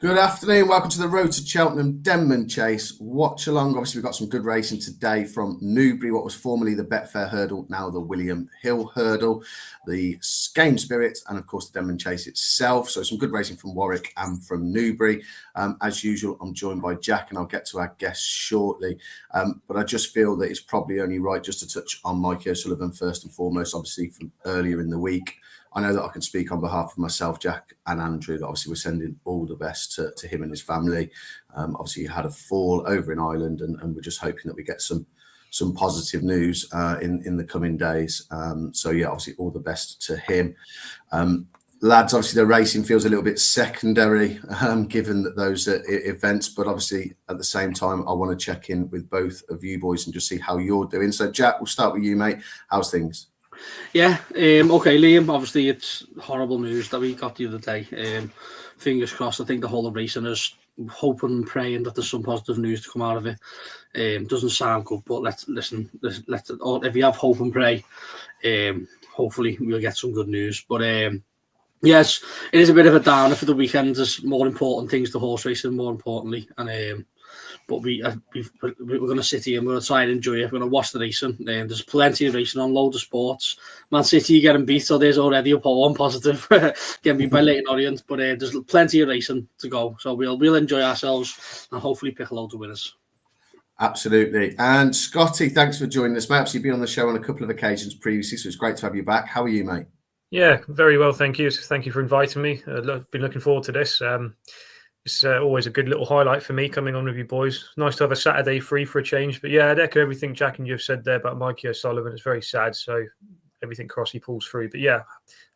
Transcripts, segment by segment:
Good afternoon. Welcome to the road to Cheltenham, Denman Chase. Watch along. Obviously, we've got some good racing today from Newbury, what was formerly the Betfair Hurdle, now the William Hill Hurdle, the Game Spirit, and of course the Denman Chase itself. So some good racing from Warwick and from Newbury. As usual, I'm joined by Jack, and I'll get to our guests shortly. But I just feel that it's probably only right just to touch on Mikey O'Sullivan first and foremost, obviously from earlier in the week. I know that I can speak on behalf of myself, Jack, and Andrew. That obviously, we're sending all the best to him and his family. Obviously, he had a fall over in Ireland, and we're just hoping that we get some positive news in the coming days. So, yeah, obviously, all the best to him. Lads, obviously, the racing feels a little bit secondary, given that those events. But obviously, at the same time, I want to check in with both of you boys and just see how you're doing. So, Jack, we'll start with you, mate. How's things? Yeah, okay, Liam, obviously it's horrible news that we got the other day. Fingers crossed. I think the whole of racing is hoping and praying that there's some positive news to come out of it. Doesn't sound good, but let's if you have hope and pray, hopefully we'll get some good news. But yes, it is a bit of a downer for the weekend. There's more important things to horse racing, more importantly, and but we're going to sit here and we're going to try and enjoy it. We're going to watch the racing. There's plenty of racing on, loads of sports. Man City getting beat, so there's already a one positive. Getting beat by Leighton Orient, but there's plenty of racing to go. So we'll enjoy ourselves and hopefully pick a load of winners. Absolutely. And Scotty, thanks for joining us, mate. Obviously, you've been on the show on a couple of occasions previously, so it's great to have you back. How are you, mate? Yeah, very well, thank you. Thank you for inviting me. I've been looking forward to this. It's always a good little highlight for me coming on with you boys. Nice to have a Saturday free for a change. But yeah, I'd echo everything Jack and you have said there about Mikey O'Sullivan. It's very sad. So everything cross he pulls through. But yeah,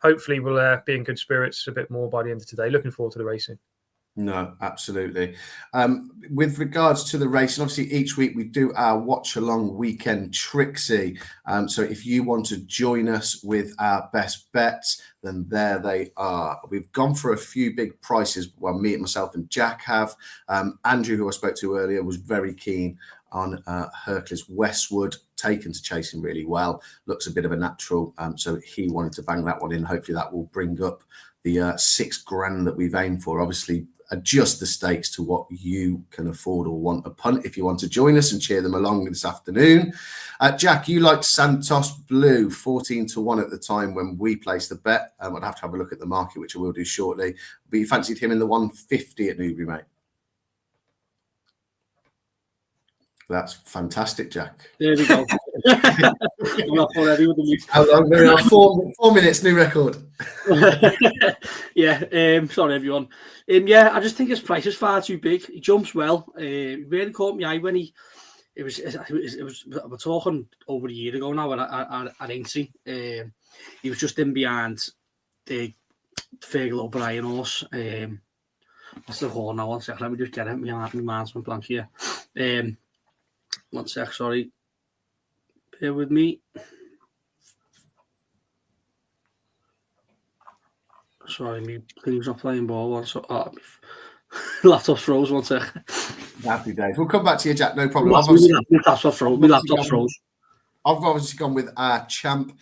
hopefully we'll be in good spirits a bit more by the end of today. Looking forward to the racing. No, absolutely. With regards to the racing, obviously each week we do our watch along weekend Trixie. So if you want to join us with our best bets, then there they are. We've gone for a few big prices. Well, me, myself and Jack have. Andrew, who I spoke to earlier, was very keen on Hercules Westwood, taken to chasing really well. Looks a bit of a natural. So he wanted to bang that one in. Hopefully that will bring up the $6,000 that we've aimed for. Obviously, adjust the stakes to what you can afford or want a punt if you want to join us and cheer them along this afternoon. Jack, you liked Santos Blue 14-1 at the time when we placed the bet. I'd have to have a look at the market, which I will do shortly. But you fancied him in the 150 at Newbury, mate. That's fantastic, Jack. There we go. I'm off already with the mute. How long? There are 4 minutes, new record. Yeah, sorry everyone. Yeah, I just think his price is far too big. He jumps well. Really caught my eye when it was. We're talking over a year ago now at Aintree. He was just in behind the Fergal O'Brien horse. What's the horn now? 1 second, let me just get it. My mind's been blank here. 1 sec, sorry. Bear with me. Sorry, me things not playing ball. Laptop froze. 1 sec. Happy days. We'll come back to you, Jack. No problem. My laptop froze. I've obviously gone with our champ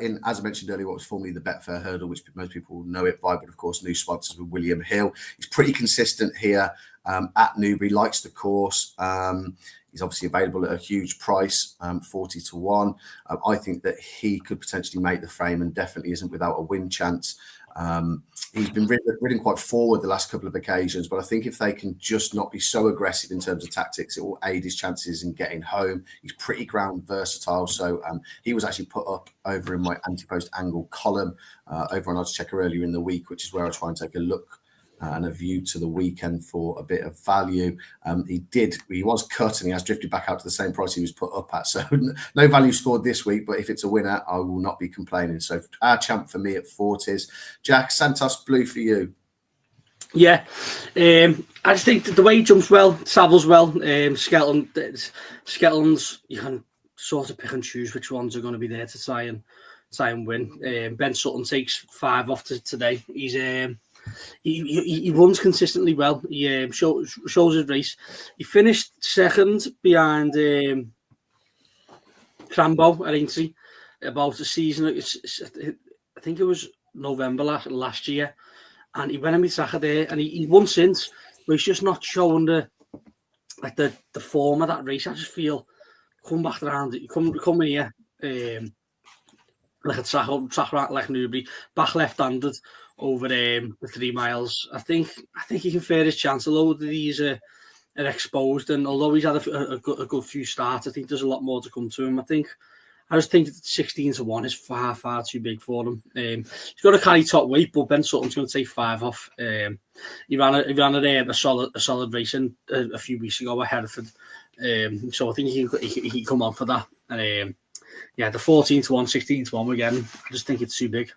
in, as I mentioned earlier, what was formerly the Betfair Hurdle, which most people will know it by, but of course, new sponsors with William Hill. He's pretty consistent here at Newbury, likes the course. He's obviously available at a huge price, 40-1. I think that he could potentially make the frame and definitely isn't without a win chance. He's been ridden quite forward the last couple of occasions, but I think if they can just not be so aggressive in terms of tactics, it will aid his chances in getting home. He's pretty ground versatile, so he was actually put up over in my anti-post angle column over on Odds Checker earlier in the week, which is where I try and take a look and a view to the weekend for a bit of value. He was cut and he has drifted back out to the same price he was put up at. So no value scored this week, but if it's a winner, I will not be complaining. So our champ for me at 40s. Jack, Santos Blue for you. Yeah, I just think the way he jumps well, travels well. Skeletons, you can sort of pick and choose which ones are going to be there to try and win. Ben Sutton takes 5 off today. He runs consistently well. He shows his race. He finished second behind Crambo at Aintree about a season. I think it was November last year. and he went in with Saturday, and he won since, but he's just not showing the form of that race. I just feel come back around, come here, like a track like Newbury, back left-handed over the 3 miles. I think he can fair his chance. Although these are exposed, and although he's had a good few starts, I think there's a lot more to come to him. I just think that 16-1 is far too big for him. He's got to carry top weight, but Ben Sutton's going to take 5 off. He ran a solid race a few weeks ago at Hereford, so I think he can come on for that. And the 14-1, 16-1 again, I just think it's too big.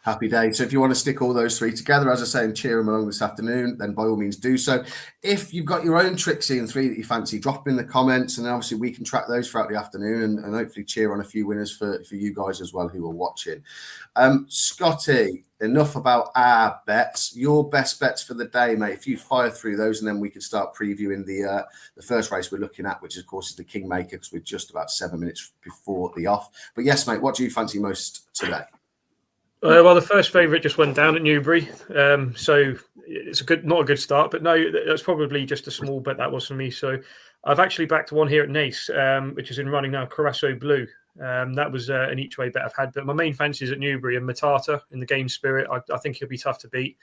Happy day. So if you want to stick all those 3 together, as I say, and cheer them along this afternoon, then by all means do so. If you've got your own Trixie and 3 that you fancy, drop them in the comments, and then obviously we can track those throughout the afternoon and hopefully cheer on a few winners for you guys as well who are watching. Scotty, enough about our bets. Your best bets for the day, mate. If you fire through those, and then we can start previewing the first race we're looking at, which of course is the Kingmaker, because we're just about 7 minutes before the off. But yes, mate, what do you fancy most today? Well, the first favourite just went down at Newbury, so it's not a good start. But no, that's probably just a small bet that was for me. So I've actually backed one here at Nace, which is in running now, Carasso Blue. That was an each way bet I've had. But my main fancy is at Newbury and Matata in the Game Spirit. I think he'll be tough to beat.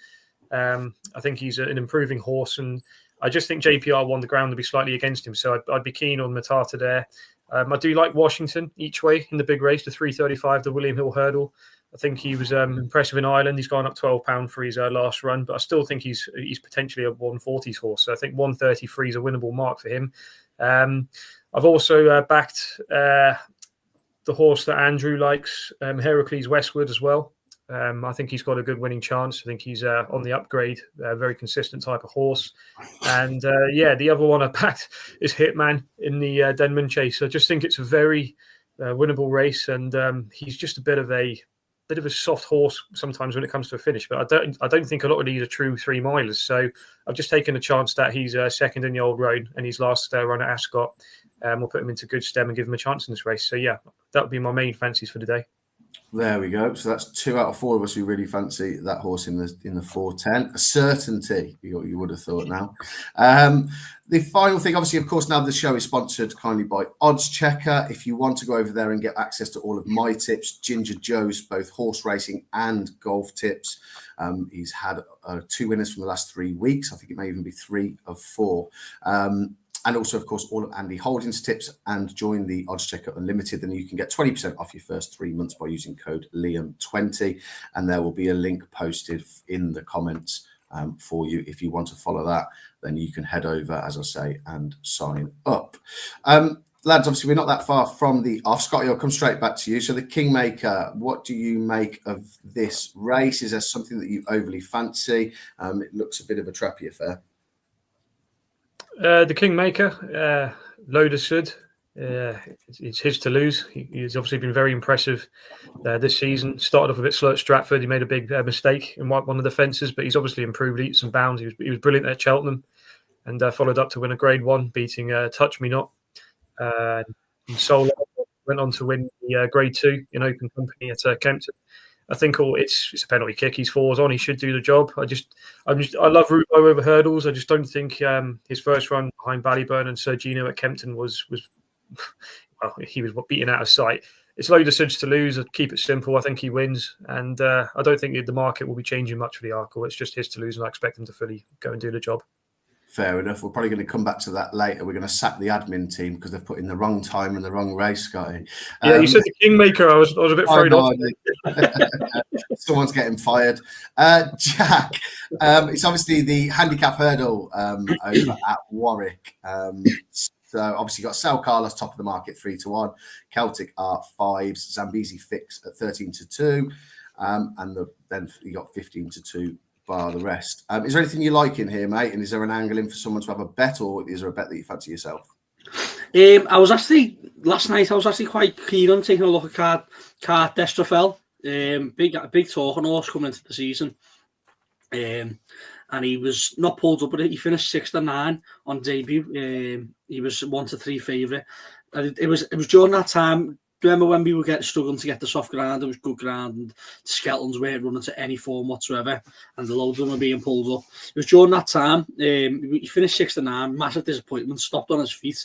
I think he's an improving horse, and I just think JPR won the ground to be slightly against him. So I'd be keen on Matata there. I do like Washington each way in the big race, the 3:35, the William Hill Hurdle. I think he was impressive in Ireland. He's gone up £12 for his last run, but I still think he's potentially a 140s horse. So I think 133 is a winnable mark for him. I've also backed the horse that Andrew likes, Heracles Westwood as well. I think he's got a good winning chance. I think he's on the upgrade, very consistent type of horse. And the other one I backed is Hitman in the Denman Chase. I just think it's a very winnable race, and he's just a bit of a soft horse sometimes when it comes to a finish, but I don't think a lot of these are true 3 milers. So I've just taken a chance that he's second in the old road, and his last run at Ascot, we'll put him into good stem and give him a chance in this race. So yeah, that would be my main fancies for the day. There we go. So that's 2 out of 4 of us who really fancy that horse in the 4:10. A certainty, you would have thought now. The final thing, obviously, of course, now the show is sponsored kindly by Odds Checker. If you want to go over there and get access to all of my tips, Ginger Joe's both horse racing and golf tips. He's had 2 winners from the last 3 weeks. I think it may even be 3 of 4. And also, of course, all of Andy Holding's tips, and join the Odds Checker Unlimited. Then you can get 20% off your first 3 months by using code Liam20. And there will be a link posted in the comments for you. If you want to follow that, then you can head over, as I say, and sign up. Lads, obviously, we're not that far from the off. Scotty, I'll come straight back to you. So the Kingmaker, what do you make of this race? Is there something that you overly fancy? It looks a bit of a trappy affair. The Kingmaker, Loader Sud, it's his to lose. He's obviously been very impressive this season. Started off a bit slow at Stratford. He made a big mistake in one of the fences, but he's obviously improved leaps and bounds. He was brilliant at Cheltenham, and followed up to win a Grade 1, beating Touch Me Not. Solo went on to win the Grade 2 in open company at Kempton. I think it's a penalty kick. He's 4s on. He should do the job. I love Rubo over hurdles. I just don't think his first run behind Ballyburn and Sir Gino at Kempton was well, he was beaten out of sight. It's Loader Sud's to lose. I'd keep it simple. I think he wins, and I don't think the market will be changing much for the Arkle. It's just his to lose, and I expect him to fully go and do the job. Fair enough. We're probably going to come back to that later. We're going to sack the admin team because they've put in the wrong time and the wrong race, Scotty. Yeah, you said the Kingmaker. I was a bit thrown off. Someone's getting fired. Jack, it's obviously the handicap hurdle over at Warwick. So obviously you've got Sal Carlos top of the market 3-1, Celtic Art 5s, Zambezi Fix at 13-2, and then you got 15-2. Bar the rest. Is there anything you like in here, mate? And is there an angle in for someone to have a bet, or is there a bet that you fancy yourself? Last night I was actually quite keen on taking a look at Cart Destrafel. Big talking horse coming into the season. And he was not pulled up, but he finished 6-9 on debut. He was 1-3 favourite. It was during that time remember when we were struggling to get the soft ground? It was good ground, and the skeletons weren't running to any form whatsoever, and the loads of them were being pulled up. It was during that time. He finished 6th to 9, massive disappointment, stopped on his feet.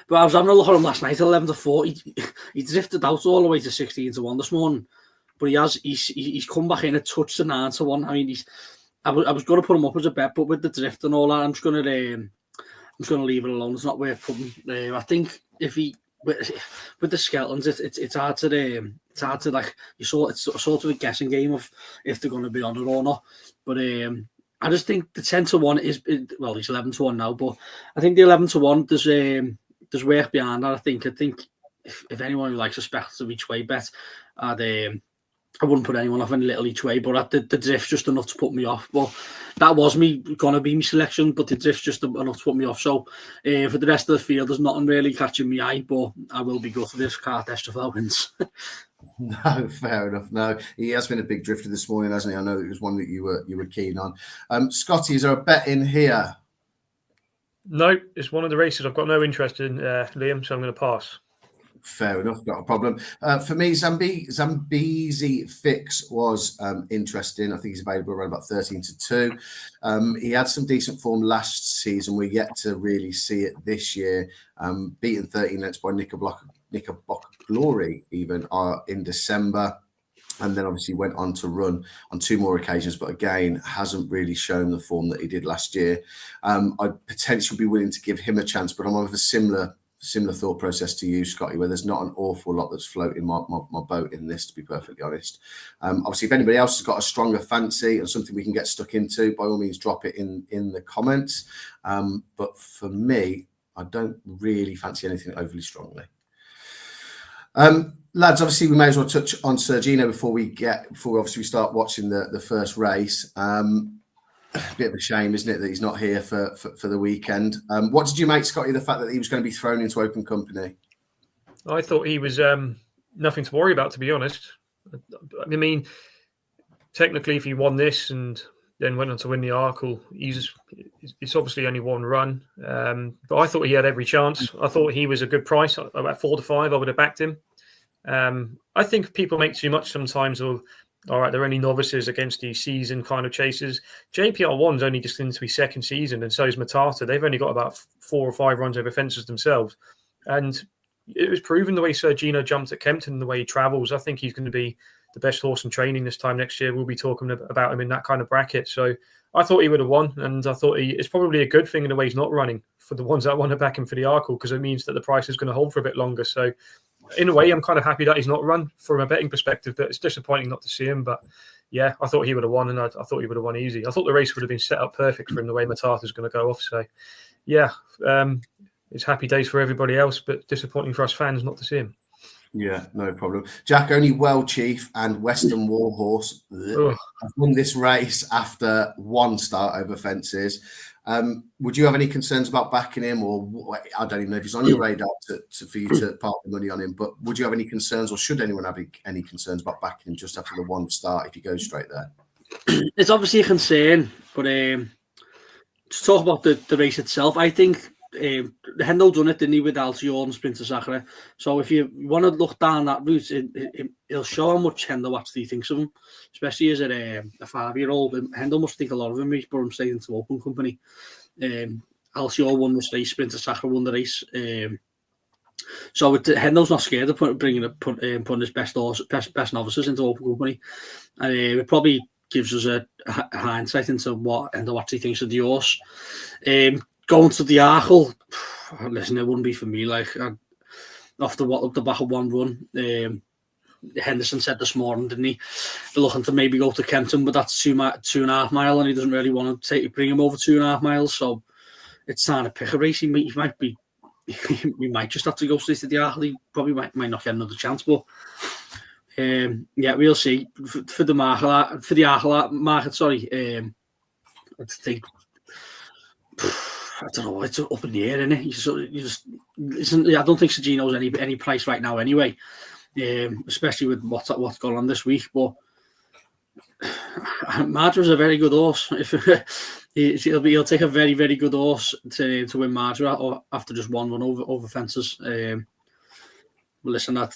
But I was having a look at him last night, 11 to 4. He drifted out all the way to 16 to 1 this morning, but he's come back in a touch to 9 to 1. I mean, I was going to put him up as a bet, but with the drift and all that, I'm just going to leave it alone. It's not worth putting. I think if he with the skeletons, it's hard to like it's sort of a guessing game of if they're going to be on it or not. But I just think the 10 to 1 is, well, he's 11 to 1 now, but I think the 11 to 1 there's work behind that. I think if anyone who likes a speculative each way bet, I wouldn't put anyone off any little each way, but the drift's just enough to put me off. But that was going to be my selection, but the drift's just enough to put me off. So for the rest of the field, there's nothing really catching my eye, but I will be gutted if Cart Estrafel wins. No, fair enough. No, he has been a big drifter this morning, hasn't he? I know it was one that you were keen on. Scotty, is there a bet in here? No, it's one of the races I've got no interest in, Liam, so I'm going to pass. Fair enough, not a problem. For me, Zambezi Fix was interesting. I think he's available around about 13 to 2. He had some decent form last season. We're yet to really see it this year. Beaten 13 lengths by Knickerbocker Glory even in December. And then obviously went on to run on 2 more occasions, but again, hasn't really shown the form that he did last year. I'd potentially be willing to give him a chance, but I'm of a similar thought process to you, Scotty, where there's not an awful lot that's floating my boat in this, to be perfectly honest. Obviously, if anybody else has got a stronger fancy and something we can get stuck into, by all means, drop it in the comments. But for me, I don't really fancy anything overly strongly. Lads, obviously, we may as well touch on Sergino before we obviously start watching the first race. Bit of a shame, isn't it, that he's not here for the weekend. What did you make, Scotty, the fact that he was going to be thrown into open company? I thought he was nothing to worry about, to be honest. I mean, technically, if he won this and then went on to win the Arkle, it's obviously only one run. But I thought he had every chance. I thought he was a good price. At 4 to 5, I would have backed him. I think people make too much sometimes of, all right, they're only novices against these season kind of chasers. JPR1's only just into his second season, and so is Matata. They've only got about 4 or 5 runs over fences themselves. And it was proven the way Sergino jumped at Kempton, the way he travels. I think he's going to be the best horse in training this time next year. We'll be talking about him in that kind of bracket. So I thought he would have won, and I thought it's probably a good thing in the way he's not running for the ones that want to back him for the Arkle, because it means that the price is going to hold for a bit longer. So in a way, I'm kind of happy that he's not run from a betting perspective, but it's disappointing not to see him. But yeah, I thought he would have won, and I thought he would have won easy. I thought the race would have been set up perfect for him the way Matata's going to go off. So yeah, it's happy days for everybody else, but disappointing for us fans not to see him. Yeah, no problem. Jack, only Well Chief and Western Warhorse have won this race after 1 start over fences. Would you have any concerns about backing him, or I don't even know if he's on your radar for you to park the money on him, but would you have any concerns, or should anyone have any concerns about backing him just after the 1 start if he goes straight there? It's obviously a concern, but to talk about the race itself, I think Hendo done it, didn't he, with Altior and Sprinter Sacre. So if you want to look down that route, it'll show how much Hendo actually thinks of him, especially as a 5-year-old. Hendo must think a lot of him. He's brought him straight into open company. Altior won this race, Sprinter Sacre won the race. So Hendo's not scared of putting his best novices into open company, and it probably gives us a hindsight into what Hendo actually thinks of the horse. Going to the Arkle, listen, it wouldn't be for me. Like off the back of 1 run, Henderson said this morning, didn't he? They're looking to maybe go to Kempton, but that's 2.5 miles, and he doesn't really want to bring him over 2.5 miles. So it's time to pick a race. We might just have to go straight to the Arkle. He probably might not get another chance, but yeah, we'll see. For the Arkle market, sorry. I think. I don't know. It's up in the air, isn't it? I don't think Sergino's any price right now, anyway. Especially with what's gone on this week. But Mardra's a very good horse. He'll take a very, very good horse to win Mardra, or after just 1 run over fences. listen, I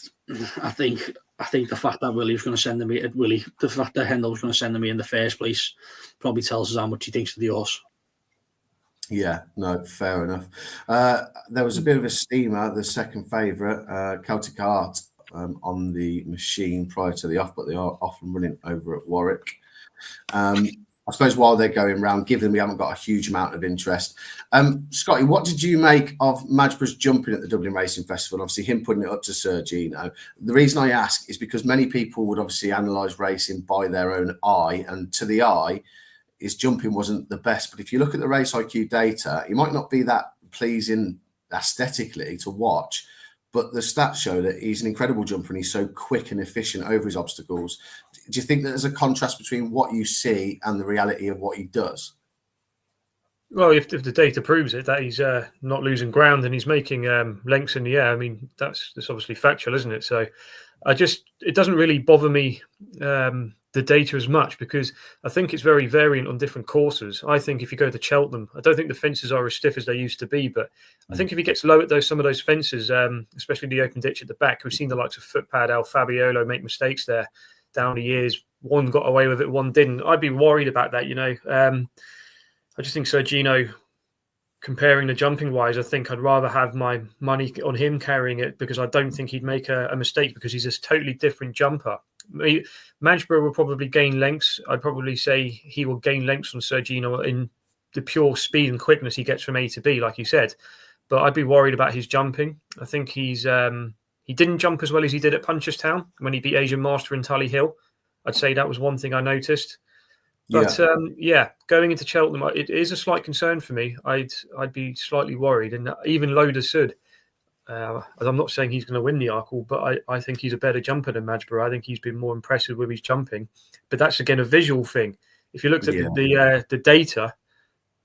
think the fact that Willie was going to send him, the fact that Hendel was going to send him in the first place, probably tells us how much he thinks of the horse. Yeah, no, fair enough. There was a bit of a steamer, the second favourite, Celtic Art, on the machine prior to the off, but they are off and running over at Warwick. I suppose while they're going round, given we haven't got a huge amount of interest. Scotty, what did you make of Madgeborough's jumping at the Dublin Racing Festival? Obviously, him putting it up to Sir Gino. The reason I ask is because many people would obviously analyse racing by their own eye, and to the eye, his jumping wasn't the best. But if you look at the race IQ data, it might not be that pleasing aesthetically to watch, but the stats show that he's an incredible jumper and he's so quick and efficient over his obstacles. Do you think that there's a contrast between what you see and the reality of what he does? Well, if the data proves it, that he's not losing ground and he's making lengths in the air, I mean, that's obviously factual, isn't it? So it doesn't really bother me, the data as much, because I think it's very variant on different courses. I think if you go to Cheltenham, I don't think the fences are as stiff as they used to be, but I think if he gets low at some of those fences, especially the open ditch at the back, we've seen the likes of Footpad, Al Fabiolo make mistakes there down the years. One got away with it, one didn't. I'd be worried about that, I just think Sir Gino, comparing the jumping wise, I think I'd rather have my money on him carrying it, because I don't think he'd make a mistake, because he's a totally different jumper. Madgeborough will probably gain lengths. I'd probably say he will gain lengths from Sir Gino in the pure speed and quickness he gets from A to B, like you said. But I'd be worried about his jumping. I think he didn't jump as well as he did at Punchestown when he beat Asian Master in Tully Hill. I'd say that was one thing I noticed. But going into Cheltenham, it is a slight concern for me. I'd be slightly worried, and even Loader Sud. I'm not saying he's going to win the Arkle, but I think he's a better jumper than Madgeborough. I think he's been more impressive with his jumping. But that's again a visual thing. If you looked at the data,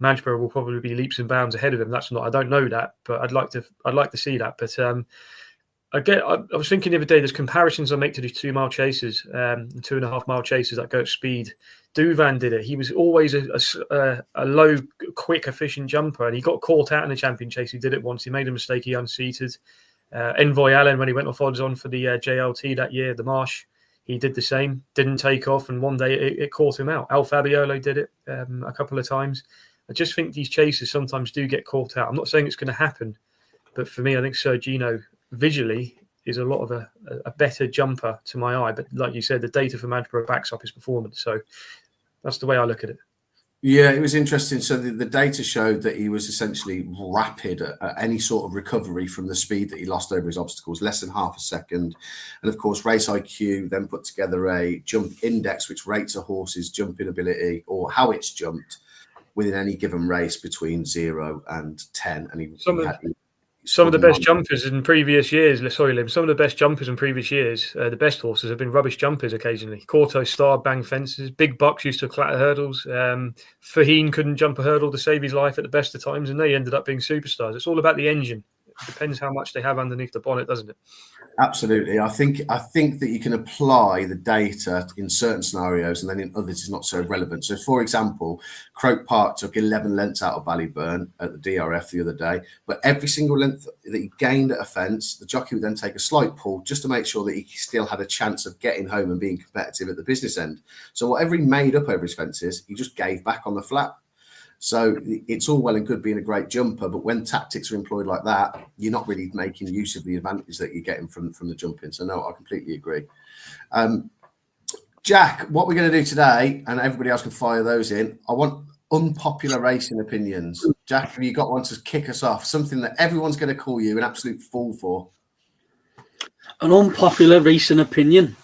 Madgeborough will probably be leaps and bounds ahead of him. I don't know that, but I'd like to see that. But I was thinking the other day, there's comparisons I make to the 2 mile chases, 2.5 mile chases that go at speed. Duvan did it. He was always a low, quick, efficient jumper, and he got caught out in the champion chase. He did it once. He made a mistake. He unseated. Envoy Allen, when he went off odds on for the JLT that year, the Marsh, he did the same. Didn't take off, and one day it caught him out. Al Fabiolo did it a couple of times. I just think these chases sometimes do get caught out. I'm not saying it's going to happen, but for me, I think Sir Gino visually is a lot of a better jumper to my eye. But like you said, the data for Madgeborough backs up his performance. So that's the way I look at it. Yeah, it was interesting. So the data showed that he was essentially rapid at any sort of recovery from the speed that he lost over his obstacles, less than half a second. And of course, Race IQ then put together a jump index, which rates a horse's jumping ability or how it's jumped within any given race between 0 and 10. And some of the best jumpers in previous years, some of the best jumpers in previous years, the best horses have been rubbish jumpers occasionally. Corto Star bang fences. Big Bucks used to clatter hurdles. Faheen couldn't jump a hurdle to save his life at the best of times, and they ended up being superstars. It's all about the engine. It depends how much they have underneath the bonnet, doesn't it? Absolutely. I think that you can apply the data in certain scenarios, and then in others it's not so relevant. So, for example, Croke Park took 11 lengths out of Ballyburn at the DRF the other day, but every single length that he gained at a fence, the jockey would then take a slight pull just to make sure that he still had a chance of getting home and being competitive at the business end. So whatever he made up over his fences, he just gave back on the flat. So it's all well and good being a great jumper, but when tactics are employed like that, you're not really making use of the advantage that you're getting from the jumping. So no, I completely agree. Jack, what we're going to do today, and everybody else can fire those in, I want unpopular racing opinions. Jack, have you got one to kick us off? Something that everyone's going to call you an absolute fool for. An unpopular racing opinion.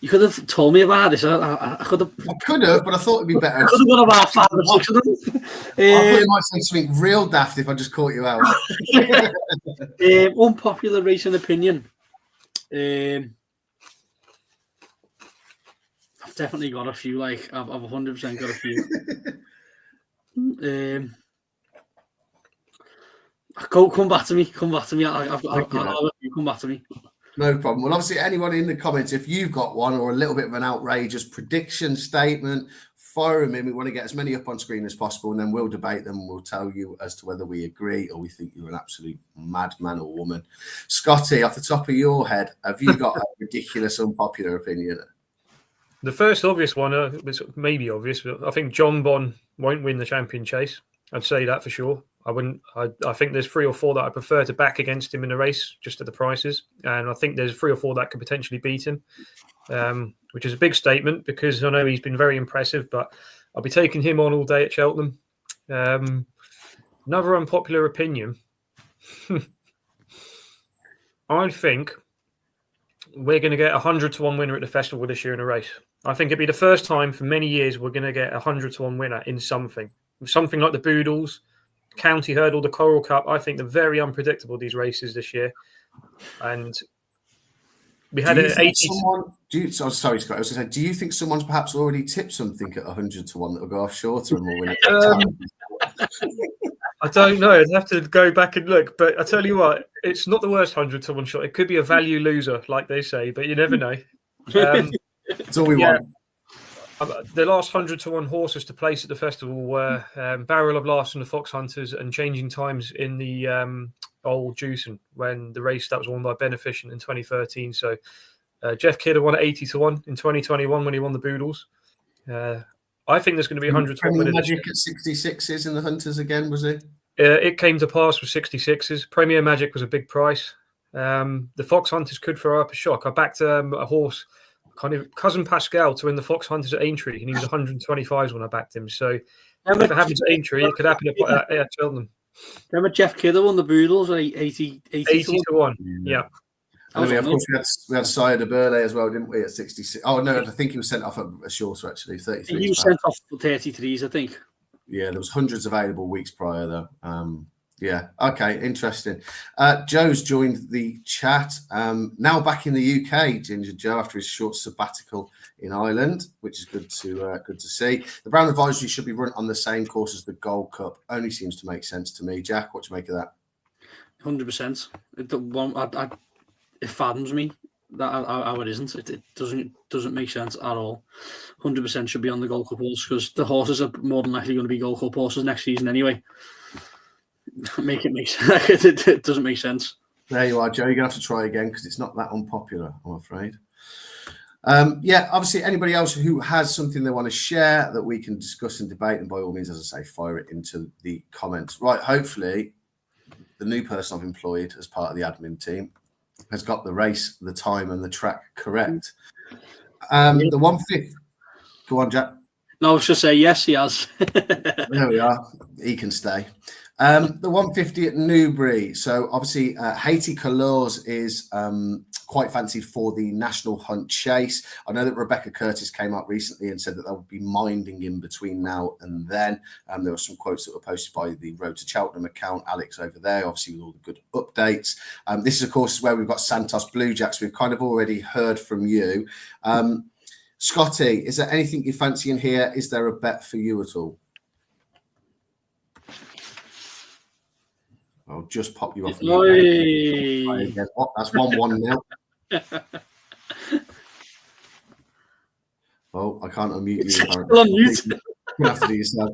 You could have told me about this. I could have. I could have, but I thought it'd be better. I could have got about 5 or 6 of them. I thought you might say something real daft if I just caught you out. Unpopular racing opinion. I've definitely got a few. I've 100% got a few. Come back to me. I've got a few. Come back to me. No problem. Well, obviously, anyone in the comments, if you've got one or a little bit of an outrageous prediction statement, fire them in. We want to get as many up on screen as possible, and then we'll debate them. We'll tell you as to whether we agree or we think you're an absolute madman or woman. Scotty, off the top of your head, have you got a ridiculous, unpopular opinion? The first obvious one was maybe obvious, but I think John Bon won't win the Champion Chase. I'd say that for sure. I wouldn't. I think there's 3 or 4 that I prefer to back against him in the race, just at the prices, and I think there's 3 or 4 that could potentially beat him, which is a big statement because I know he's been very impressive. But I'll be taking him on all day at Cheltenham. Another unpopular opinion. I think we're going to get 100-1 winner at the festival this year in a race. I think it'd be the first time for many years we're going to get 100-1 winner in something like the Boodles, County Hurdle, the Coral Cup. I think they're very unpredictable, these races this year. And we had an 80. Sorry, Scott. I was going to say, do you think someone's perhaps already tipped something at 100-1 that will go off shorter and will win it? I don't know. I'd have to go back and look. But I tell you what, it's not the worst 100-1 shot. It could be a value loser, like they say, but you never know. That's all we want. The last 100-1 horses to place at the festival were Barrel of Laughs and the Fox Hunters and Changing Times in the old Jewson when the race that was won by Beneficent in 2013. So Jeff Kidder won at 80-1 in 2021 when he won the Boodles. I think there's going to be 100-1. Premier Magic at 66s in the Hunters again, was it? It came to pass with 66s. Premier Magic was a big price. The Fox Hunters could throw up a shock. I backed a horse, kind of Cousin Pascal, to win the Fox Hunters at Aintree, and he was 125s when I backed him. So if it happens at Aintree, it could happen at Cheltenham. Remember Jeff Kidder won the Boodles at 80-1. Yeah. And then we had Sire de Burley as well, didn't we, at 66? Oh, no, I think he was sent off a shorter, actually, 33. He was sent off for 33s, I think. Yeah, there was hundreds available weeks prior, though. Yeah, okay, interesting. Joe's joined the chat. Now back in the UK, Ginger Joe, after his short sabbatical in Ireland, which is good to see. The Brown Advisory should be run on the same course as the Gold Cup. Only seems to make sense to me. Jack, what do you make of that? 100%. It fathers me that how it isn't. It doesn't make sense at all. 100% should be on the Gold Cup horse because the horses are more than likely going to be Gold Cup horses next season anyway. It doesn't make sense. There you are, Joe. You're going to have to try again because it's not that unpopular, I'm afraid. Obviously, anybody else who has something they want to share that we can discuss and debate, and by all means, as I say, fire it into the comments. Right, hopefully, the new person I've employed as part of the admin team has got the race, the time, and the track correct. The 150. Go on, Jack. No, I was just say yes, he has. There we are. He can stay. The 150 at Newbury. So obviously, Haiti Colors is quite fancied for the National Hunt Chase. I know that Rebecca Curtis came out recently and said that they'll be minding him between now and then. There were some quotes that were posted by the Road to Cheltenham account, Alex over there, obviously with all the good updates. This is, of course, where we've got Santos Blue Jacks. We've kind of already heard from you. Scotty, is there anything you fancy in here? Is there a bet for you at all? I'll just pop you off. That's 1-1 now. Oh, I can't unmute you. Still unmute. You have to do yourself.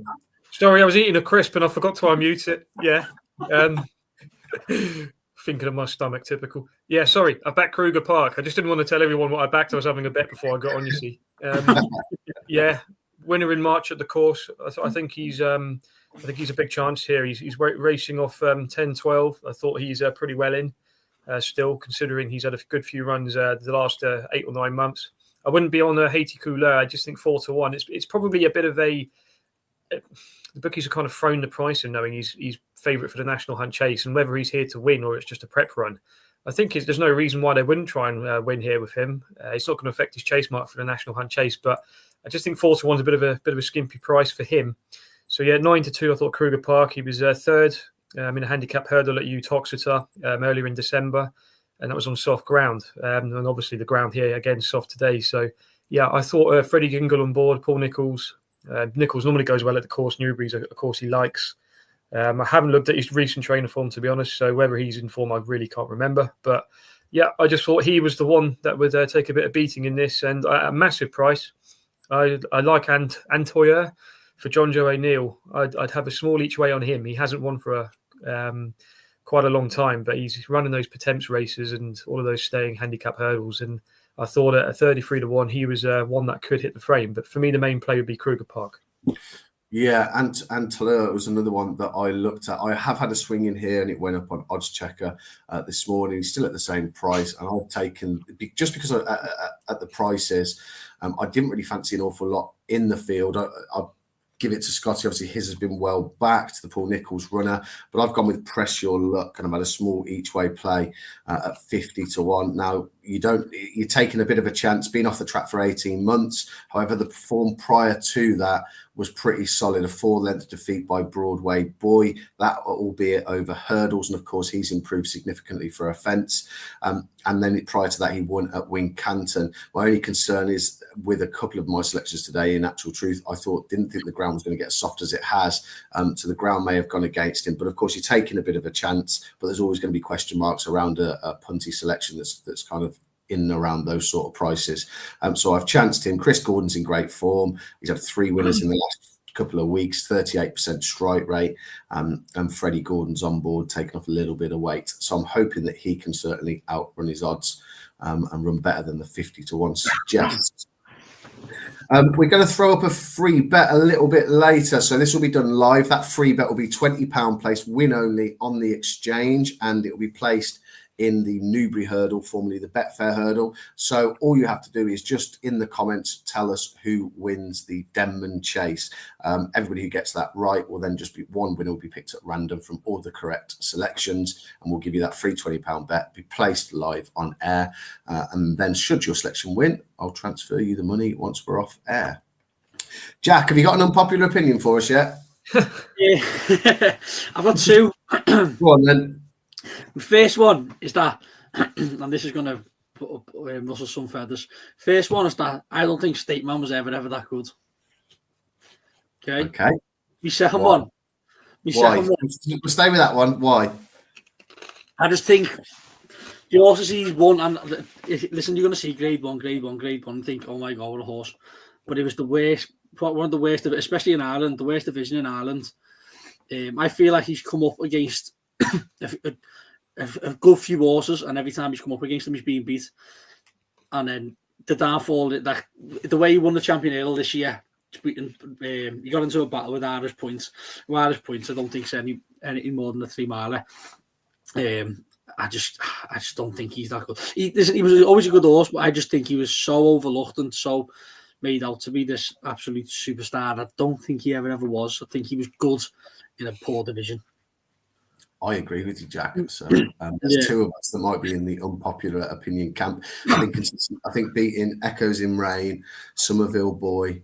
Sorry, I was eating a crisp and I forgot to unmute it. Yeah. Thinking of my stomach, typical. Yeah, sorry. I backed Kruger Park. I just didn't want to tell everyone what I backed. I was having a bet before I got on, you see. Yeah, winner in March at the course. I think he's a big chance here. He's racing off 10-12. I thought he's pretty well in still, considering he's had a good few runs the last 8 or 9 months. I wouldn't be on Haiti Couleur. I just think 4-1. It's probably a bit of a... The bookies are kind of thrown the price in knowing he's favourite for the National Hunt Chase, and whether he's here to win or it's just a prep run. I think there's no reason why they wouldn't try and win here with him. It's not going to affect his chase mark for the National Hunt Chase, but I just think 4-1 is a bit of a skimpy price for him. So yeah, 9-2. I thought Kruger Park. He was third in a handicap hurdle at Utoxeter earlier in December, and that was on soft ground. And obviously the ground here again soft today. So yeah, I thought Freddie Gingle on board, Paul Nicholls. Nicholls normally goes well at the course. Newbury's a course he likes. I haven't looked at his recent trainer form, to be honest. So whether he's in form, I really can't remember. But Yeah, I just thought he was the one that would take a bit of beating in this, and at a massive price. I like Antoya for John Joe O'Neill. I'd have a small each way on him. He hasn't won for quite a long time, but he's running those Potemps races and all of those staying handicap hurdles. And I thought at a 33-1, he was one that could hit the frame. But for me, the main play would be Kruger Park. Yeah, and Taylor was another one that I looked at. I have had a swing in here, and it went up on Odds Checker this morning. He's still at the same price, and I've taken just because at the prices, I didn't really fancy an awful lot in the field. I give it to Scotty. Obviously, his has been well backed, the Paul Nicholls runner, but I've gone with Press Your Luck, and I've had a small each way play at 50-1. Now, you're taking a bit of a chance being off the track for 18 months. However, the form prior to that was pretty solid. A 4-length defeat by Broadway Boy, that albeit over hurdles, and of course he's improved significantly for a fence. And then prior to that, he won at Wincanton. My only concern is with a couple of my selections today. In actual truth, didn't think the ground was going to get as soft as it has. So the ground may have gone against him. But of course, you're taking a bit of a chance. But there's always going to be question marks around a punty selection that's kind of in and around those sort of prices. So I've chanced him. Chris Gordon's in great form. He's had 3 winners in the last couple of weeks, 38% strike rate, and Freddie Gordon's on board, taking off a little bit of weight. So I'm hoping that he can certainly outrun his odds and run better than the 50-1 suggests. We're going to throw up a free bet a little bit later. So this will be done live. That free bet will be £20 placed win only on the exchange, and it will be placed in the Newbury Hurdle, formerly the Betfair Hurdle. So all you have to do is just in the comments tell us who wins the Denman Chase. Everybody who gets that right will then just be one winner will be picked at random from all the correct selections, and we'll give you that free £20 bet, be placed live on air, and then should your selection win, I'll transfer you the money once we're off air. Jack, have you got an unpopular opinion for us yet? Yeah. I've got 2. Go on then. The first one is that, and this is going to put up rustle some feathers. First one is that I don't think Stateman was ever that good. Okay. My second one. Why? We'll stay with that one. Why? I just think the horses he's won, and listen, you're going to see grade one, and think, oh my God, what a horse. But it was the worst, one of the worst, especially in Ireland, the worst division in Ireland. I feel like he's come up against a good few horses, and every time he's come up against them, he's been beat. And then the downfall, that the way he won the Champion Hurdle this year, he got into a battle with Irish Points. Irish Points, I don't think it's any more than a 3-miler. I just don't think he's that good. He was always a good horse, but I just think he was so overlooked and so made out to be this absolute superstar. I don't think he ever was. I think he was good in a poor division. I agree with you, Jack. So there's 2 of us that might be in the unpopular opinion camp. I think beating Echoes in Rain, Somerville Boy,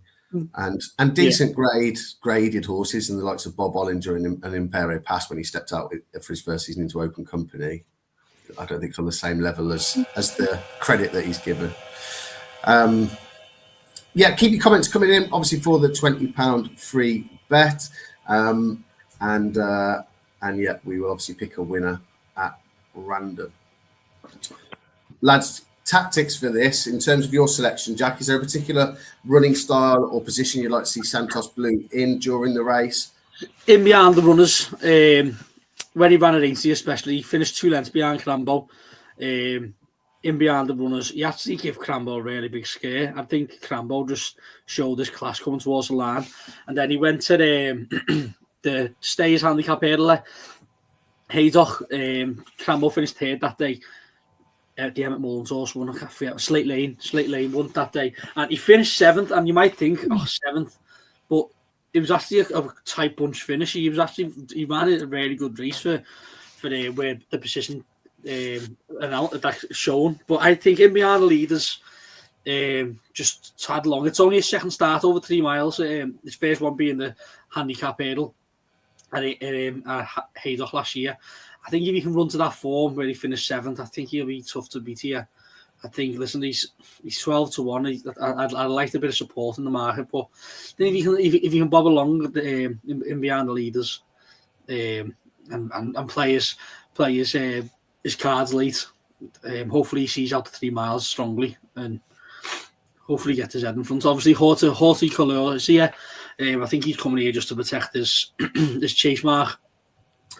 and decent graded horses and the likes of Bob Ollinger and Impero Pass when he stepped out for his first season into open company, I don't think it's on the same level as the credit that he's given. Keep your comments coming in, obviously, for the £20 free bet. And we will obviously pick a winner at random. Lads, tactics for this, in terms of your selection, Jack, is there a particular running style or position you'd like to see Santos Blue in during the race? In behind the runners, when he ran at 80 especially, he finished 2 lengths behind Crambo. In behind the runners, he actually gave Crambo a really big scare. I think Crambo just showed his class coming towards the line. And then he went to the Stays handicap hurdle. Haydock, Crambo finished 3rd that day. The Emmett Mullins horse won. Slate Lane won that day, and he finished 7th. And you might think, 7th, but it was actually a tight bunch finish. He ran a really good race for where the position that's shown. But I think in behind the leaders, just tad long. It's only his second start over 3 miles. His first one being the handicap hurdle at Haydock last year. I think if he can run to that form where he finished 7th, I think he'll be tough to beat here. I think, listen, he's 12-1. I'd like a bit of support in the market, but then if he can bob along in behind the leaders and play his cards late, hopefully he sees out the 3 miles strongly and hopefully gets his head in front. Obviously, Horticolor is here. I think he's coming here just to protect his his chase mark.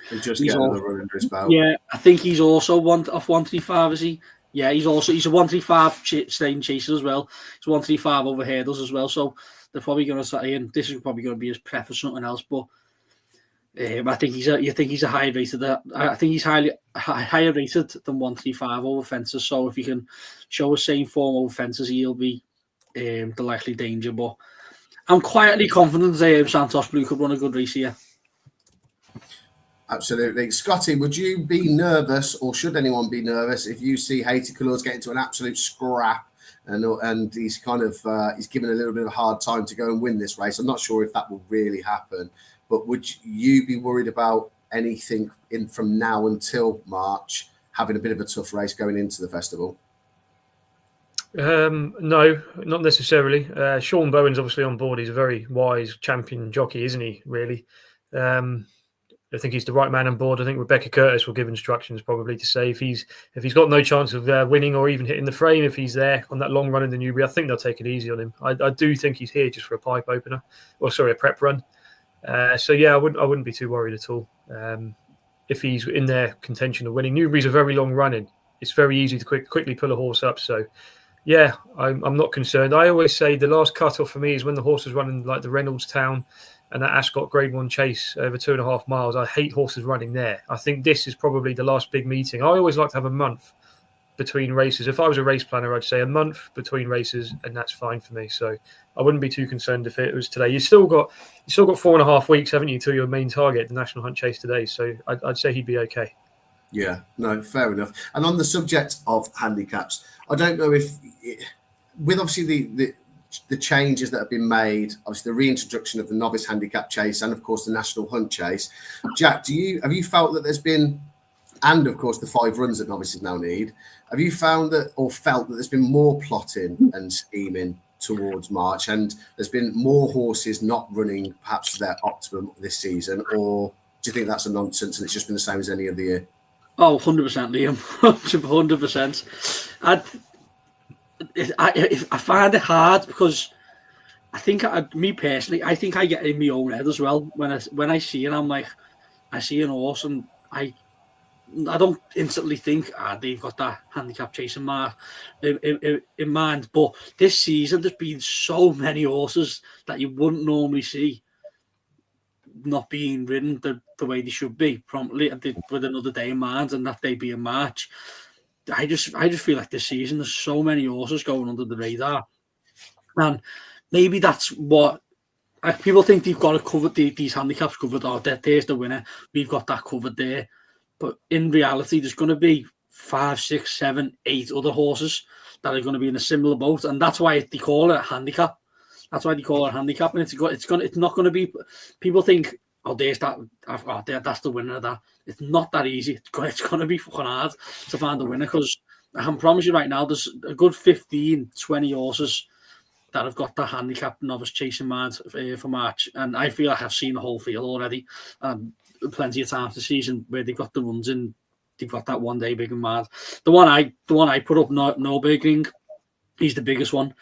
And just get another run under his belt. Yeah, I think he's also off 135, is he? Yeah, he's a 135 staying chaser as well. He's 135 over hurdles as well. So they're probably going to say, and this is probably going to be his prep for something else. But I think he's a higher rated. I think he's higher rated than 135 over fences. So if he can show the same form over fences, he'll be the likely danger. But I'm quietly confident Santos Blue could run a good race here. Absolutely. Scotty, would you be nervous, or should anyone be nervous, if you see Haiti Colors get into an absolute scrap and he's kind of he's given a little bit of a hard time to go and win this race? I'm not sure if that will really happen, but would you be worried about anything from now until March having a bit of a tough race going into the festival? No, not necessarily. Sean Bowen's obviously on board. He's a very wise champion jockey, isn't he, really? I think he's the right man on board. I think Rebecca Curtis will give instructions probably to say if he's got no chance of winning or even hitting the frame, if he's there on that long run in the Newbury, I think they'll take it easy on him. I do think he's here just for a pipe opener, a prep run. So yeah, I wouldn't be too worried at all. If he's in their contention of winning, Newbury's a very long running. It's very easy to quickly pull a horse up. So yeah, I'm not concerned. I always say the last cut-off for me is when the horse is running like the Reynolds Town and that Ascot Grade 1 chase over 2.5 miles. I hate horses running there. I think this is probably the last big meeting. I always like to have a month between races. If I was a race planner, I'd say a month between races, and that's fine for me. So I wouldn't be too concerned if it was today. You still got 4.5 weeks, haven't you, till your main target, the National Hunt Chase today. So I'd say he'd be okay. Yeah, no, fair enough. And on the subject of handicaps, I don't know if, with obviously the changes that have been made, obviously the reintroduction of the novice handicap chase and of course the National Hunt Chase, Jack, have you felt that there's been, and of course the 5 runs that novices now need, have you found that or felt that there's been more plotting and scheming towards March, and there's been more horses not running perhaps to their optimum this season, or do you think that's a nonsense and it's just been the same as any other year? Oh, 100%, Liam. 100%. I find it hard because I think me personally, I think I get in my own head as well when I see it. I'm like, I see an horse and I don't instantly think they've got that handicap chasing mark in mind. But this season, there's been so many horses that you wouldn't normally see not being ridden the way they should be promptly with another day in mind, and that day being March. I just feel like this season there's so many horses going under the radar, and maybe that's what people think they've got to cover these handicaps covered. Oh, there's the winner. We've got that covered there, but in reality, there's going to be 5, 6, 7, 8 other horses that are going to be in a similar boat, and that's why they call it a handicap. That's why they call it a handicap, and it's not going to be. People think, oh, there's that. That's the winner of that. It's not that easy. It's going to be fucking hard to find the winner, because I can promise you right now, there's a good 15, 20 horses that have got the handicap novice chasing mad for March, and I feel like I've seen the whole field already. Plenty of times this season where they've got the runs in, they've got that one day big and mad. The one I put up, Nürburgring, he's the biggest one.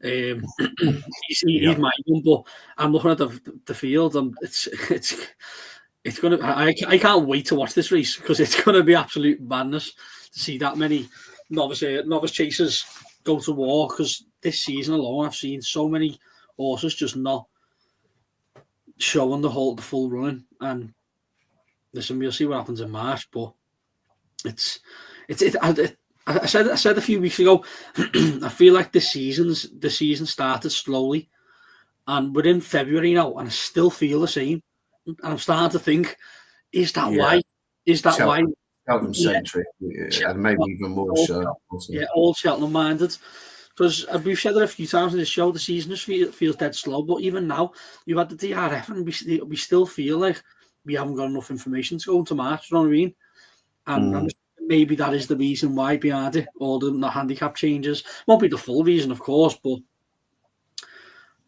He's my one, but I'm looking at the field, and it's gonna. I can't wait to watch this race, because it's gonna be absolute madness to see that many novice chasers go to war. Because this season alone, I've seen so many horses just not showing the full running. And listen, we'll see what happens in March, but I said a few weeks ago, I feel like the season started slowly, and we're in February now, and I still feel the same. And I'm starting to think, is that why? Is that why? Cheltenham centric, and maybe even more so. Yeah, all Cheltenham minded. Because we've said it a few times in the show, the season just feels dead slow. But even now, you've had the DRF, and we still feel like we haven't got enough information to go into March. You know what I mean? And maybe that is the reason why behind it, all the handicap changes. Won't be the full reason, of course, but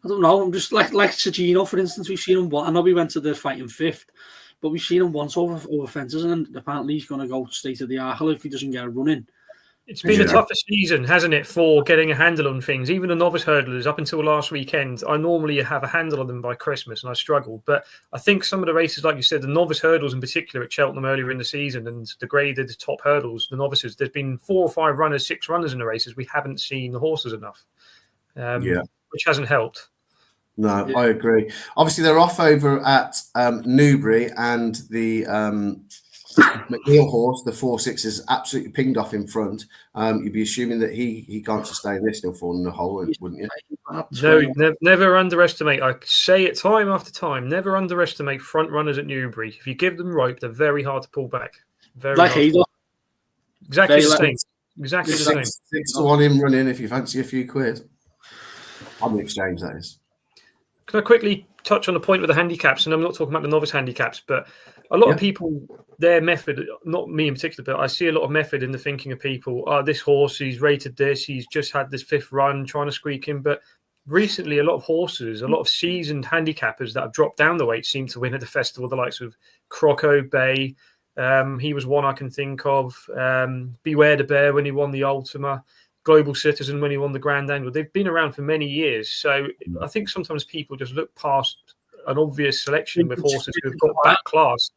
I don't know. I'm just like Sergino, for instance. We've seen him. I know we went to the fighting 5th, but we've seen him once over fences, and apparently he's going to go straight to the Arkle if he doesn't get a run in. It's been a tougher season, hasn't it, for getting a handle on things? Even the novice hurdlers, up until last weekend, I normally have a handle on them by Christmas, and I struggled. But I think some of the races, like you said, the novice hurdles in particular at Cheltenham earlier in the season, and the graded top hurdles, the novices, there's been 4 or 5 runners, 6 runners in the races. We haven't seen the horses enough, which hasn't helped. No, I agree. Obviously, they're off over at Newbury, and the McNeil horse, the 4-6, is absolutely pinged off in front. You'd be assuming that he can't sustain this; he'll fall in the hole, wouldn't you? No, never underestimate. I say it time after time. Never underestimate front runners at Newbury. If you give them rope, they're very hard to pull back. Very like hard. Exactly the same. Exactly the same. 6 to 1 him running if you fancy a few quid on the exchange. That is. Can I quickly touch on the point with the handicaps? And I'm not talking about the novice handicaps, but a lot of people, their method, not me in particular, but I see a lot of method in the thinking of people. Oh, this horse, he's rated this, he's just had this 5th run, trying to squeak in. But recently, a lot of horses, a lot of seasoned handicappers that have dropped down the weight seem to win at the festival, the likes of Croco Bay. He was one I can think of. Beware the Bear when he won the Ultima. Global Citizen when he won the Grand Angle. They've been around for many years. So I think sometimes people just look past an obvious selection with horses who have got back class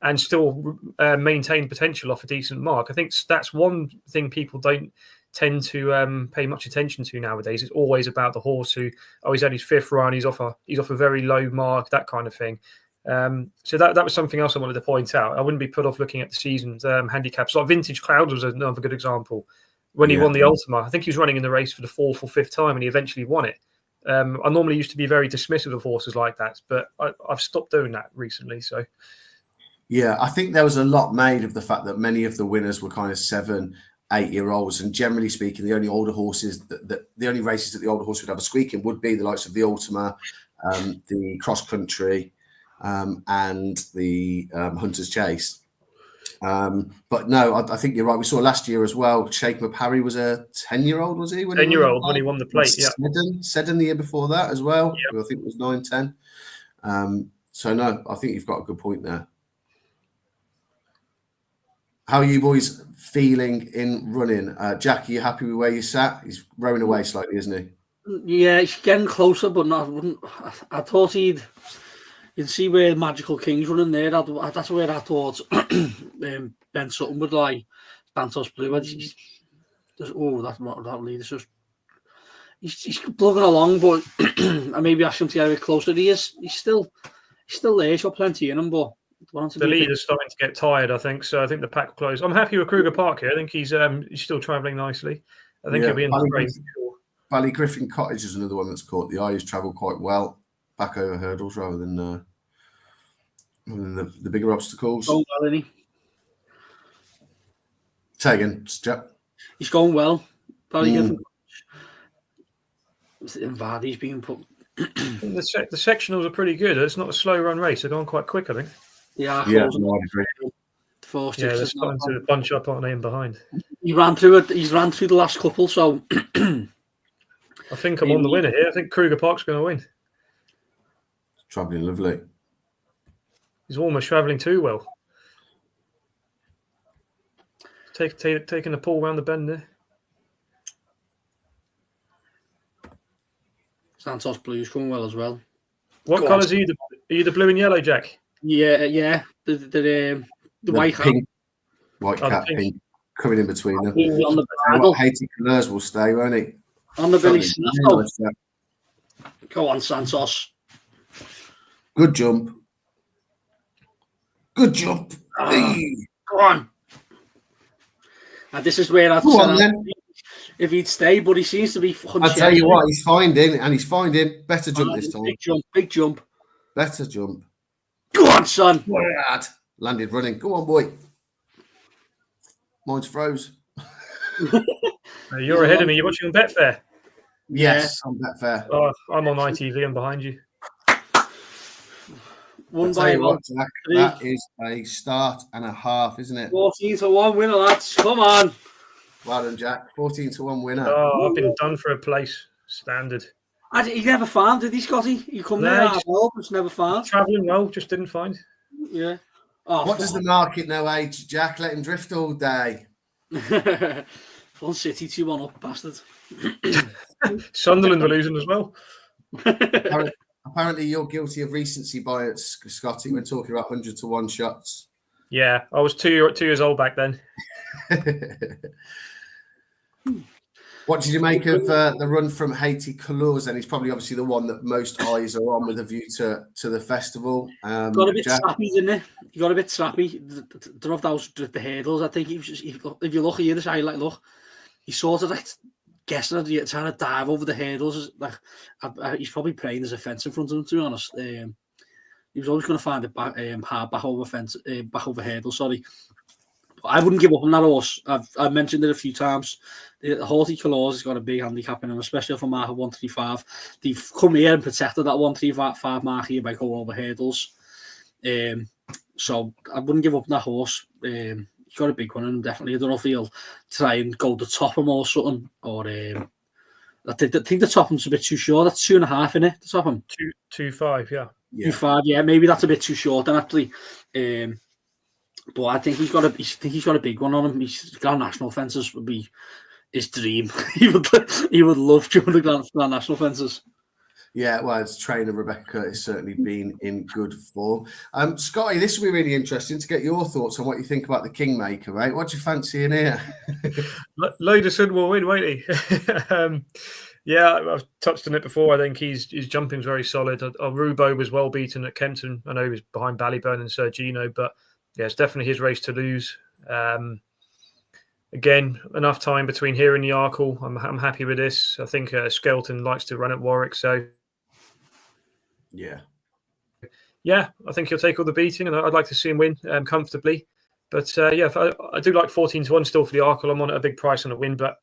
and still maintain potential off a decent mark. I think that's one thing people don't tend to pay much attention to nowadays. It's always about the horse who, he's had his 5th run, he's off a very low mark, that kind of thing. So that was something else I wanted to point out. I wouldn't be put off looking at the season's handicaps. Like Vintage Cloud was another good example. When he won the Ultima, I think he was running in the race for the 4th or 5th time, and he eventually won it. I normally used to be very dismissive of horses like that, but I've stopped doing that recently. So, yeah, I think there was a lot made of the fact that many of the winners were kind of 7, 8-year-olds, and generally speaking, the only older horses the only races that the older horse would have a squeak in would be the likes of the Ultima, the Cross Country, and the Hunter's Chase. But no, I think you're right. We saw last year as well. Shape Up Harry was a 10-year-old, was he? 10-year-old when he won the plate. Yeah, Seddon the year before that as well. Yep. I think it was 9-10. So no, I think you've got a good point there. How are you boys feeling in running? Jack, are you happy with where you sat? He's rowing away slightly, isn't he? Yeah, he's getting closer, but not. I thought you'd see where Magical King's running there. That's where I thought Ben Sutton would lie. Santos Blue. That lead is just. He's plugging along, but I maybe ask him to get a bit closer. He's still there. He's got plenty in him, but the lead is starting to get tired, I think. So I think the pack will close. I'm happy with Kruger Park here. I think he's still travelling nicely. I think he'll be in the frame. Valley Griffin Cottage is another one that's caught the eye. He's travelled quite well back over hurdles rather than the bigger obstacles. Going well, isn't he? Say again, Jack. He's going well. Valley Griffin Cottage. And Vardy's being put. The sectionals are pretty good. It's not a slow run race. They're going quite quick, I think. Yeah, I agree. They're starting to bunch up, aren't they, in behind? He ran through it. He's ran through the last couple, so I think I'm on the winner here. I think Kruger Park's going to win. Travelling lovely. He's almost travelling too well. Taking a pull round the bend there. Santos Blue's going well as well. What colours are you? Are you the blue and yellow, Jack? Yeah. The white pink, white cap, pink coming in between them. On the Haiti colours will stay, won't it? On the Billy Smith. Go on, Santos. Good jump. Good jump. Go on. And this is where if he'd stay, but he seems to be. I'll tell you what, he's finding better jump this time. Big jump. Better jump. Go on, son. Landed running. Go on, boy. Mine's froze. You're ahead of me. You're watching on Betfair. Yes, on Betfair. Oh, I'm on ITV. I'm behind you. One by one. Jack, that is a start and a half, isn't it? 14-1 winner, lads. Come on. Well done, Jack. 14-1 winner. Oh, I've been done for a place. Standard. He never found, did he, Scotty? You come there, but never found. Travelling well, just didn't find. Yeah. What does the market know, Jack? Let him drift all day. Fun City 2-1 up, bastard. Sunderland were losing as well. Apparently, you're guilty of recency bias, Scotty, when talking about 100-1 shots. Yeah, I was 2 years old back then. What did you make of the run from Haiti Colours? And he's probably obviously the one that most eyes are on with a view to the festival. Got a bit snappy, didn't he? He got a bit snappy. Don't know if that was the hurdles. I think if you look here, this highlight, look, he sort of like guessing at trying to dive over the hurdles. Like he's probably praying there's a fence in front of him. To be honest, he was always going to find it hard back over hurdles. Sorry. I wouldn't give up on that horse. I've mentioned it a few times. The Haiti Colours has got a big handicap in him, especially for mark of 135. They've come here and protected that 135 mark here by going over hurdles. So I wouldn't give up on that horse. He's got a big one in him, definitely. I don't know if he'll try and go the top him or something. Or I think the top him's a bit too short. That's 2.5 in it. The top him 2.5, yeah. 2.5, yeah. Maybe that's a bit too short then actually. But I think he's got a big one on him. He's Grand National fences would be his dream. he would love to the Grand National fences. Yeah, well, as trainer Rebecca has certainly been in good form. Scotty, this will be really interesting to get your thoughts on what you think about the Kingmaker, right? What do you fancy in here? Loderson will win, won't he? Yeah, I've touched on it before. I think his jumping's very solid. Rubo was well beaten at Kempton. I know he was behind Ballyburn and Sergino, but yeah, it's definitely his race to lose. Again, enough time between here and the Arkle. I'm happy with this. I think Skelton likes to run at Warwick, so yeah, I think he'll take all the beating, and I'd like to see him win comfortably. But yeah, I do like 14-1 still for the Arkle. I'm on at a big price on a win, but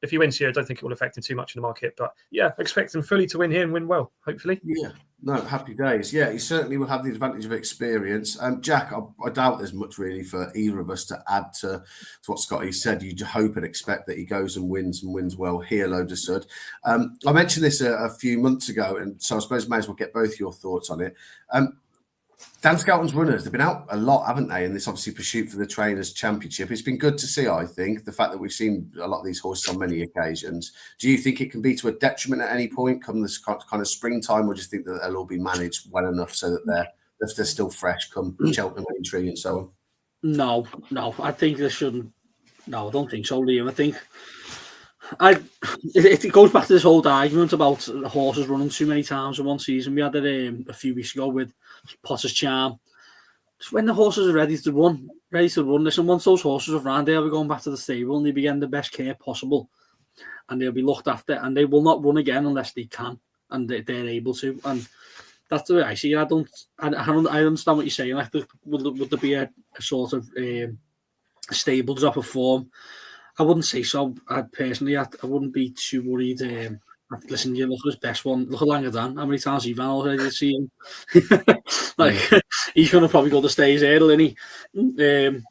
if he wins here, I don't think it will affect him too much in the market. But yeah, expect him fully to win here and win well, hopefully. Yeah, no, happy days. Yeah, he certainly will have the advantage of experience. Jack, I doubt there's much really for either of us to add to what Scotty said. You hope and expect that he goes and wins well here, Loderson. I mentioned this a few months ago, and so I suppose I may as well get both your thoughts on it. Dan Skelton's runners, they've been out a lot, haven't they? In this obviously pursuit for the Trainers' Championship. It's been good to see, I think, the fact that we've seen a lot of these horses on many occasions. Do you think it can be to a detriment at any point come this kind of springtime, or do you think that they'll all be managed well enough so that they're still fresh come Cheltenham entry and so on? No, I think they shouldn't. No, I don't think so, Liam. I think it goes back to this whole argument about the horses running too many times in one season. We had it a few weeks ago with Potter's Charm. Just when the horses are ready to run. Listen, once those horses are around, they'll be going back to the stable and they'll be getting the best care possible, and they'll be looked after, and they will not run again unless they can and they're able to. And that's the way I see it. I understand what you're saying. Like, would there be a sort of stable drop of form? I wouldn't say so. I wouldn't be too worried. Listen, you look at his best one. Look at Langadan. How many times he ran already this season? He's going to probably go to Stays Hurdle, isn't he?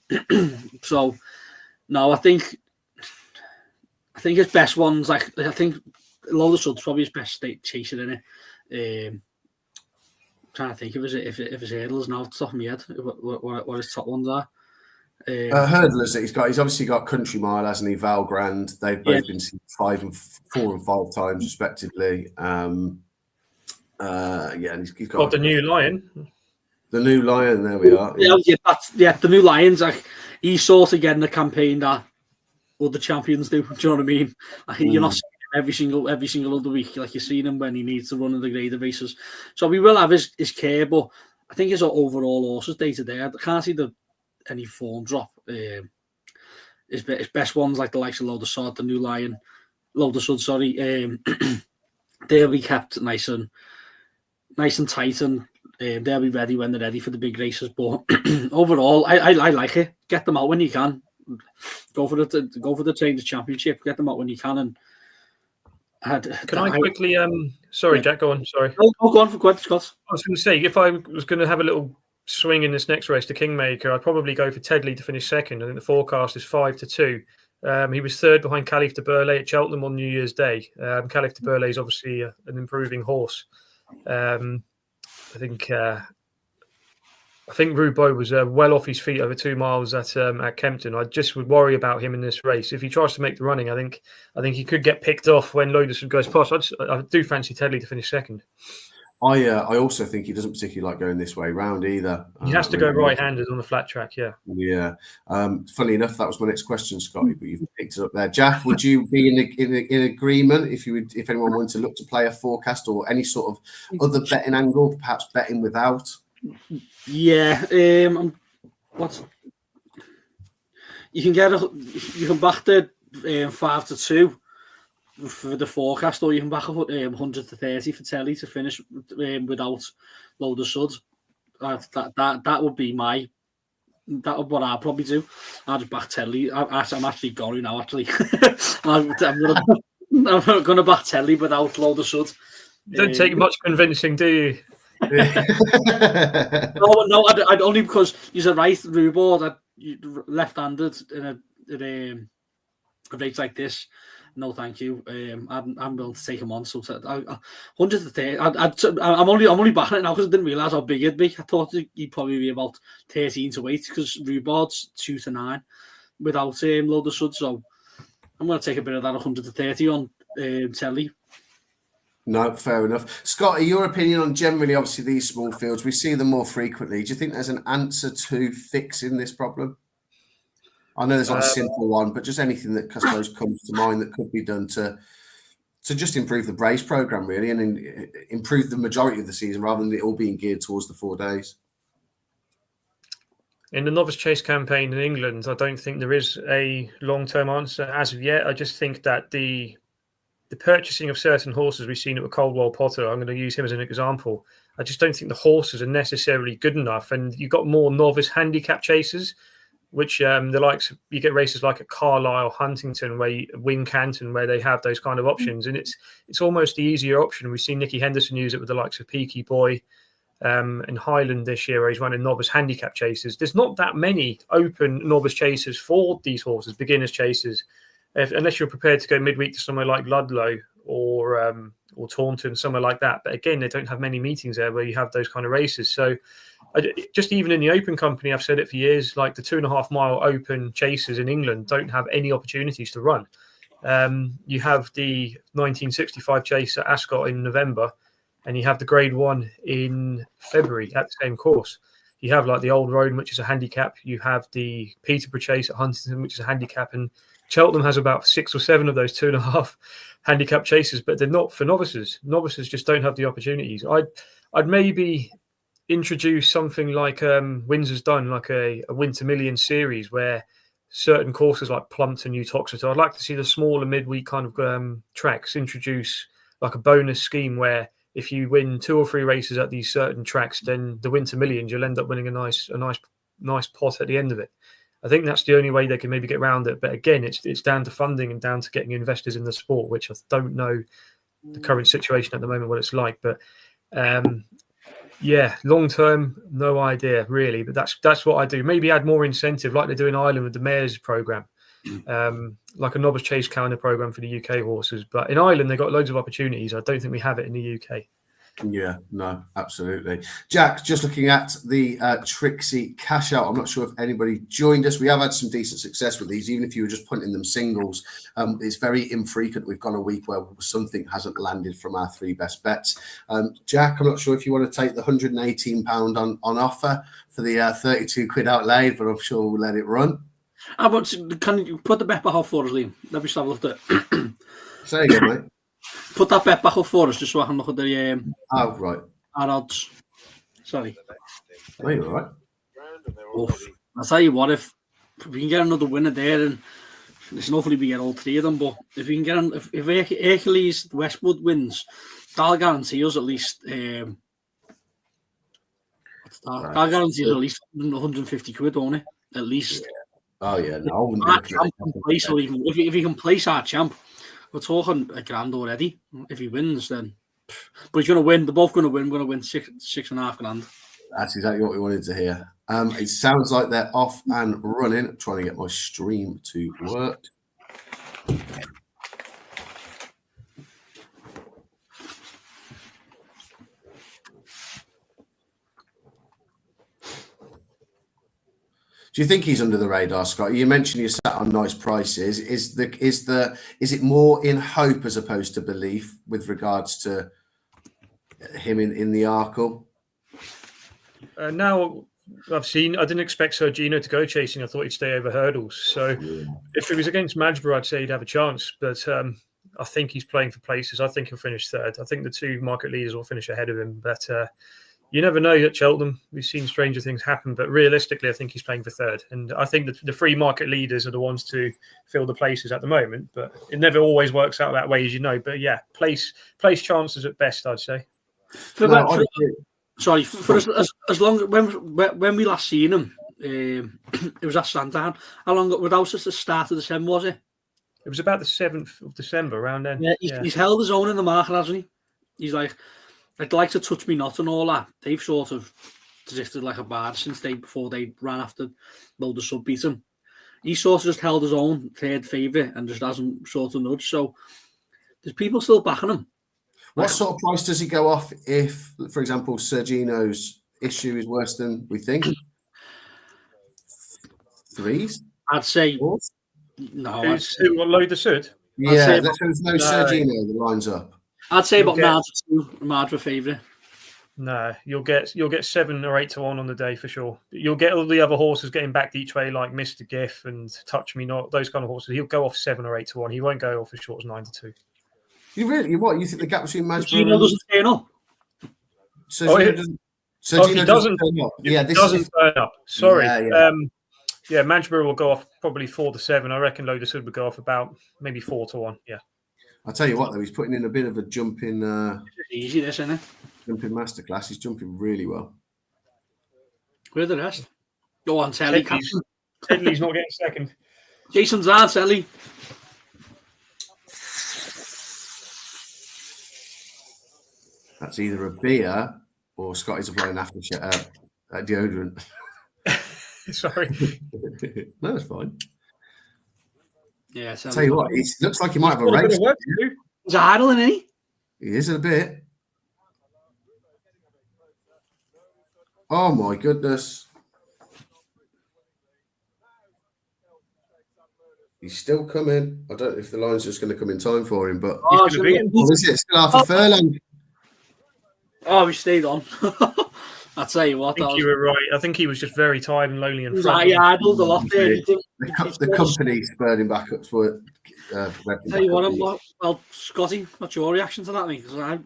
So, no, I think his best ones. I think Lodersun's probably his best state chaser in it. Trying to think if his hurdles now off the top of my head what his top ones are. Hurdlers that he's obviously got Country Mile, hasn't he? Valgrand. They've both been seen 4 and 5 times respectively. And he's got the New Lion. The New Lion. There we are. The New Lions. Like, he's sort of getting the campaign that other champions do. Do you know what I mean? Like, you're not seeing him every single other week. Like, you're seeing him when he needs to run in the graded races. So we will have his care, but I think his overall horses day to day, I can't see any form drop. His best ones, like the likes of Loderson, the New Lion, Loderson, sorry, they'll be kept nice and tight, and they'll be ready when they're ready for the big races. But overall, I like it. Get them out when you can. Go for the Trainers' Championship. Get them out when you can. And can I quickly? Sorry, Jack. Go on. Sorry. No, go on for quick, Scott. I was going to say, if I was going to have a little swing in this next race, the Kingmaker, I'd probably go for Tedley to finish second. I think the forecast is 5-2. He was third behind Caliph de Burley at Cheltenham on New Year's Day. Caliph de Burley is obviously an improving horse. I think I think Roubaud was well off his feet over 2 miles at Kempton. I just would worry about him in this race. If he tries to make the running, I think he could get picked off when Loderson goes past. I do fancy Tedley to finish second. I also think he doesn't particularly like going this way round either. He has to go right-handed on the flat track, yeah. Yeah. Funny enough, that was my next question, Scotty, but you've picked it up there. Jack, would you be in agreement if anyone wanted to look to play a forecast or any sort of other betting angle, perhaps betting without? Yeah. You can back the 5-2 for the forecast, or you can back up 100 to 30 for Telly to finish without load of sud. That would be what I'd probably do. I'd just back Telly. I'm actually going now. Actually, I'm gonna back Telly without load of sud. Don't take much convincing, do you? No, I'd only because he's a right rhubarb, left-handed in a race like this. No, thank you. I'm willing to take him on. So 100 to 30. I'm only backing it now because I didn't realise how big it'd be. I thought he'd probably be about 13 to 8 because rhubarb's 2 to 9 without load of sud. So I'm going to take a bit of that 100 to 30 on Telly. No, fair enough. Scotty, your opinion on generally, obviously, these small fields, we see them more frequently. Do you think there's an answer to fixing this problem? I know there's not a simple one, but just anything that I suppose comes to mind that could be done to just improve the brace program, really, and improve the majority of the season rather than it all being geared towards the 4 days. In the novice chase campaign in England, I don't think there is a long-term answer as of yet. I just think that the purchasing of certain horses we've seen it with Coldwell Potter, I'm going to use him as an example. I just don't think the horses are necessarily good enough, and you've got more novice handicap chasers, which the likes you get races like at Carlisle, Huntington, Wincanton, where they have those kind of options, and it's almost the easier option. We've seen Nicky Henderson use it with the likes of Peaky Boy in Highland this year, where he's running novice handicap chasers. There's not that many open novice chasers for these horses, beginners chasers, unless you're prepared to go midweek to somewhere like Ludlow or Taunton, somewhere like that. But again, they don't have many meetings there where you have those kind of races. So just even in the open company, I've said it for years, like the 2.5 mile open chasers in England don't have any opportunities to run. You have the 1965 chase at Ascot in November, and you have the Grade 1 in February at the same course. You have like the Old Road, which is a handicap. You have the Peterborough chase at Huntington, which is a handicap. And Cheltenham has about 6 or 7 of those 2.5 handicap chasers, but they're not for novices. Novices just don't have the opportunities. I'd maybe introduce something like Windsor's done, like a Winter Million series where certain courses like Plumpton, Uttoxeter, I'd like to see the smaller midweek kind of tracks introduce like a bonus scheme where if you win 2 or 3 races at these certain tracks, then the Winter Millions, you'll end up winning a nice pot at the end of it. I think that's the only way they can maybe get around it. But again, it's down to funding and down to getting investors in the sport, which I don't know the current situation at the moment, what it's like. But yeah, long term, no idea really. But that's what I do. Maybe add more incentive, like they do in Ireland with the Mayor's program, like a novice chase calendar program for the UK horses. But in Ireland, they've got loads of opportunities. I don't think we have it in the UK. Yeah, no, absolutely. Jack, just looking at the Trixie cash out, I'm not sure if anybody joined us. We have had some decent success with these, even if you were just punting them singles. It's very infrequent. We've gone a week where something hasn't landed from our 3 best bets. Jack, I'm not sure if you want to take the £118 on offer for the 32 quid outlaid, but I'm sure we'll let it run. Can you put the bet back off for us, Liam? Let me just have a look at it. Say again, mate. Put that bet back up for us, just so I can look at the right. Our odds. Sorry. Oh, you're all right. I'll tell you what, if we can get another winner there, and listen, hopefully we get all 3 of them, but if we can get if Hercules Westwood wins, that'll guarantee us at least that'll guarantee us at least 150 quid, won't it? At least. Yeah. Oh yeah, no. If he can place our champ, we're talking a grand already. If he wins, then. But he's going to win. They're both going to win. We're going to win 6.5 grand. That's exactly what we wanted to hear. It sounds like they're off and running. I'm trying to get my stream to work. Do you think he's under the radar, Scott? You mentioned you sat on nice prices. Is it more in hope as opposed to belief with regards to him in the Arkle? Now I didn't expect Sergino to go chasing. I thought he'd stay over hurdles. So if it was against Madgeburg, I'd say he'd have a chance. But I think he's playing for places. I think he'll finish third. I think the two market leaders will finish ahead of him. But you never know at Cheltenham. We've seen stranger things happen. But realistically, I think he's playing for third. And I think that the three market leaders are the ones to fill the places at the moment. But it never always works out that way, as you know. But yeah, place chances at best, I'd say. Sorry, for as long when we last seen him, it was at Sandown. How long? Without us, the start of December, was it? It was about the 7th of December, around then. Yeah, he's held his own in the market, hasn't he? He's like, I'd like to touch me not and all that. They've sort of drifted like a bird since before they ran after load of sub beat him. He sort of just held his own, third favourite, and just hasn't sort of nudged. So there's people still backing him. What sort of price does he go off if, for example, Sergino's issue is worse than we think? Threes? I'd say Fours? no. Load the Sud? Yeah, there's no Sergino that lines up. I'd say about Madra favourite. No, you'll get 7 or 8 to 1 on the day for sure. You'll get all the other horses getting backed each way, like Mr. Giff and Touch Me Not, those kind of horses. He'll go off 7 or 8 to 1. He won't go off as short as 9 to 2. You think the gap between Madgeburg doesn't turn up? Sergino doesn't turn up. Yeah, doesn't turn up. Sorry. Yeah. Madgeburg will go off probably 4 to 7. I reckon Lotus Hood would go off about maybe 4 to 1. Yeah. I'll tell you what, though, he's putting in a bit of a jumping. Easy, this, isn't it? Jumping masterclass. He's jumping really well. Where are the rest? Go on, Telly. Tedley's not getting second. Jason's on, Telly. That's either a beer or Scotty's applying after deodorant. Sorry. No, it's fine. Yeah, tell you what, it looks like he might have a race. He's idling, isn't he? He is a bit. Oh my goodness. He's still coming. I don't know if the line's just going to come in time for him, but is it still half a furlong? Oh, he stayed on. I'll tell you what. I think you were right. I think he was just very tired and lonely in front. He idled a lot there. The company spurred him back up to tell you what, well, Scotty, what's your reaction to that, mate? Because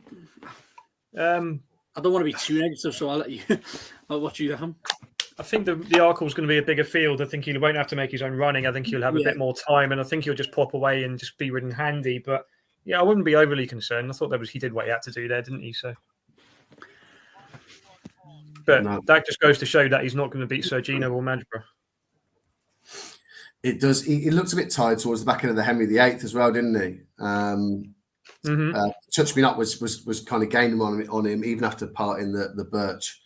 I don't want to be too negative, so I'll let you. What you reckon? I think the Arkle's going to be a bigger field. I think he won't have to make his own running. I think he'll have a bit more time, and I think he'll just pop away and just be ridden handy. But yeah, I wouldn't be overly concerned. I thought he did what he had to do there, didn't he? So. But that just goes to show that he's not going to beat Sergino or Madgeburg. It does. He looked a bit tired towards the back end of the Henry VIII as well, didn't he? Touch Me Not was kind of gaining on him even after parting the Birch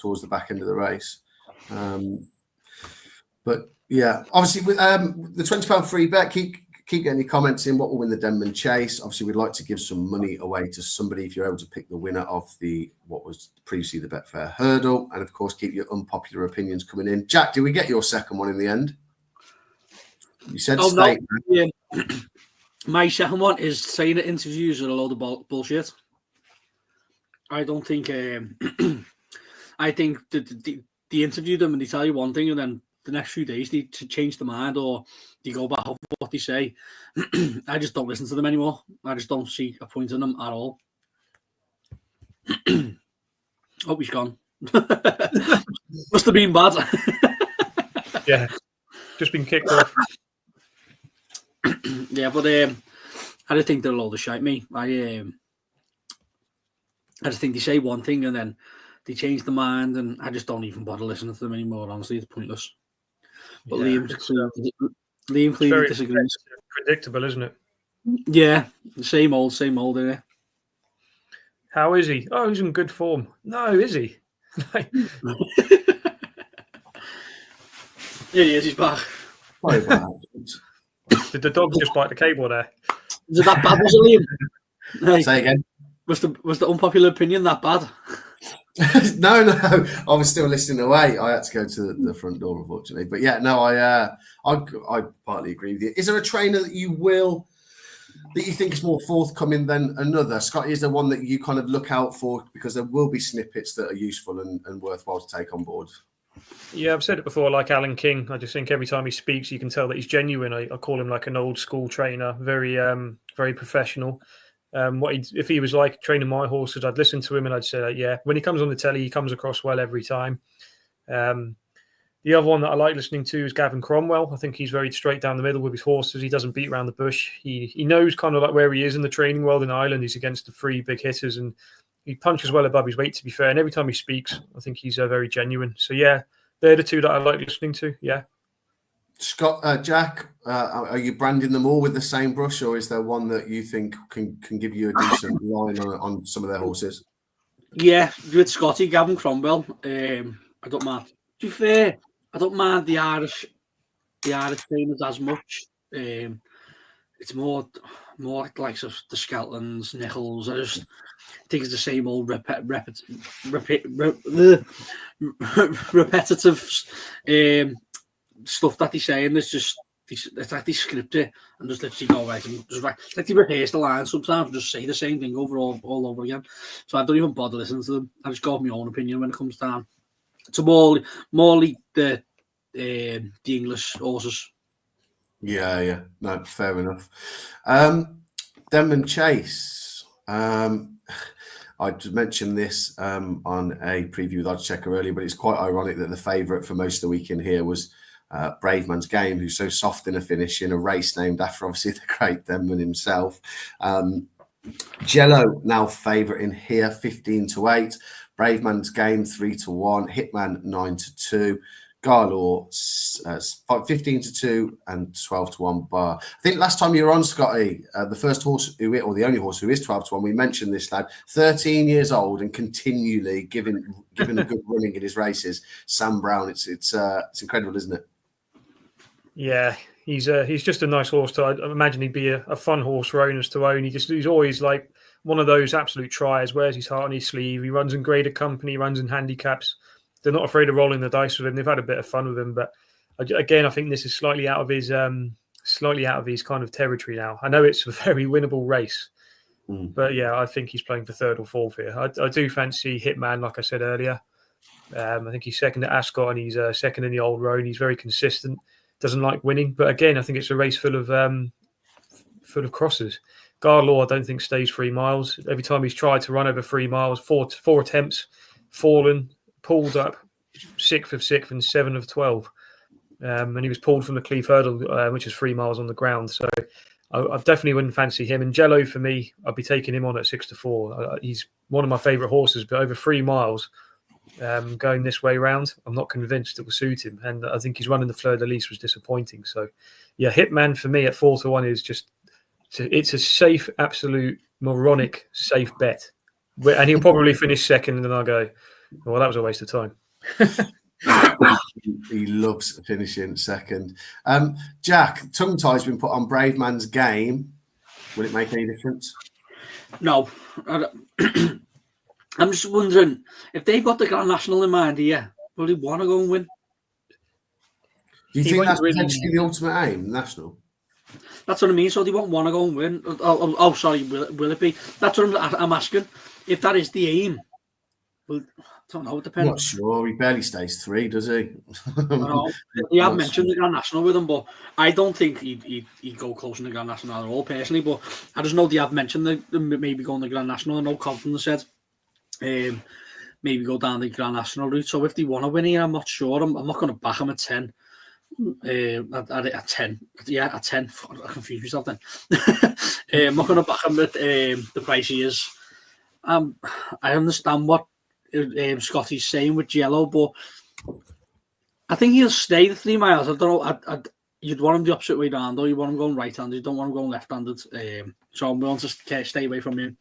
towards the back end of the race. But yeah, obviously with the £20 free bet, keep getting your comments in. What will win the Denman Chase? Obviously, we'd like to give some money away to somebody if you're able to pick the winner of what was previously the Betfair Hurdle, and of course, keep your unpopular opinions coming in. Jack, did we get your second one in the end? You said state. No. Yeah. My second one is saying that interviews are a load of bullshit. I don't think. I think they interview them and they tell you one thing, and then the next few days they change their mind or they go back off what they say. I just don't listen to them anymore. I just don't see a point in them at all. Oh, he's gone. Must have been bad. Yeah, just been kicked off. Yeah, but I just think they're a load of shite, me. I just think they say one thing and then they change their mind, and I just don't even bother listening to them anymore. Honestly, it's pointless. But yeah, Liam clearly disagrees. Predictable, isn't it? Yeah, same old, isn't it? How is he? Oh, he's in good form. No, is he? Here he is. He's back. Did the dog just bite the cable there? Is it that bad, was it, Liam? Say again. Was the unpopular opinion that bad? No, I was still listening away. I had to go to the front door, unfortunately. But yeah, no, I partly agree with you. Is there a trainer that you think is more forthcoming than another? Scotty, is there one that you kind of look out for, because there will be snippets that are useful and worthwhile to take on board? Yeah, I've said it before, like Alan King. I just think every time he speaks, you can tell that he's genuine. I call him like an old school trainer, very very professional. If he was like training my horses, I'd listen to him and I'd say, yeah, when he comes on the telly, he comes across well every time. The other one that I like listening to is Gavin Cromwell. I think he's very straight down the middle with his horses. He doesn't beat around the bush. He knows kind of like where he is in the training world in Ireland. He's against the three big hitters and he punches well above his weight, to be fair. And every time he speaks, I think he's very genuine. So yeah, they're the two that I like listening to. Yeah. Jack, are you branding them all with the same brush, or is there one that you think can give you a decent line on some of their horses? Yeah, with Scotty, Gavin Cromwell. I don't mind. To be fair, I don't mind the Irish trainers as much. It's more like the Skeltons, Nichols. I just think it's the same old repetitive stuff that he's saying. It's like they script it and just literally go right and just like they rehearse the lines sometimes and just say the same thing all over again. So I don't even bother listening to them. I just go off my own opinion when it comes down to more like the English horses. Yeah. No, fair enough. Denman Chase. I just mentioned this on a preview with Oddschecker earlier, but it's quite ironic that the favourite for most of the weekend here was Brave Man's Game, who's so soft in a finish in a race named after obviously the great Denman himself. Jello now favourite in here, 15-8. Brave Man's Game 3-1. Hitman 9-2. Garlaw 15-2 and 12-1 bar. I think last time you were on, Scotty, the first horse or the only horse who is 12-1, we mentioned this lad, 13 years old and continually giving a good running in his races. Sam Brown, it's incredible, isn't it? Yeah, he's just a nice horse to. I imagine he'd be a fun horse for owners to own. He's always like one of those absolute triers. Wears his heart on his sleeve. He runs in graded company, runs in handicaps. They're not afraid of rolling the dice with him. They've had a bit of fun with him, but again, I think this is slightly out of his kind of territory now. I know it's a very winnable race, but yeah, I think he's playing for third or fourth here. I do fancy Hitman, like I said earlier. I think he's second at Ascot and he's second in the Old Road. He's very consistent. Doesn't like winning, but again, I think it's a race full of crosses. Garlaw, I don't think stays 3 miles. Every time he's tried to run over 3 miles, four attempts, fallen. Pulled up 6th of 6 and 7 of 12. And he was pulled from the Cleve Hurdle, which is 3 miles on the ground. So I definitely wouldn't fancy him. And Jello, for me, I'd be taking him on at 6-4. He's one of my favourite horses, but over 3 miles going this way round, I'm not convinced it will suit him. And I think he's running the Fleur de Lis was disappointing. So, yeah, Hitman for me at 4-1 is just, it's a safe, absolute, moronic, safe bet. And he'll probably finish second and then I'll go, well, that was a waste of time. He loves finishing second. Jack, tongue tie's been put on Brave Man's Game. Will it make any difference? No. I'm just wondering if they've got the Grand National in mind here, will he want to go and win? Do you think that's potentially the ultimate aim, National? That's what I mean. So they won't want to go and win. Oh, sorry. Will it be? That's what I'm asking. If that is the aim, well, I don't know. It depends. Not sure. He barely stays 3, does he? You have mentioned the Grand National with him, but I don't think he'd go close in the Grand National at all, personally. But I just know they have mentioned the maybe going the Grand National. I know Compton said maybe go down the Grand National route. So if they want to win here, I'm not sure. I'm not going to back him at 10. At 10. Yeah, at 10. I confused myself then. I'm not going to back him at the price he is. I understand what Scotty's saying with Jello, but I think he'll stay the 3 miles. I don't know. You'd want him the opposite way round, though. You want him going right-handed. You don't want him going left-handed. So I'm willing to stay away from him.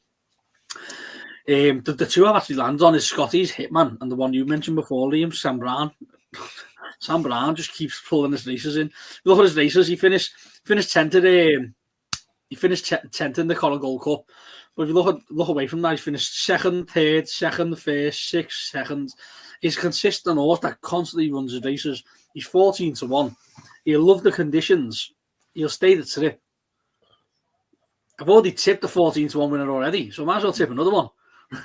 The two I've actually landed on is Scotty's Hitman and the one you mentioned before, Liam, Sam Brown. Sam Brown just keeps pulling his races in. Look at his races. He finished 10th at he finished 10th in the Collar Gold Cup, But if you look away from that, he's finished second, third, second, first, sixth, second. He's a consistent horse that constantly runs his races. He's 14-1. He'll love the conditions. He'll stay the trip. I've already tipped the 14-1 winner already, so I might as well tip another one.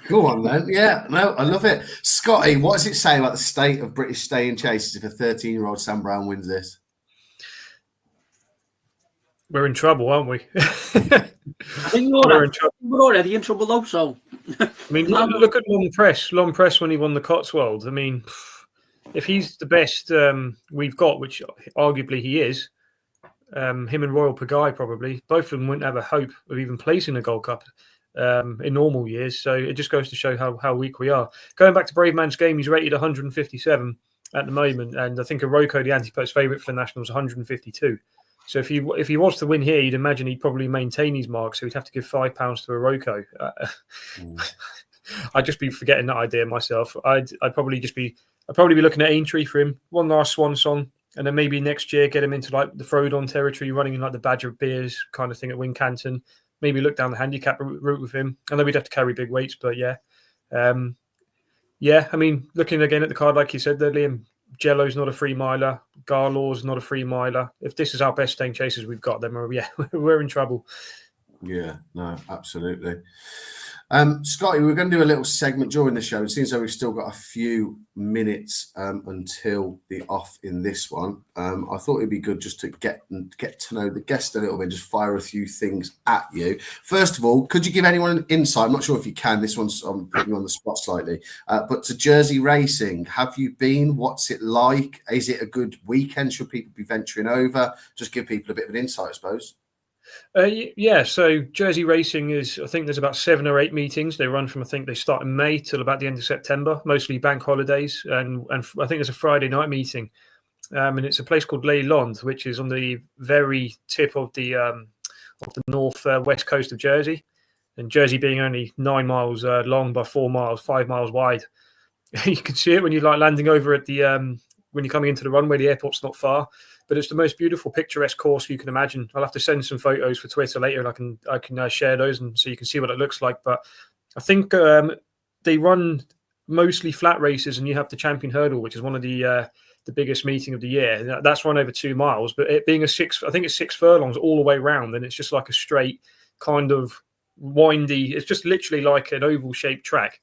Go on then. Yeah, no, I love it. Scotty, what does it say about the state of British staying chases if a 13-year-old Sam Brown wins this? We're in trouble, aren't we? I think we're already in trouble though. So, I mean, look at Long Press when he won the Cotswolds. I mean, if he's the best we've got, which arguably he is, him and Royal Pagaille probably, both of them wouldn't have a hope of even placing a Gold Cup in normal years. So it just goes to show how weak we are. Going back to Brave Man's Game, he's rated 157 at the moment, and I think Iroko, the anti-post favourite for the Nationals, 152. So if he was to win here, you'd imagine he'd probably maintain his mark. So he'd have to give £5 to Iroko. I'd just be forgetting that idea myself. I'd probably be looking at Aintree for him, one last swan song, and then maybe next year get him into like the Frodon territory, running in like the Badger Beers kind of thing at Wincanton. Maybe look down the handicap route with him. I know we'd have to carry big weights, but yeah. I mean, looking again at the card, like you said there, Liam, Jello's not a free miler. Garlaw's not a free miler. If this is our best staying chasers we've got, then we're in trouble. Yeah, no, absolutely. Scotty, we're going to do a little segment during the show. It seems like we've still got a few minutes until the off in this one. I thought it'd be good just to get to know the guest a little bit, just fire a few things at you. First of all, could you give anyone an insight? I'm not sure if you can. This one's putting you on the spot slightly. But to Jersey Racing, have you been? What's it like? Is it a good weekend? Should people be venturing over? Just give people a bit of an insight, I suppose. So Jersey Racing is, I think there's about 7 or 8 meetings. They run from, I think they start in May till about the end of September, mostly bank holidays. And I think there's a Friday night meeting. And it's a place called Les Landes, which is on the very tip of the north west coast of Jersey. And Jersey being only 9 miles long by 4 miles, 5 miles wide. You can see it when you're like landing over at the, when you're coming into the runway, the airport's not far. But it's the most beautiful, picturesque course you can imagine. I'll have to send some photos for Twitter later, and I can share those, and so you can see what it looks like. But I think they run mostly flat races, and you have the Champion Hurdle, which is one of the biggest meeting of the year. That's run over 2 miles, but it being I think it's 6 furlongs all the way round, and it's just like a straight kind of windy. It's just literally like an oval-shaped track.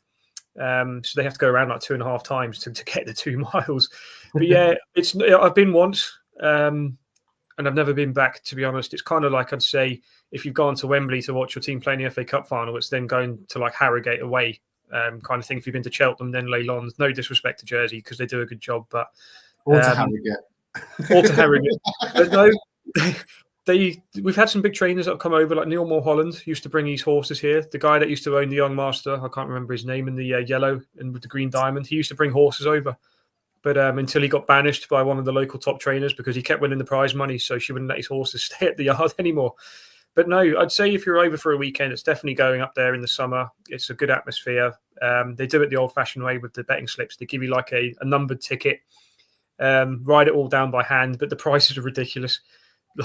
So they have to go around like 2.5 times to get the 2 miles. But yeah, I've been once. And I've never been back, to be honest. It's kind of like, I'd say, if you've gone to Wembley to watch your team play in the FA Cup final, it's then going to like Harrogate away kind of thing. If you've been to Cheltenham, then Les Landes. No disrespect to Jersey because they do a good job, but or to Harrogate. Or to Harrogate. But no, we've had some big trainers that have come over, like Neil Mulholland used to bring these horses here. The guy that used to own the Young Master, I can't remember his name, in the yellow and with the green diamond, he used to bring horses over. But until he got banished by one of the local top trainers because he kept winning the prize money, so she wouldn't let his horses stay at the yard anymore. But no, I'd say if you're over for a weekend, it's definitely going up there in the summer. It's a good atmosphere. They do it the old-fashioned way with the betting slips. They give you like a numbered ticket, write it all down by hand, but the prices are ridiculous.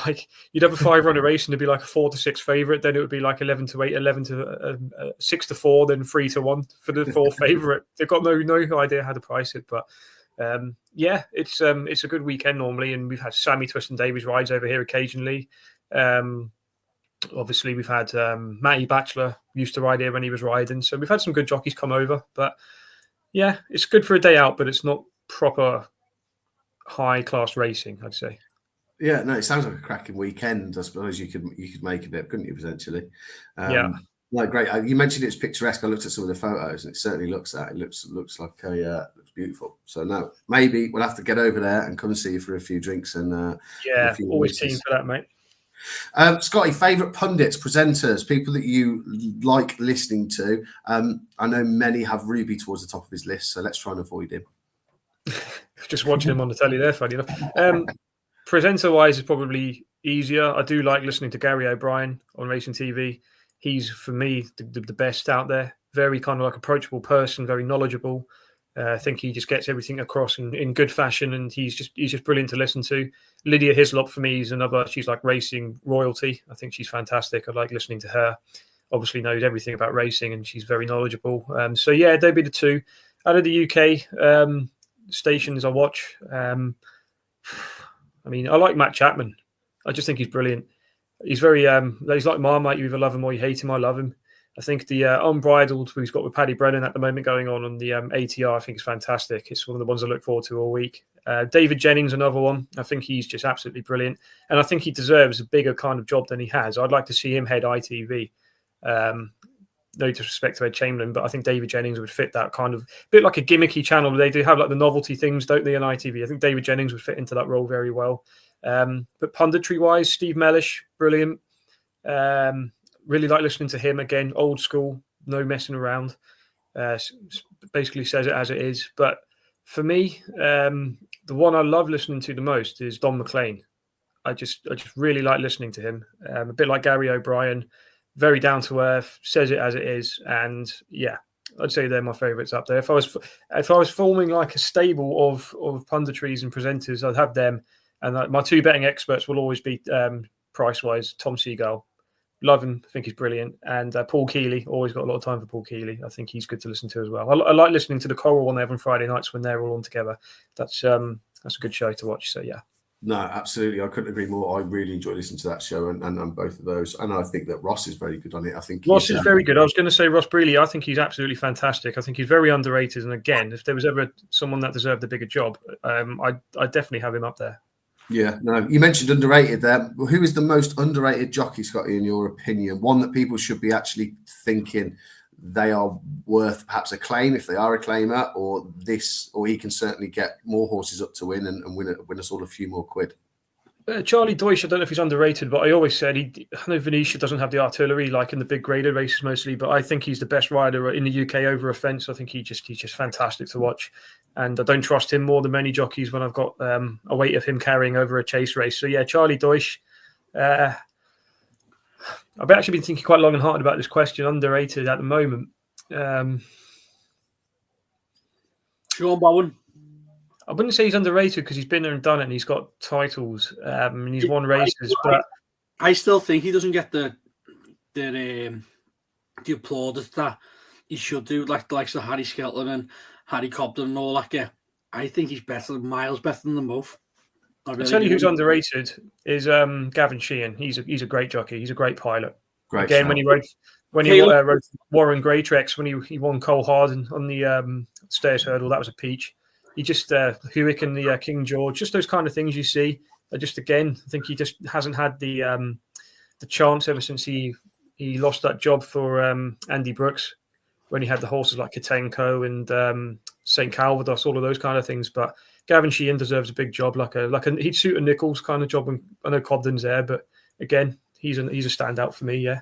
Like you'd have a 5-runner race and it'd be like a 4-6 favourite, then it would be like 11-8, 6-4, then 3-1 for the 4 favourite. They've got no idea how to price it, but. It's a good weekend normally, and we've had Sammy Twiston Davies rides over here occasionally. Obviously, we've had Matty Batchelor used to ride here when he was riding, so we've had some good jockeys come over. But yeah, it's good for a day out, but it's not proper high class racing, I'd say. Yeah, no, it sounds like a cracking weekend. I suppose you could make of it, couldn't you? Potentially. No, great. You mentioned it's picturesque. I looked at some of the photos, and it certainly looks that. It looks like looks beautiful. So no, maybe we'll have to get over there and come and see you for a few drinks and always keen for that, mate. Scotty, favourite pundits, presenters, people that you like listening to. I know many have Ruby towards the top of his list, so let's try and avoid him. Just watching him on the telly there, funny enough. Presenter-wise is probably easier. I do like listening to Gary O'Brien on Racing TV. He's, for me, the best out there. Very kind of like approachable person, very knowledgeable. I think he just gets everything across in good fashion, and he's just brilliant to listen to. Lydia Hislop, for me, is another. She's like racing royalty. I think she's fantastic. I like listening to her. obviously knows everything about racing, and she's very knowledgeable. So yeah, they'd be the two out of the UK stations I watch. I mean, I like Matt Chapman. I just think he's brilliant. He's very he's like Marmite. You either love him or you hate him. I love him. I think the Unbridled we've got with Paddy Brennan at the moment going on the ATR, I think is fantastic. It's one of the ones I look forward to all week. David Jennings, another one. I think he's just absolutely brilliant. And I think he deserves a bigger kind of job than he has. I'd like to see him head ITV. No disrespect to Ed Chamberlain, but I think David Jennings would fit that kind of bit like a gimmicky channel. They do have like the novelty things, don't they, on ITV? I think David Jennings would fit into that role very well. But punditry-wise, Steve Mellish, brilliant. Really like listening to him again, old school, no messing around. Basically says it as it is. But for me, the one I love listening to the most is Don McLean. I just really like listening to him. A bit like Gary O'Brien, very down to earth, says it as it is, and yeah, I'd say they're my favourites up there. If I was forming like a stable of punditries and presenters, I'd have them. And my two betting experts will always be price-wise Tom Seagull. Love him. I think he's brilliant. And Paul Keeley, always got a lot of time for Paul Keeley. I think he's good to listen to as well. I like listening to the Coral one there on Friday nights when they're all on together. That's a good show to watch. So, yeah. No, absolutely. I couldn't agree more. I really enjoy listening to that show and both of those. And I think that Ross is very good on it. I think Ross is very good. I was going to say Ross Brealey. I think he's absolutely fantastic. I think he's very underrated. And again, if there was ever someone that deserved a bigger job, I'd definitely have him up there. Yeah, no, you mentioned underrated there. Who is the most underrated jockey, Scotty, in your opinion? One that people should be actually thinking they are worth perhaps a claim if they are a claimer, or he can certainly get more horses up to win and win us all a few more quid. Charlie Deutsch, I don't know if he's underrated, but I always said I know Venetia doesn't have the artillery like in the big graded races mostly, but I think he's the best rider in the UK over a fence. I think he's just fantastic to watch. And I don't trust him more than many jockeys when I've got a weight of him carrying over a chase race. So, yeah, Charlie Deutsch. I've actually been thinking quite long and hard about this question, underrated at the moment. Sean Bowen. I wouldn't say he's underrated because he's been there and done it and he's got titles and he's won races. But I still think he doesn't get the applauded that he should do, like the likes of Harry Skelton and Harry Cobden and all that. Yeah, I think he's miles better than them both. I'll tell you who's underrated is Gavin Sheehan. He's a great jockey. He's a great pilot. Great again, shout. when he rode Warren Greatrex, when he won Cole Harden on the Stairs Hurdle, that was a peach. He just Hewick and the King George, just those kind of things you see. I think he just hasn't had the chance ever since he lost that job for Andy Brooks when he had the horses like Katenko and St. Calvados, all of those kind of things. But Gavin Sheehan deserves a big job, he'd suit a Nichols kind of job. When I know Cobden's there, but again, he's a standout for me. Yeah.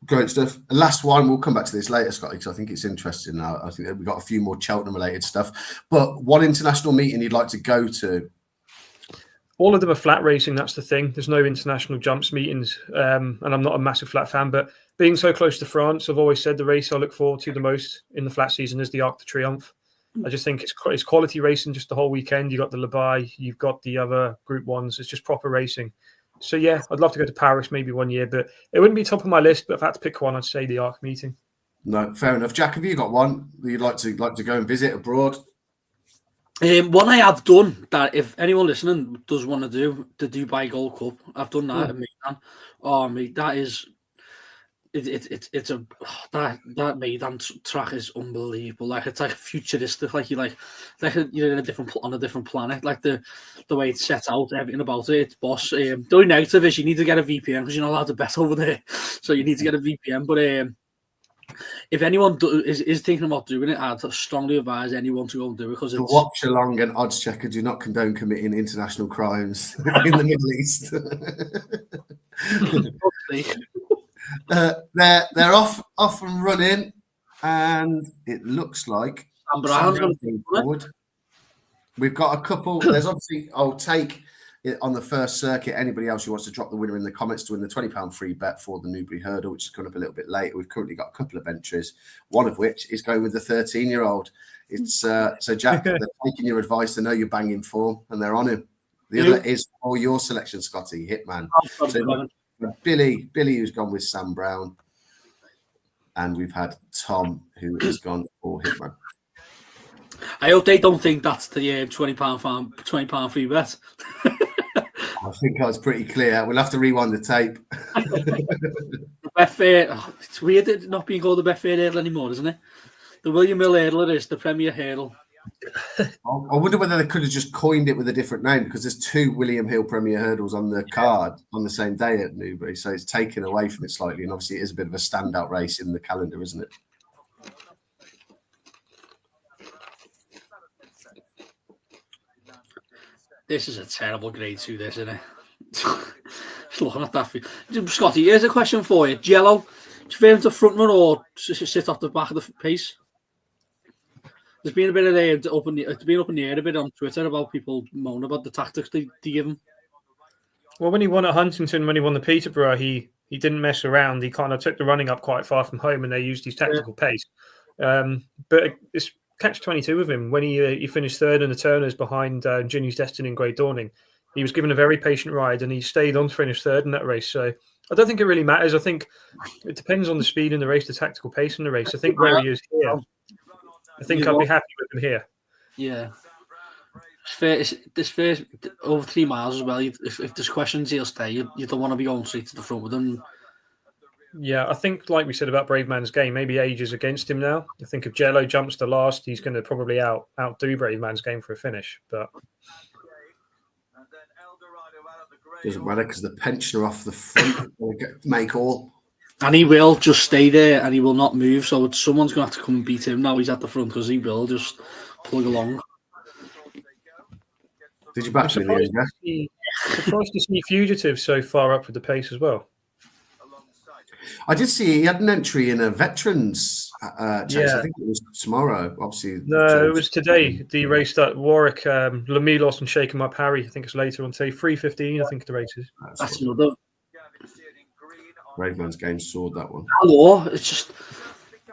Great stuff. And last one, we'll come back to this later, Scotty, because I think it's interesting now. I think that we've got a few more Cheltenham-related stuff. But what international meeting you'd like to go to? All of them are flat racing, that's the thing. There's no international jumps meetings, and I'm not a massive flat fan, but being so close to France, I've always said the race I look forward to the most in the flat season is the Arc de Triomphe. I just think it's quality racing just the whole weekend. You've got the Labai, you've got the other Group 1s. It's just proper racing. So, yeah, I'd love to go to Paris maybe one year, but it wouldn't be top of my list. But if I had to pick one, I'd say the Arc meeting. No, fair enough. Jack, have you got one that you'd like to go and visit abroad? One I have done that, if anyone listening does want to do, the Dubai Gold Cup, I've done that at Maidan. Oh, mate, that is... that Maidan track is unbelievable. Like, it's like futuristic. Like you're in on a different planet. Like the way it's set out, everything about it. It's boss. The only negative is you need to get a VPN because you're not allowed to bet over there. So you need to get a VPN. But if anyone is thinking about doing it, I'd strongly advise anyone to go and do it because it's... WatchAlong and Odds Checker do not condone committing international crimes in the Middle East. They're off and running, and it looks like we've got a couple. There's obviously, I'll take it on the first circuit. Anybody else who wants to drop the winner in the comments to win the £20 free bet for the Newbury Hurdle, which is coming up a little bit later. We've currently got a couple of entries, one of which is going with the 13-year-old. It's so Jack, they're taking your advice. They know you're banging form, and they're on him. The other is for your selection, Scotty, Hitman. So Billy, who's gone with Sam Brown. and we've had Tom, who has gone for Hitman. I hope they don't think that's the £20 free bet. I think I was pretty clear. We'll have to rewind the tape. Betfair, it's weird it not being called the Betfair Hurdle anymore, isn't it? The William Hill Hurdle is the Premier Hurdle. I wonder whether they could have just coined it with a different name, because there's 2 William Hill Premier Hurdles on the card on the same day at Newbury, so it's taken away from it slightly, and obviously it is a bit of a standout race in the calendar, isn't it? This is a terrible grade 2, this, isn't it? Just looking at that. Scotty, here's a question for you. Jello, do you prefer him to front run or sit off the back of the pace? There's been a bit of it's been up in the air a bit on Twitter about people moaning about the tactics they give him. Well, when he won at Huntington, when he won the Peterborough, he didn't mess around. He kind of took the running up quite far from home, and they used his tactical pace. But it's catch-22 with him. When he finished third in the Turners behind Ginny's Destiny and Great Dawning, he was given a very patient ride, and he stayed on to finish third in that race. So I don't think it really matters. I think it depends on the speed in the race, the tactical pace in the race. I think where he is here, I think I'd be happy with him here. Yeah. This first over 3 miles as well. If there's questions, he'll stay. You don't want to be going straight to the front with him. Yeah, I think, like we said about Brave Man's Game, maybe age is against him now. I think if Jello jumps to last, he's going to probably outdo Brave Man's Game for a finish. But doesn't matter because the pensioner off the front will make all. And he will just stay there and he will not move. So someone's going to have to come and beat him now he's at the front, because he will just plug along. Did you back me? Surprised to see Fugitive so far up with the pace as well. I did see he had an entry in a veterans chase. Yeah. I think it was tomorrow. Obviously, No, it was today. The race that Warwick, Lamilos and Shake 'em Up Harry. I think it's later on today. 3:15. I think the race is. That's another. Brave Man's Game sword that one. Hello, it's just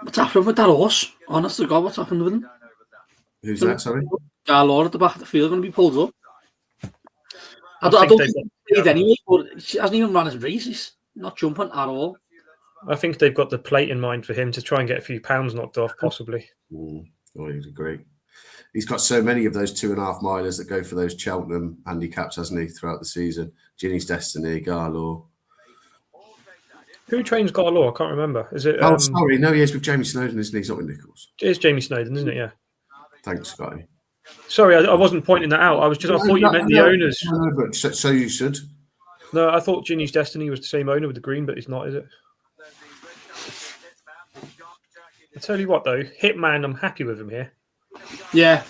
what's happening with that horse? Honest to God, what's happened with him? Who's that? Sorry, Galore at the back of the field going to be pulled up. I don't think he's played anyway, but he hasn't even run his race. He's not jumping at all. I think they've got the plate in mind for him to try and get a few pounds knocked off, possibly. Oh, he's great. He's got so many of those 2.5 milers that go for those Cheltenham handicaps, hasn't he, throughout the season? Ginny's Destiny, Galore. Who trains Galore? I can't remember. Is it? Oh, sorry. No, he is with Jamie Snowden, isn't he? He's not with Nichols. It is Jamie Snowden, isn't it? Yeah. Thanks, Scotty. Sorry, I wasn't pointing that out. I thought you meant the owners. No, but so you should. No, I thought Ginny's Destiny was the same owner with the green, but he's not, is it? I tell you what, though, Hitman, I'm happy with him here. Yeah.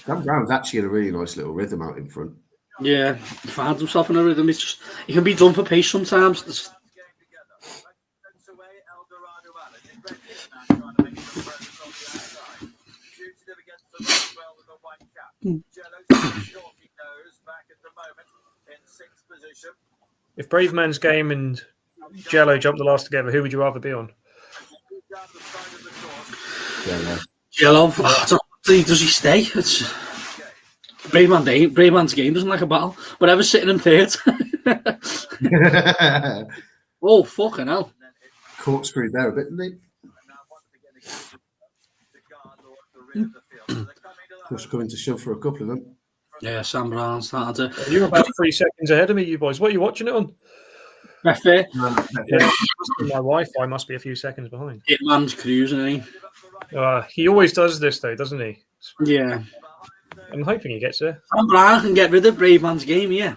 Dan Brown's actually in a really nice little rhythm out in front. Yeah, he finds himself in a rhythm. It's just he can be done for pace sometimes. If Brave Man's Game and Jello jump the last together, who would you rather be on? Jello. Does he stay? It's Brave Man's Game doesn't like a battle. Whatever's sitting in third. Oh, fucking hell. Corkscrew there a bit, didn't he? Just coming to shove for a couple of them. Yeah, Sam Brown started to. You're about 3 seconds ahead of me, you boys. What are you watching it on? Betfair. Yeah, my Wi-Fi must be a few seconds behind. Hitman's cruising, isn't He always does this, though, doesn't he? he? Yeah. I'm hoping he gets there. Sam Brown can get rid of Brave Man's Game, yeah.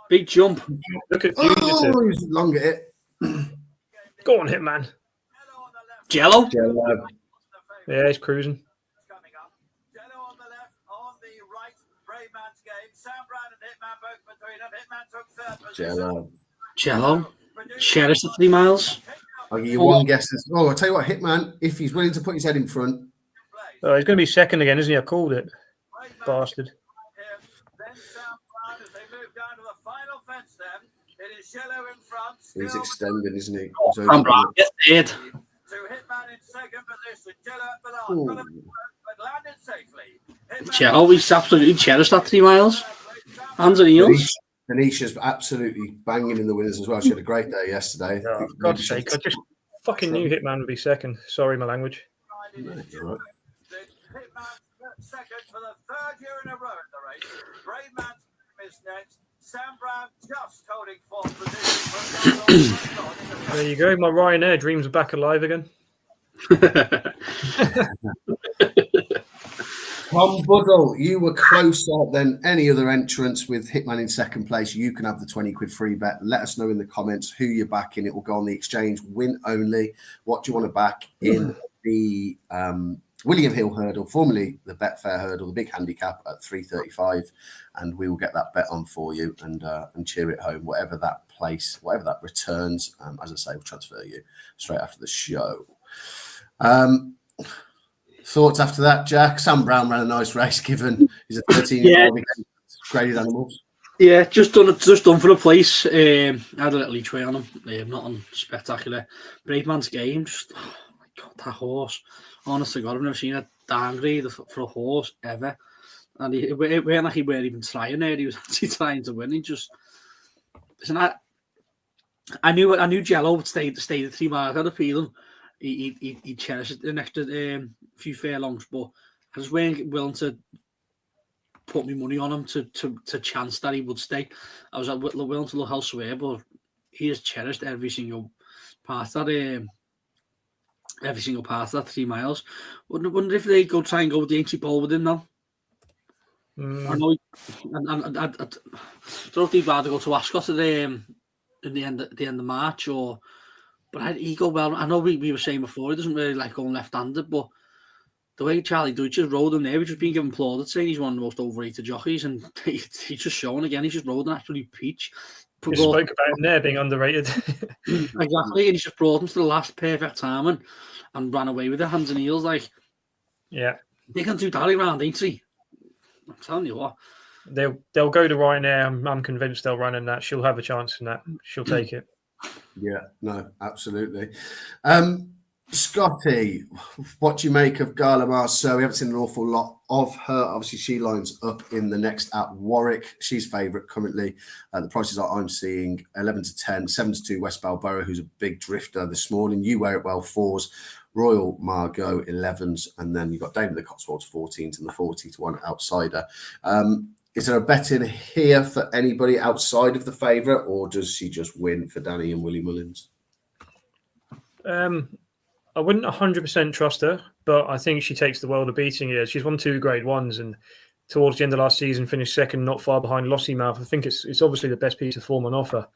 Big jump. Look at Fugitive. Oh, he's long at it. Go on, Hitman. Jello. Yeah, he's cruising. Jello. Cherish the 3 miles. I'll give you one guess. I'll tell you what, Hitman, if he's willing to put his head in front. Oh, he's going to be second again, isn't he? I called it. Bastard. He's extending, isn't he? Sam Brown gets third. Jello, he's absolutely cherished that 3 miles. Hands and heels. Anisha's absolutely banging in the winners as well. She had a great day yesterday. Oh, for God's sake, I just fucking knew Hitman would be second. Sorry, my language. No, you're right. Second for the third year in a row in the race. Brave Man's is next. Sam Brown just holding fourth position. There you go. My Ryanair dreams are back alive again. Tom Buddle, you were closer than any other entrants with Hitman in second place. You can have the 20 quid free bet. Let us know in the comments who you're backing. It will go on the exchange. Win only. What do you want to back in the William Hill Hurdle, formerly the Betfair Hurdle, the big handicap at 335, and we will get that bet on for you and cheer it home, whatever that returns. As I say, we'll transfer you straight after the show. Thoughts after that, Jack? Sam Brown ran a nice race, given he's a 13-year-old graded animals. Yeah, just done for the place. I had a little each way on him. Nothing spectacular. Brave Man's game. Just, oh my God, that horse. Honest to God, I've never seen a downgrade for a horse ever. And it weren't like he weren't even trying there. He was actually trying to win. He just, listen, I knew Jello would stay the 3 miles. I had a feeling he cherished an extra few furlongs, but I just weren't willing to put my money on him to chance that he would stay. I was willing to look elsewhere, but he has cherished every single part of that 3 miles. Wonder if they try and go with the ancient ball with him now. I know. I don't know if they'd rather go to Ascot at the end of March, but he go well. I know we were saying before he doesn't really like going left-handed, but the way Charlie Deutsch just rode him there, we've just been given plaudits saying he's one of the most overrated jockeys, and he's just shown again. He's just rode an absolute peach. You spoke about him there being underrated. Exactly, and he's just brought him to the last perfect time and ran away with it, hands and heels. Like, yeah, they can do that around, ain't they? I'm telling you what. They'll go to Ryanair. I'm convinced they'll run in that. She'll have a chance in that. She'll take it. Yeah, no, absolutely. Scotty, what do you make of Gala Marceau? We haven't seen an awful lot of her. Obviously, she lines up in the next at Warwick. She's favourite currently. The prices I'm seeing 11 to 10, 7 to 2 West Balboa, who's a big drifter this morning. You Wear It Well 4s, Royal Margot 11s, and then you've got Dame of the Cotswolds 14s and the 40 to 1 outsider. Is there a bet in here for anybody outside of the favourite, or does she just win for Danny and Willie Mullins? I wouldn't 100% trust her, but I think she takes the world of beating here. She's won 2 Grade 1s and towards the end of last season finished second, not far behind Lossiemouth. I think it's obviously the best piece of form on offer.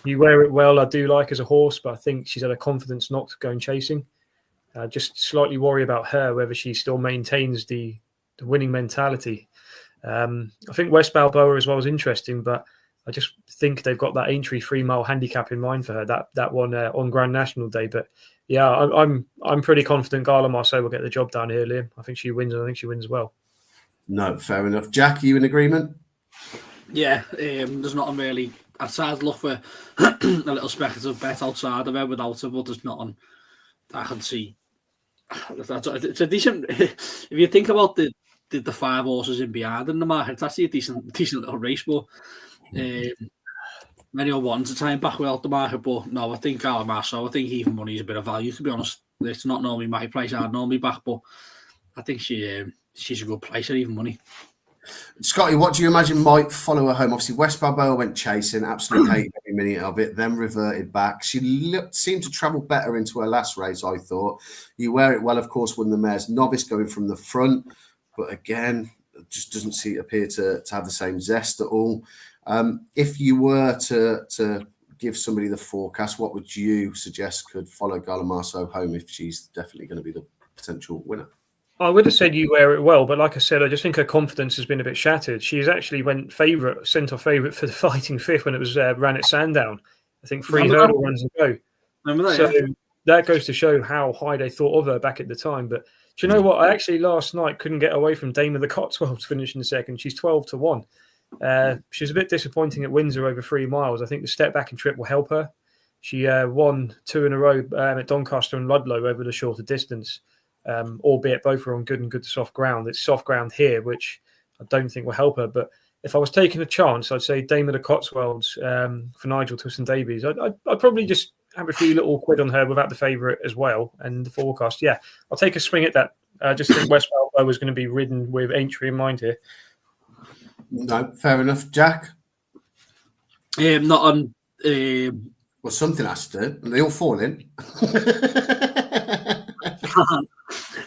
You Wear It Well, I do like as a horse, but I think she's had a confidence knock going chasing. Just slightly worry about her, whether she still maintains the winning mentality. I think West Balboa as well is interesting, but I just think they've got that Aintree 3 mile handicap in mind for her, that one on Grand National Day. But yeah, I'm pretty confident Gala Marceau will get the job done here, Liam. I think she wins, and I think she wins well. No, fair enough. Jack, are you in agreement? Yeah, there's nothing really. I'd look for a little speculative bet outside of her without her, but there's nothing I can see. It's a decent. If you think about the 5 horses in behind in the market, it's actually a decent little race, but many are wanting to try and back well out the market, but no, I think Gala Marceau, I think even money is a bit of value, to be honest. It's not normally my price I'd normally back, but I think she's a good price at even money. Scotty, what do you imagine might follow her home? Obviously, West Balboa went chasing, absolutely hated every minute of it, then reverted back. She seemed to travel better into her last race, I thought. You Wear It Well, of course, won the Mare's Novice going from the front, but again, it just doesn't appear to have the same zest at all. If you were to give somebody the forecast, what would you suggest could follow Gala Marceau home if she's definitely going to be the potential winner? I would have said You Wear It Well, but like I said, I just think her confidence has been a bit shattered. She's actually went centre favourite for the Fighting Fifth when it was ran at Sandown. I think 3 hurdle runs ago. Remember that? So yeah. That goes to show how high they thought of her back at the time. But do you know what? I actually last night couldn't get away from Dame of the Cotswolds finishing second. She's 12 to 1. She was a bit disappointing at Windsor over 3 miles. I think the step back and trip will help her. She won 2 in a row at Doncaster and Ludlow over the shorter distance. Albeit both are on good soft ground. It's soft ground here, which I don't think will help her. But if I was taking a chance, I'd say Dame of the Cotswolds for Nigel Twiston-Davies. I'd probably just have a few little quid on her without the favourite as well. And the forecast, yeah, I'll take a swing at that. I just think West Balboa was going to be ridden with Aintree in mind here. No, fair enough. Jack? Not on... Well, something has to. They all fall in.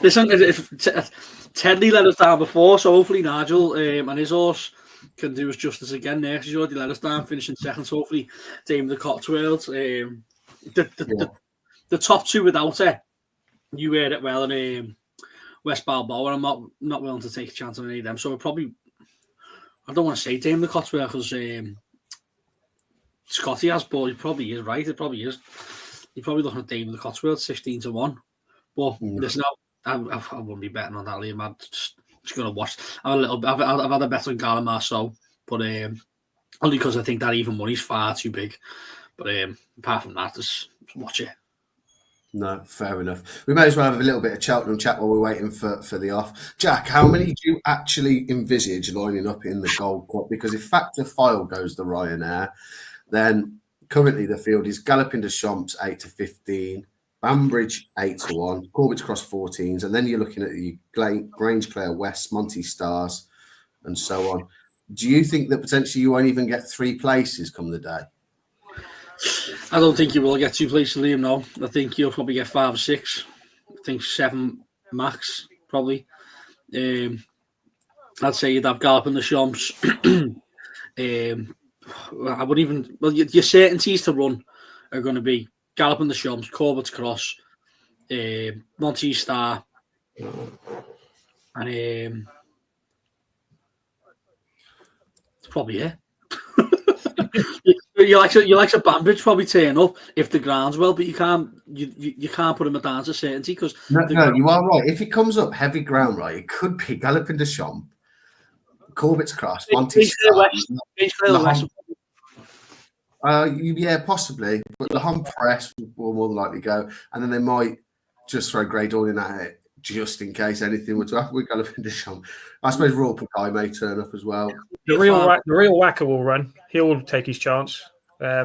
Listen, Tedley let us down before, so hopefully Nigel and his horse can do us justice again there. He's already let us down, finishing second. So hopefully, Dame of the Cotswolds. The top two without her, you heard it well, and West Balboa. I'm not willing to take a chance on any of them. So I don't want to say Dame of the Cotswolds because Scotty has, but he probably is right. It probably is. You're probably looking at Dame of the Cotswolds 16-1. But listen, I wouldn't be betting on that, Liam. I'm just going to watch. I've had a bet on Gallimar, so, but only because I think that even money's far too big. But apart from that, just watch it. No, fair enough. We may as well have a little bit of Cheltenham chat while we're waiting for the off. Jack, how many do you actually envisage lining up in the Gold Cup? Because if Factor File goes the Ryanair, then currently the field is Galloping de Champs 8-15, Banbridge 8-1, Corbett's Cross 14s, and then you're looking at the Grange Clare West, Monty Stars, and so on. Do you think that potentially you won't even get 3 places come the day? I don't think you will get 2 places, Liam. No, I think you'll probably get 5 or 6. I think 7 max, probably. I'd say you'd have Galloping de Champs. I wouldn't even. Well, your certainties to run are going to be Galloping de Champs, Corbett's Cross, Monty Star, and it's probably it. you like a Banbridge probably turn up if the ground's well, but you can't put him down to certainty because no, you are right. If it comes up heavy ground, right, it could be Galloping de Champs, Corbett's Cross, Monty Star. Yeah, possibly, but the home press will more than likely go, and then they might just throw Grey Dawn in at it just in case anything were to happen. We're going to finish on. I suppose Royal Pakai may turn up as well. The real Wacker will run. He'll take his chance. I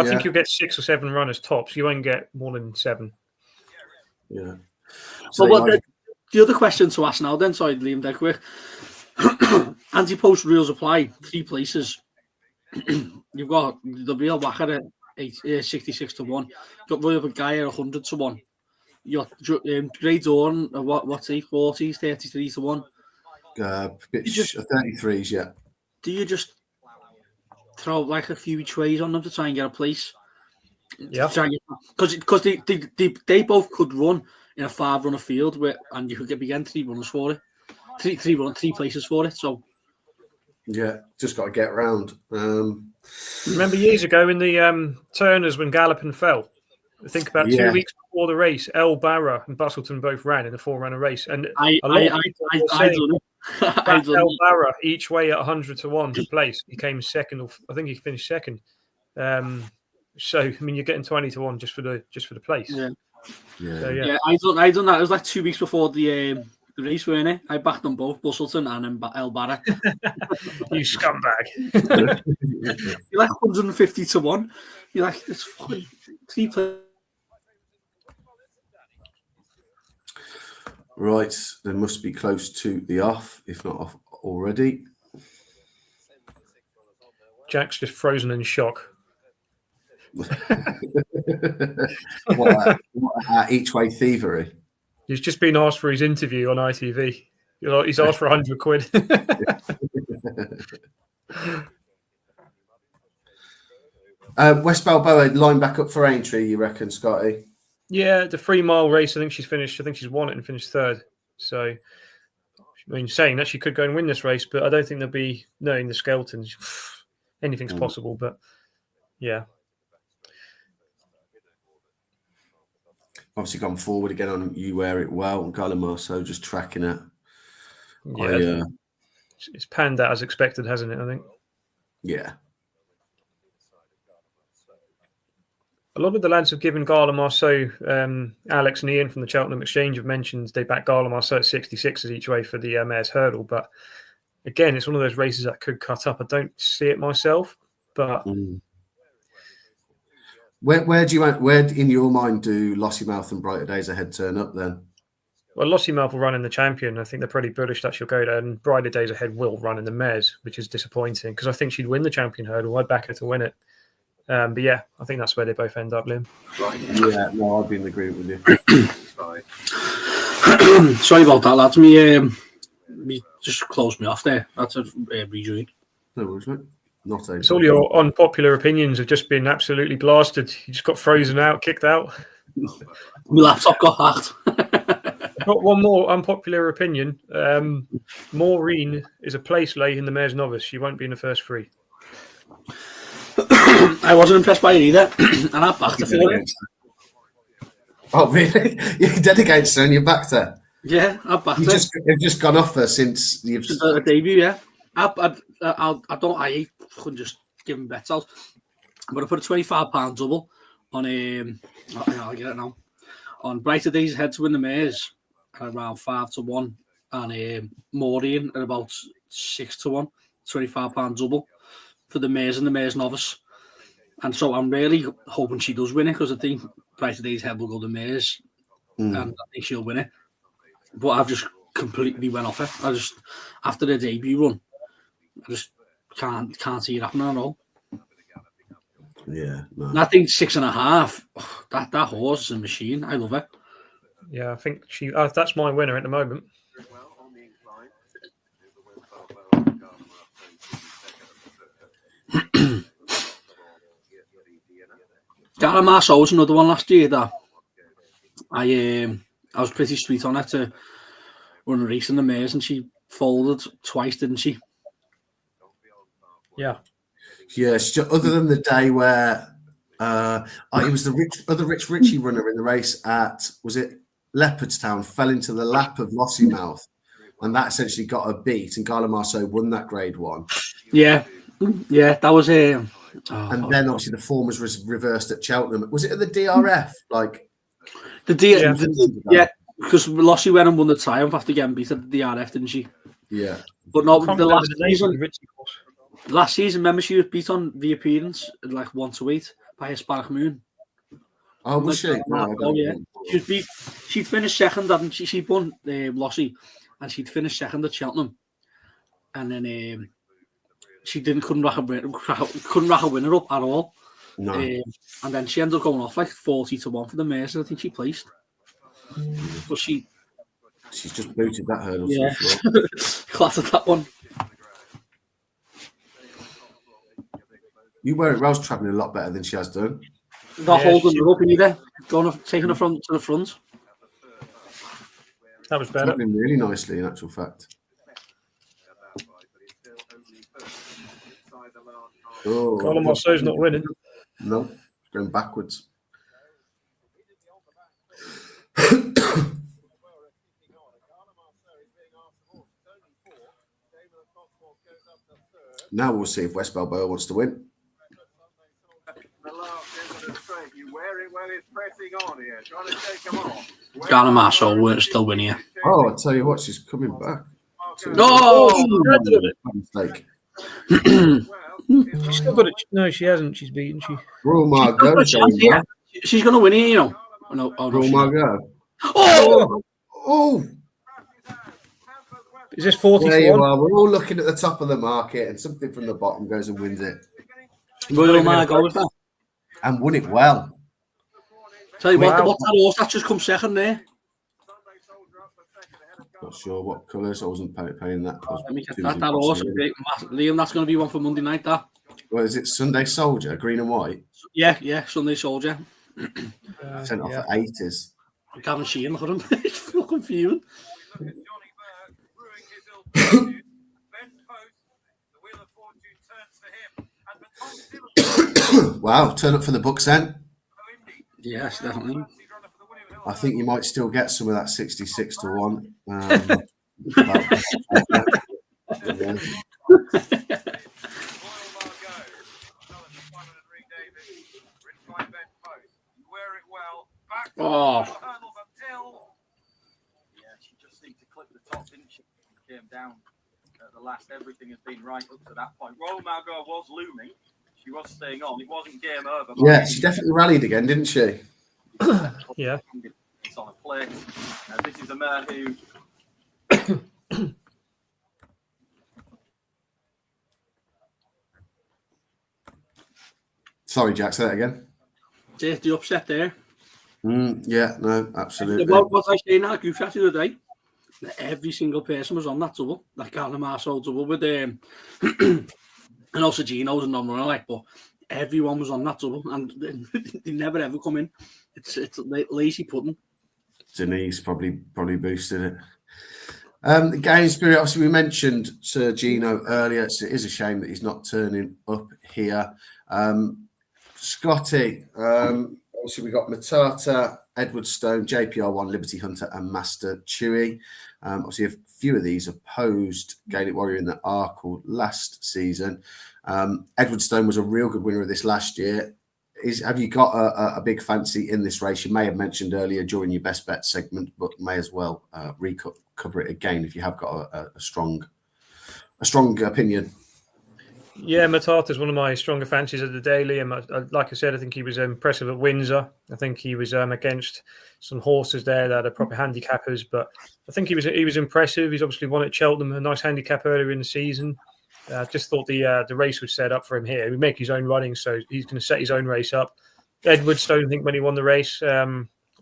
think you'll get 6 or 7 runners tops. You won't get more than 7. Yeah. So the other question to ask now, then, sorry, Liam, dead quick. Anti-post rules apply. 3 places. You've got the real Wacker at 66-1. You've got Royal Pakai at 100-1. You got Grey Dawn at what's he 40s, 33-1. 33s, yeah. Do you just throw like a few each ways on them to try and get a place? Yeah. Because they both could run in a 5-runner field and you could be getting 3 runners for it. 3 places for it. So yeah, just got to get around. Remember years ago in the Turners when Gallopin fell? I think about 2 weeks before the race, El Barra and Bustleton both ran in the 4-runner race, and I El Barra each way at 100-1 to place. He came second, or I think he finished second. So I mean, you're getting 20-1 just for the place. Yeah. So, Yeah. I done that. It was like 2 weeks before the race, weren't it? I backed them both, Bustleton and El Barra. You scumbag! You're like 150-1. You're like this fucking 3 players. Right, they must be close to the off, if not off already. Jack's just frozen in shock. what each way thievery? He's just been asked for his interview on ITV. He's asked for 100 quid. West Balboa line back up for Aintree, you reckon, Scotty? Yeah, the 3-mile race, I think she's won it and finished 3rd. So, I mean, saying that she could go and win this race, but I don't think there'll be, knowing the Skeletons, anything's possible. But, yeah. Obviously gone forward again on You Wear It Well and Gallimar, so just tracking it. Yeah, it's panned out as expected, hasn't it, I think? Yeah. A lot of the lads have given Gallimar so Alex and Ian from the Cheltenham Exchange have mentioned they back Gallimar so at 66s each way for the Mayor's Hurdle, but again, it's one of those races that could cut up. I don't see it myself, but where in your mind do Lossiemouth and Brighter Days Ahead turn up then? well, Lossiemouth will run in the Champion. I think they're pretty bullish that she'll go there, and Brighter Days Ahead will run in the Mares, which is disappointing because I think she'd win the Champion Hurdle. I'd back her to win it. But yeah, I think that's where they both end up, Liam. Yeah, no, I'd be in agreement with you. Sorry about that, lads. Me just closed me off there. That's a rejoin. No worries, mate. Not a. It's all your unpopular opinions have just been absolutely blasted. You just got frozen out, kicked out. My laptop got hacked. I've got one more unpopular opinion. Maureen is a place late in the Mares Novice. She won't be in the first three. I wasn't impressed by it either, and I backed her for it. Oh, really? You're dead against her and you backed her? Yeah, I backed her. You've just gone off her since you've... Since her debut, yeah. I couldn't just give him bets out. But I put a £25 double on I'll get it now. On Brighter Days Ahead to win the Mares at around 5-1, and Maureen at about 6-1, £25 double for the Mares and the Mares Novice. And so I'm really hoping she does win it, because I think Brighter Days Ahead will go to Mares, and I think she'll win it. But I've just completely went off it. I just, after the debut run, I just can't see it happening at all. Yeah, no. And I think 6.5. That horse is a machine. I love it. Yeah, I think that's my winner at the moment. Garamasa was another one last year that I was pretty sweet on her to run a race in the Mares, and she folded twice, didn't she? Yeah. Yeah, other than the day where it was the Rich Ritchie runner in the race at, was it Leopardstown, fell into the lap of Lossiemouth, and that essentially got a beat, and Gala Marceau won that Grade 1. Yeah, that was a... and then obviously the form was reversed at Cheltenham. Was it at the DRF? Like yeah, because Lossie went and won the Triumph after getting beat at the DRF, didn't she? Yeah. But no, the last season, remember she was beat on the appearance at like 1-8 by Hispanic Moon. Oh, was she? No, yeah. She was beat. She'd finished second, hadn't she? She won Lossie, and she'd finished second at Cheltenham, and then she couldn't rack a winner up at all. No. And then she ended up going off like 40-1 for the Mares, and I think she placed. But she's just booted that hurdle. Yeah, clattered that one. You weren't Rose travelling a lot better than she has done. Not holding her up either. Taking her to the front. That was better. Travelling really nicely, in actual fact. Oh, Colin Marceau's not winning. No, going backwards. Now we'll see if West Balboa wants to win. Gala Marceau will still win here. Oh, I'll tell you what, she's coming back. Mistake. She's still got it. No, she hasn't. She's beaten. Royal Margot. She's going to win here, you know. No, Royal Margot. Oh! Is this 41? There you are. We're all looking at the top of the market, and something from the bottom goes and wins it. Royal Margot was that? And won it well. Tell you what, what's that horse that just come second there? Not sure what colours. I wasn't paying that. Let me get that horse. Liam, that's going to be one for Monday night, that. Well, is it Sunday Soldier, green and white? Yeah, Sunday Soldier. Sent off at 80s. Gavin Sheehan, look at him. It's fucking fuming. Wow, turn up for the Bucks then. Yes, definitely. I think you might still get some of that 66-1. Oh. Yeah, she just seemed to clip the top, didn't she? Came down. at the last. Everything has been right up to that point. Royal Margot was looming. She was staying on. It wasn't game over. Yeah, she definitely rallied again, didn't she? Yeah. It's on a plate. This is a mare who... Sorry, Jack, say that again. The upset there. Yeah, no, absolutely. What was I saying in that group chat the other day? That every single person was on that double. That Carla Marceau double with and also Gino's and non like, but everyone was on that double and they never ever come in. It's lazy pudding. Denise probably boosted it. The game spirit, obviously, we mentioned Sir Gino earlier. So it is a shame that he's not turning up here. Scotty, obviously, we got Matata, Edward Stone, JPR1, Liberty Hunter, and Master Chewy. Obviously, a few of these opposed Gaelic Warrior in the Arkle last season. Edward Stone was a real good winner of this last year. Have you got a big fancy in this race? You may have mentioned earlier during your best bet segment, but may as well cover it again if you have got a strong opinion. Yeah, Matata is one of my stronger fancies of the day, Liam. Like I said, I think he was impressive at Windsor. I think he was against some horses there that are proper handicappers, but I think he was impressive. He's obviously won at Cheltenham, a nice handicap earlier in the season. Just thought the race was set up for him here. He would make his own running, so he's going to set his own race up. Edward Stone, I think when he won the race, I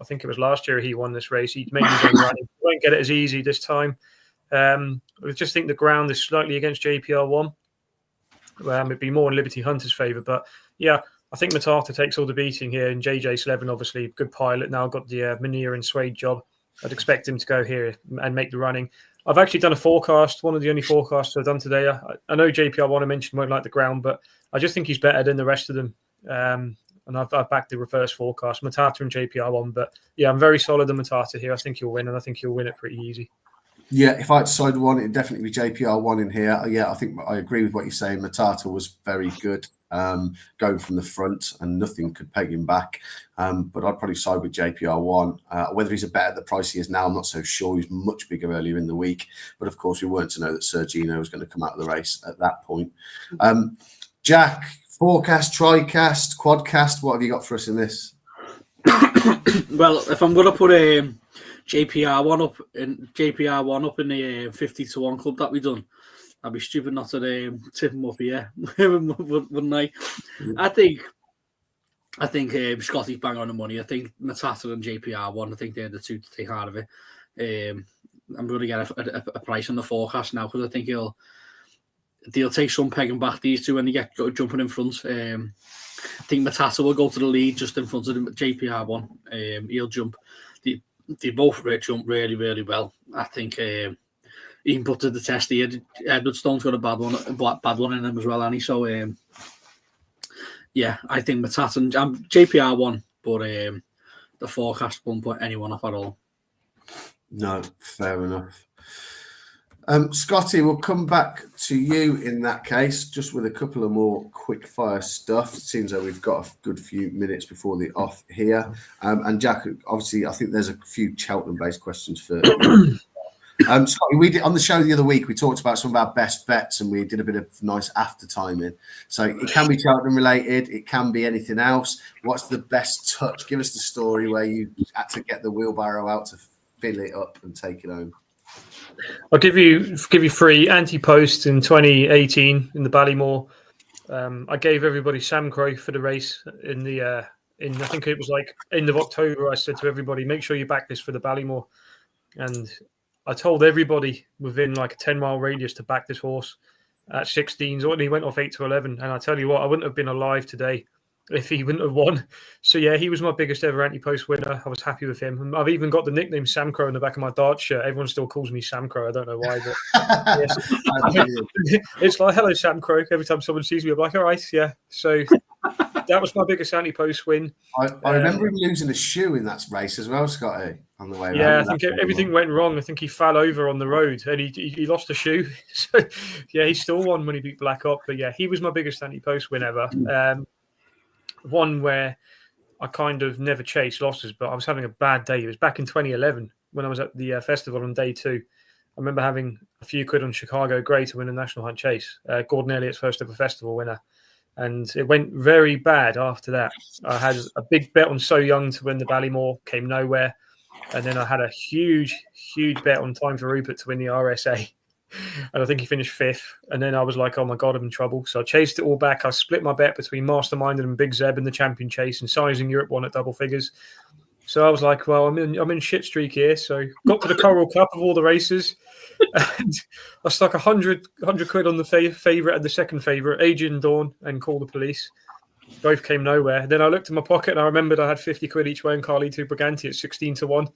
think it was last year he won this race. He made his own running. He won't get it as easy this time. I just think the ground is slightly against JPR1. It'd be more in Liberty Hunter's favour, but yeah, I think Matata takes all the beating here, and JJ Slevin, obviously good pilot now, got the Manir and Suede job. I'd expect him to go here and make the running. I've actually done a forecast, one of the only forecasts I've done today. I know JPR1 I mentioned won't like the ground, but I just think he's better than the rest of them. And I've backed the reverse forecast, Matata and JPR1. But yeah, I'm very solid on Matata here. I think he'll win, and I think he'll win it pretty easy. Yeah, if I had to decide one, it'd definitely be JPR1 in here. Yeah, I think I agree with what you're saying. Matata was very good going from the front, and nothing could peg him back. But I'd probably side with JPR1. Whether he's a bet at the price he is now, I'm not so sure. He was much bigger earlier in the week. But of course, we weren't to know that Sir Gino was going to come out of the race at that point. Jack, forecast, tricast, quadcast, what have you got for us in this? Well, if I'm going to put JPR1 up in the 50-1 club that we done, I'd be stupid not to tip him up here, wouldn't I? I think Scotty's bang on the money. I think Matata and JPR1, I think they're the two to take out of it. I'm going to get a price on the forecast now because I think they'll take some pegging back, these two, when they get jumping in front. I think Matata will go to the lead just in front of the JPR1. He'll jump. They both jump really, really well. I think he can put to the test here. Edward Stone's got a bad one in him as well, Annie. So yeah, I think Matata and JPR1, but the forecast won't put anyone off at all. No, fair enough. Scotty, we'll come back to you in that case, just with a couple of more quick fire stuff. It seems like we've got a good few minutes before the off here. And Jack, obviously, I think there's a few Cheltenham-based questions for you. Scotty, we did on the show the other week, we talked about some of our best bets and we did a bit of nice after timing. So it can be Cheltenham related, it can be anything else. What's the best touch? Give us the story where you had to get the wheelbarrow out to fill it up and take it home. I'll give you 3 anti-posts in 2018 in the Ballymore. I gave everybody Sam Crow for the race in I think it was like end of October. I said to everybody, make sure you back this for the Ballymore, and I told everybody within like a 10-mile radius to back this horse at 16s. And he went off 8 to 11, and I tell you what, I wouldn't have been alive today if he wouldn't have won. So yeah, he was my biggest ever anti-post winner. I was happy with him. And I've even got the nickname Sam Crow on the back of my dart shirt. Everyone still calls me Sam Crow. I don't know why, but it's like, hello, Sam Crow. Every time someone sees me, I'm like, all right, yeah. So that was my biggest anti-post win. I remember him losing a shoe in that race as well, Scotty, on the way around. Yeah, I think everything went wrong. I think he fell over on the road and he lost a shoe. So yeah, he still won when he beat Black Op. But yeah, he was my biggest anti-post win ever. One where I kind of never chased losses, but I was having a bad day. It was back in 2011 when I was at the festival on day 2. I remember having a few quid on Chicago Grey to win a National Hunt Chase, Gordon Elliott's first ever festival winner. And it went very bad after that. I had a big bet on So Young to win the Ballymore, came nowhere. And then I had a huge bet on Time for Rupert to win the RSA. And I think he finished 5th. And then I was like, oh my God, I'm in trouble. So I chased it all back. I split my bet between Masterminded and Big Zeb in the Champion Chase, and Sizing Europe won at double figures. So I was like, well, I'm in shit streak here. So got to the Coral Cup of all the races. And I stuck 100 quid on the favourite and the second favourite, Adrian Dawn and Call the Police. Both came nowhere. Then I looked in my pocket and I remembered I had 50 quid each way on Carlito Briganti at 16-1.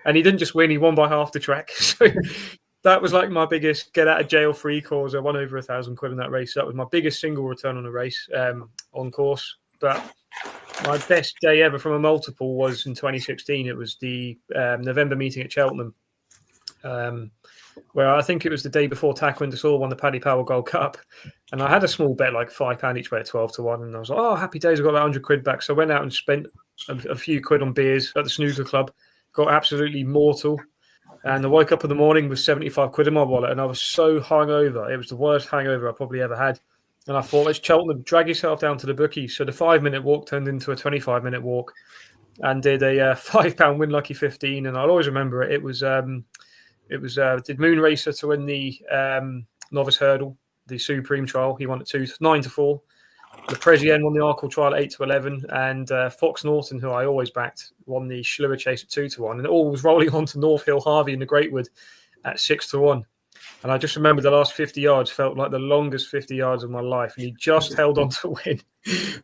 And he didn't just win, he won by half the track. So that was like my biggest get out of jail free cause. I won over 1,000 quid in that race. That was my biggest single return on a race on course. But my best day ever from a multiple was in 2016. It was the November meeting at Cheltenham, where I think it was the day before Tack Wintersall won the Paddy Power Gold Cup. And I had a small bet, like £5 each way at 12-1. And I was like, oh, happy days, I got that 100 quid back. So I went out and spent a few quid on beers at the snooker club, got absolutely mortal. And I woke up in the morning with 75 quid in my wallet. And I was so hungover. It was the worst hangover I probably ever had. And I thought, let's Cheltenham, drag yourself down to the bookie. So the 5-minute walk turned into a 25-minute walk, and did a £5 win lucky 15. And I'll always remember it. It was did Moon Racer to win the novice hurdle, the Supreme trial. He won at 9-4. The Presien won the Arkle trial at 8-11, and Fox Norton, who I always backed, won the Schluer Chase at 2-1. And it all was rolling on to North Hill Harvey in the Greatwood at 6-1. And I just remember the last 50 yards felt like the longest 50 yards of my life. And he just held on to win.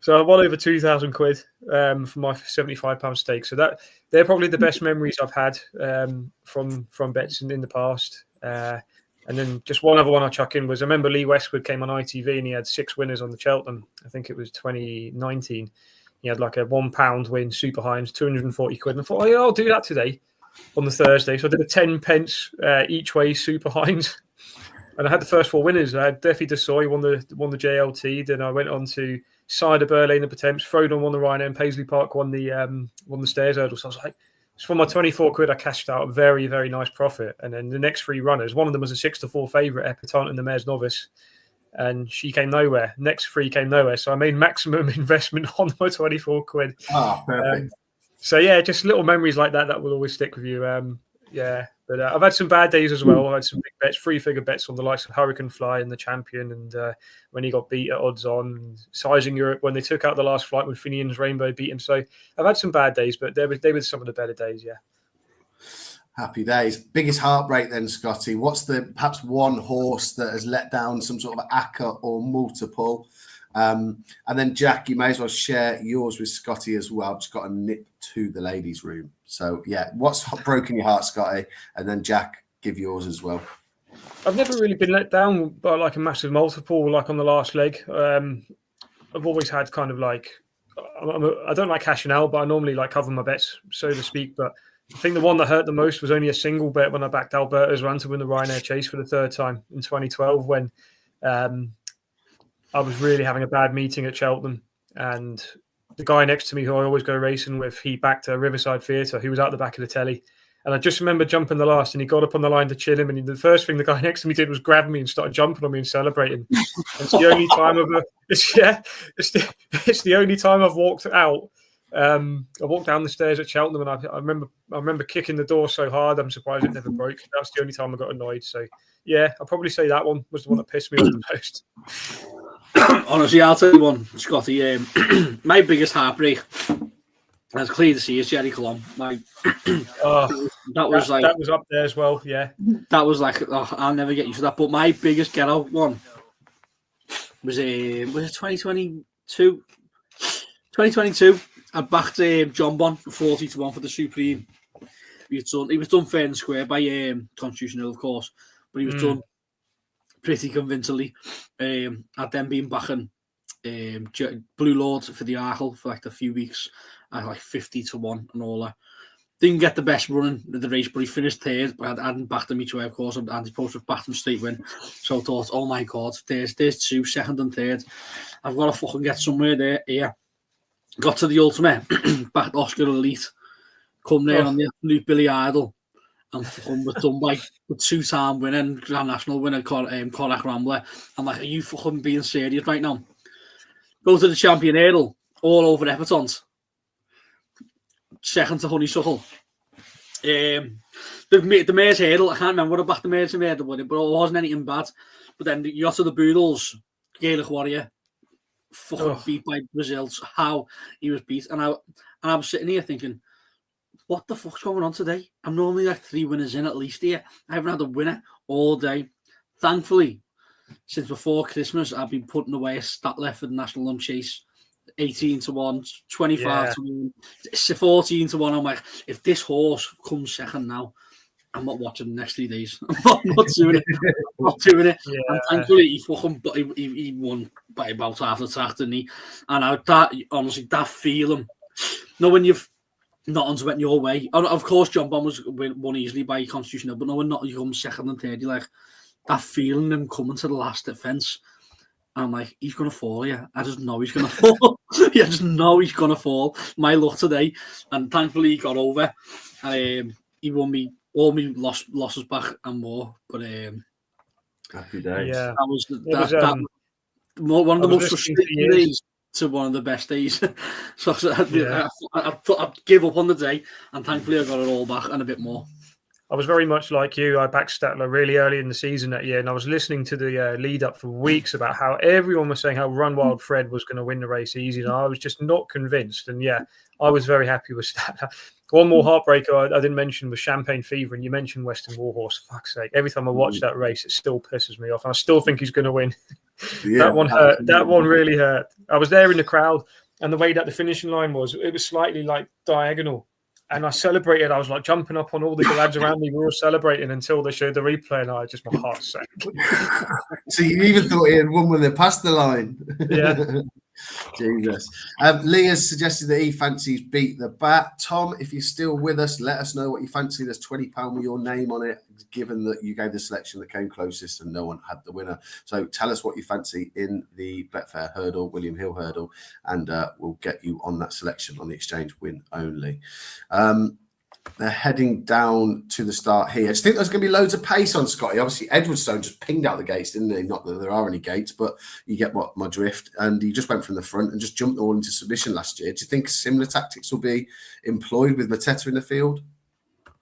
So I won over 2,000 quid for my £75 stake. So they're probably the best memories I've had from bets in the past. And then just one other one I chuck in was, I remember Lee Westwood came on ITV and he had 6 winners on the Cheltenham. I think it was 2019. He had like a £1 win, Super Heinz, 240 quid. And I thought, oh yeah, I'll do that today on the Thursday. So I did a 10 pence each way Super Heinz. And I had the first 4 winners. I had Deffy DeSoy won the JLT. Then I went on to Cider Burlane and Potemps. Frodon won the Rhino, and Paisley Park won the Stairs Hurdle. So I was like, for my 24 quid, I cashed out a very, very nice profit. And then the next 3 runners, one of them was a 6-4 favourite, Epitante and the Mare's Novice. And she came nowhere. Next 3 came nowhere. So I made maximum investment on my 24 quid. Oh, perfect. So yeah, just little memories like that will always stick with you. Yeah, but I've had some bad days as well. I had some big bets, 3-figure bets on the likes of Hurricane Fly and the Champion, and when he got beat at odds on, and Sizing Europe when they took out the last flight when Finian's Rainbow beat him. So I've had some bad days, but they were some of the better days. Yeah. Happy days. Biggest heartbreak then, Scotty. What's perhaps one horse that has let down some sort of ACCA or multiple? And then Jack, you may as well share yours with Scotty as well. I've just got to nip to the ladies' room. So yeah, what's broken your heart, Scotty? And then Jack, give yours as well. I've never really been let down by like a massive multiple, like on the last leg. I've always had kind of like, I don't like cashing out, but I normally like cover my bets, so to speak. But I think the one that hurt the most was only a single bet when I backed Alberta's Run to win the Ryanair Chase for the 3rd time in 2012, when I was really having a bad meeting at Cheltenham, and the guy next to me who I always go racing with, he backed a Riverside Theatre. He was out the back of the telly. And I just remember jumping the last, and he got up on the line to chill him. And the first thing the guy next to me did was grab me and started jumping on me and celebrating. It's the only time it's the only time I've walked out. I walked down the stairs at Cheltenham, and I remember kicking the door so hard, I'm surprised it never broke. That was the only time I got annoyed. So yeah, I'll probably say that one was the one that pissed me off the most. Honestly, I'll tell you one, Scotty. My biggest heartbreak, as clear to see, is Jerry Colomb. That was up there as well. Yeah, that was like, I'll never get used to that. But my biggest get out one was it 2022? 2022. I backed John Bon for 40-1 for the Supreme. He was done fair and square by Constitution Hill, of course, but he was done pretty convincingly. I'd then been backing Blue Lord for the Arkle for like a few weeks at like 50-1 and all that. Didn't get the best running of the race, but he finished 3rd. But I hadn't backed him each way, of course, and he supposed to have backed him straight win. So I thought, oh my God, there's 2, 2nd and 3rd. I've got to fucking get somewhere there. Yeah. Got to the ultimate, backed Oscar Elite, come there on the absolute Billy Idol, and fucking was done by the 2-time winning Grand National winner, Cormac Rambler. I'm like, are you fucking being serious right now? Go to the Champion Hurdle, all over Eppertont. Second to Honeysuckle. The Mare's Hurdle, I can't remember what about the Mare's Hurdle with it, but it wasn't anything bad. But then you got to the Boodles, Gaelic Warrior, fucking beat by Brazil. How he was beat. And I was sitting here thinking, what the fuck's going on today? I'm normally like 3 winners in at least here. I haven't had a winner all day. Thankfully, since before Christmas, I've been putting away a stat left for the National Lunch Chase. 18-1, 25-1, 14-1. I'm like, if this horse comes second now, I'm not watching the next 3 days. I'm not doing it. I'm not doing it. Yeah. And thankfully, he won by about half the track, didn't he? And honestly, that feeling, when you've nothing's went your way. Of course, John Bon was won easily by Constitutional, but when not you come second and third, you're like, that feeling him coming to the last defence. I'm like, he's going to fall here. I just know he's going to fall. I just know he's going to fall. My luck today. And thankfully, he got over. And he won me all my losses back and more. But happy days. Yeah. That was one of the most frustrating days to one of the best days. So I give up on the day. And thankfully, I got it all back and a bit more. I was very much like you. I backed Statler really early in the season that year, and I was listening to the lead up for weeks about how everyone was saying how Run Wild Fred was going to win the race easy, and I was just not convinced. And yeah, I was very happy with Statler. One more heartbreaker I didn't mention was Champagne Fever, and you mentioned Western Warhorse. For fuck's sake, every time I watch that race, it still pisses me off, and I still think he's going to win. Yeah, that one hurt. That one really hurt. I was there in the crowd, and the way that the finishing line was, it was slightly like diagonal. And I celebrated. I was like jumping up on all the lads around me. We were all celebrating until they showed the replay, and my heart sank. So you even thought he had won when they passed the line? Yeah. Jesus. Lee has suggested that he fancies Beat the Bat. Tom, if you're still with us, let us know what you fancy. There's £20 with your name on it, given that you gave the selection that came closest and no one had the winner. So tell us what you fancy in the Betfair Hurdle, William Hill Hurdle, and we'll get you on that selection on the exchange win only. They're heading down to the start here. I just think there's going to be loads of pace on Scotty. Obviously, Edwardstone just pinged out the gates, didn't he? Not that there are any gates, but you get my drift. And he just went from the front and just jumped all into submission last year. Do you think similar tactics will be employed with Mateta in the field?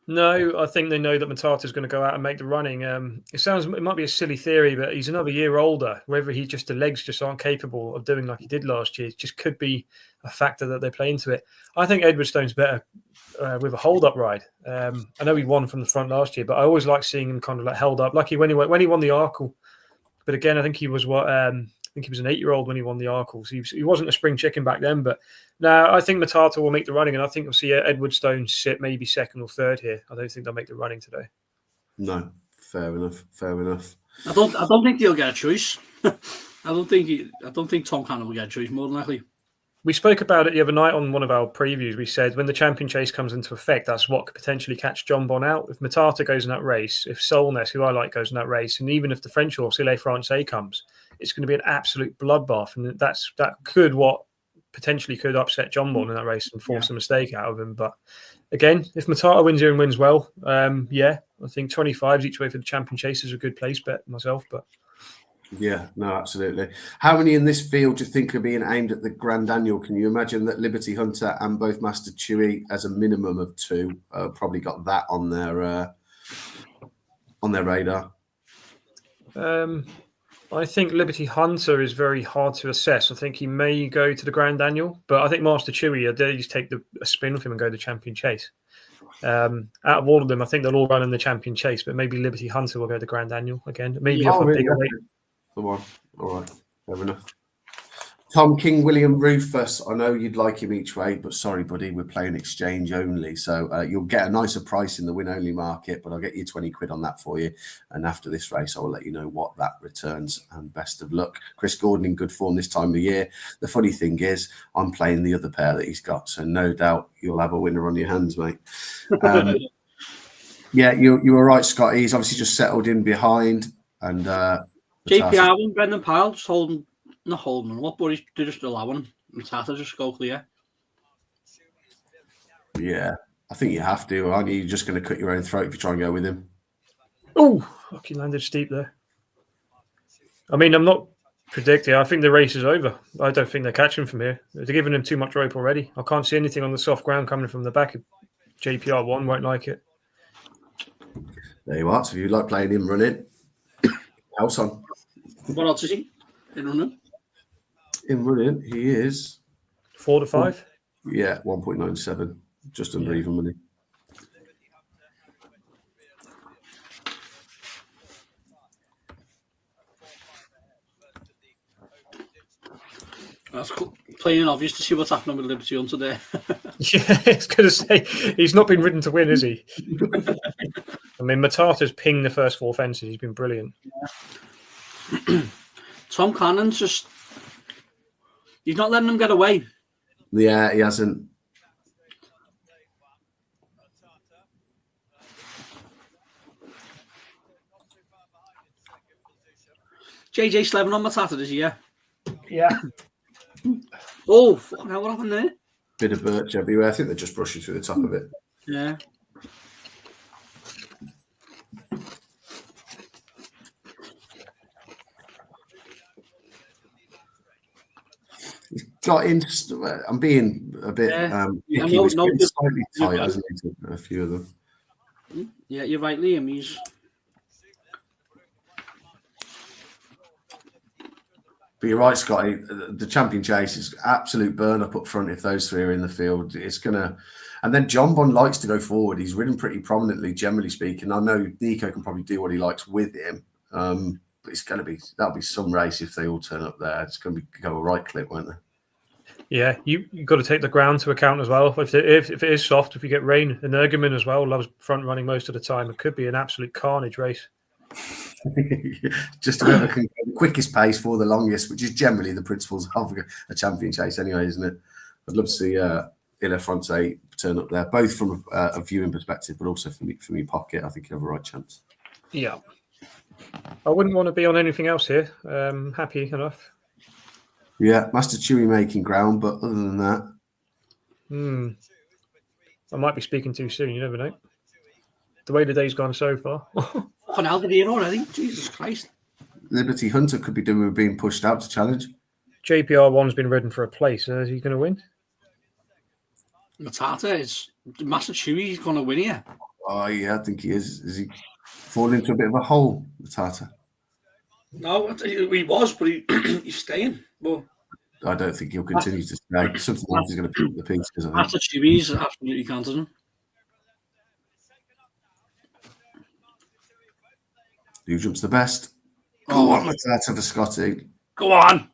No, I think they know that Matata's going to go out and make the running. It might be a silly theory, but he's another year older. Whether the legs just aren't capable of doing like he did last year, it just could be a factor that they play into it. I think Edwardstone's better with a hold-up ride. I know he won from the front last year, but I always like seeing him kind of like held up, like when he won the Arkle. But again, I think he was an 8-year-old when he won the Arkle. So he wasn't a spring chicken back then. But no, I think Matata will make the running, and I think we'll see Edwardstone sit maybe second or third here. I don't think they'll make the running today. No, fair enough. I don't think he'll get a choice. I don't think Tom Cannon will get a choice, more than likely. We spoke about it the other night on one of our previews. We said when the Champion Chase comes into effect, that's what could potentially catch John Bon out. If Matata goes in that race, if Solness, who I like, goes in that race, and even if the French horse, Ile Francais, comes, it's going to be an absolute bloodbath. And that potentially could upset John Bon in that race and force a mistake out of him. But again, if Matata wins here and wins well, I think 25s each way for the Champion Chase is a good place bet myself. But yeah, no, absolutely. How many in this field do you think are being aimed at the Grand Annual? Can you imagine that Liberty Hunter and both Master Chewy, as a minimum of 2, probably got that on their radar? I think Liberty Hunter is very hard to assess. I think he may go to the Grand Annual, but I think Master Chewy, I dare just take a spin with him and go to the Champion Chase. Out of all of them, I think they'll all run in the Champion Chase, but maybe Liberty Hunter will go to the Grand Annual again. Maybe off a bigger weight. All right, fair enough. Tom King, William Rufus. I know you'd like him each way, but sorry, buddy, we're playing exchange only. So you'll get a nicer price in the win-only market, but I'll get you 20 quid on that for you. And after this race, I will let you know what that returns. And best of luck. Chris Gordon in good form this time of year. The funny thing is, I'm playing the other pair that he's got. So no doubt you'll have a winner on your hands, mate. Yeah, you were right, Scotty. He's obviously just settled in behind. And JPR won, Brendan Powell, just not holding him up, but they're just allowing Matata just go clear. Yeah, I think you have to, aren't you? You're just going to cut your own throat if you try and go with him. Oh, he landed steep there. I mean, I'm not predicting. I think the race is over. I don't think they're catching from here. They're giving him too much rope already. I can't see anything on the soft ground coming from the back. JPR1 won't like it. There you are. So if you like playing him running, house on. What else is he in running? In running, he is 4 to 5. Yeah, 1.97, just under even money. That's cool. Plain and obvious to see what's happening with Liberty Hunter there. Yeah, I was going to say, he's not been ridden to win, is he? I mean, Matata's pinged the first 4 fences. He's been brilliant. Yeah. Tom Cannon's just... He's not letting them get away. Yeah, he hasn't. JJ Slevin on Matata this year. Yeah. Oh, fucking hell, what happened there? Bit of birch everywhere. I think they're just brushing through the top of it. Yeah. He's got in. I'm being a bit. Picky. He's slightly tight, hasn't he? A few of them. Yeah, you're right, Liam. He's. But you're right, Scotty. The Champion Chase is absolute burn up front if those 3 are in the field. It's gonna. And then John Bond likes to go forward. He's ridden pretty prominently, generally speaking. I know Nico can probably do what he likes with him. But it's going to be, that'll be some race if they all turn up there. It's going to go a right clip, won't they? Yeah, you've got to take the ground to account as well. If it is soft, if you get rain, and Ergerman as well loves front running most of the time. It could be an absolute carnage race. Just whoever can go the quickest pace for the longest, which is generally the principles of a Champion Chase anyway, isn't it? I'd love to see Illa Fronte turn up there, both from a viewing perspective, but also for me pocket. I think you have a right chance. Yeah. I wouldn't want to be on anything else here. Happy enough. Yeah, Master Chewy making ground, but other than that... I might be speaking too soon, you never know. The way the day's gone so far. Fucking hell, did he already? Jesus Christ. Liberty Hunter could be doing with being pushed out to challenge. JPR1's been ridden for a place. Is he going to win? Matata is... Master Chewy's going to win here. Oh, yeah, I think he is. Is he falling into a bit of a hole, Matata? No, he was, but he's staying. But I don't think he'll continue to stay. Something else is going to pick up the pieces. Master Chewy's absolutely can't. Who jumps the best? Go on, Matata for Scotty. Go on.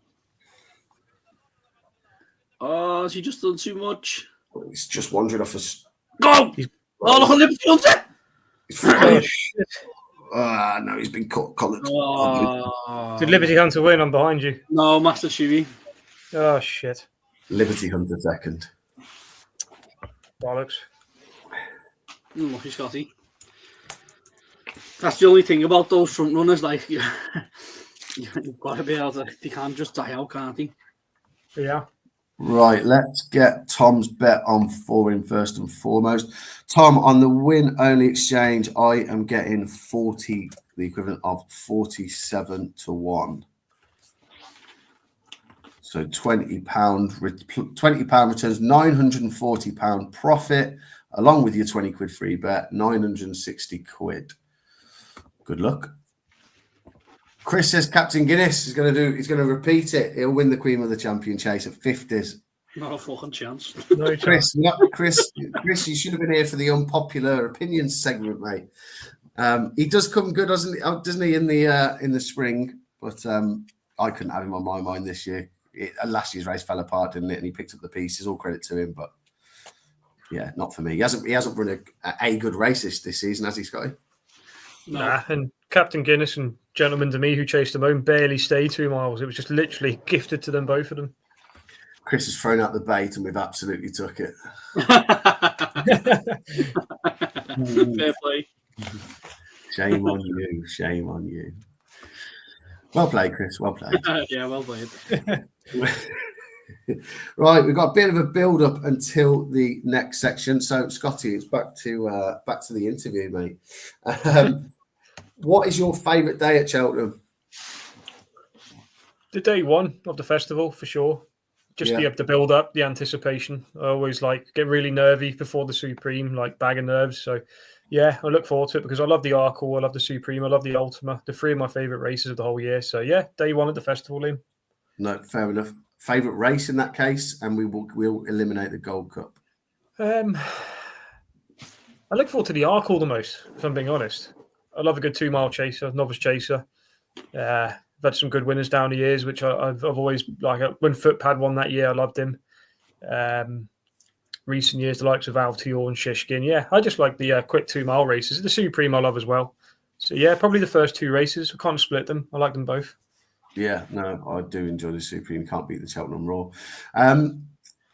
Oh, has he just done too much? He's just wandering off us. Go! Oh, look at Liberty Hunter! Oh, shit. No, he's been collared. Oh. Did Liberty Hunter win? I'm behind you. No, Master Chewy. Oh, shit. Liberty Hunter second. Bollocks. Lucky Scotty. That's the only thing about those front runners. Like, you've got to be able to. They can't just die out, can't they? Yeah. Right, let's get Tom's bet on for him first and foremost. Tom, on the win only exchange, I am getting 40, the equivalent of 47 to 1. So £20 returns £940 profit, along with your 20 quid free bet, 960 quid. Good luck. Chris says Captain Guinness is going to repeat it. He'll win the Queen of the Champion Chase at 50s. Not a fucking chance. No chance. Chris, you should have been here for the unpopular opinions segment, mate. He does come good, doesn't he, in the spring? But I couldn't have him on my mind this year. Last year's race fell apart, didn't it? And he picked up the pieces. All credit to him, but yeah, not for me. He hasn't run a good race this season, has he, Scotty? No. Nah, and Captain Guinness and Gentleman to Me, who chased him home, barely stayed 2 miles. It was just literally gifted to them, both of them. Chris has thrown out the bait and we've absolutely took it. Fair play. Shame on you. Shame on you. Well played, Chris. Well played. Yeah, well played. Right, we've got a bit of a build up until the next section. So, Scotty, it's back to the interview, mate. What is your favourite day at Cheltenham? The day one of the festival, for sure. Just the build up, the anticipation. I always get really nervy before the Supreme, like bag of nerves. So, yeah, I look forward to it because I love the Arkle, I love the Supreme, I love the Ultima. The three of my favourite races of the whole year. So, yeah, day one at the festival, Liam. No, fair enough. Favourite race in that case, and we'll eliminate the Gold Cup. I look forward to the Arkle the most, if I'm being honest. I love a good 2 mile chaser, novice chaser. I've had some good winners down the years, which I've always when Footpad won that year, I loved him. Recent years, the likes of Altior and Shishkin. Yeah, I just like the quick 2 mile races. The Supreme I love as well. So yeah, probably the first 2 races. I can't split them. I like them both. Yeah, no, I do enjoy the Supreme. Can't beat the Cheltenham Roar.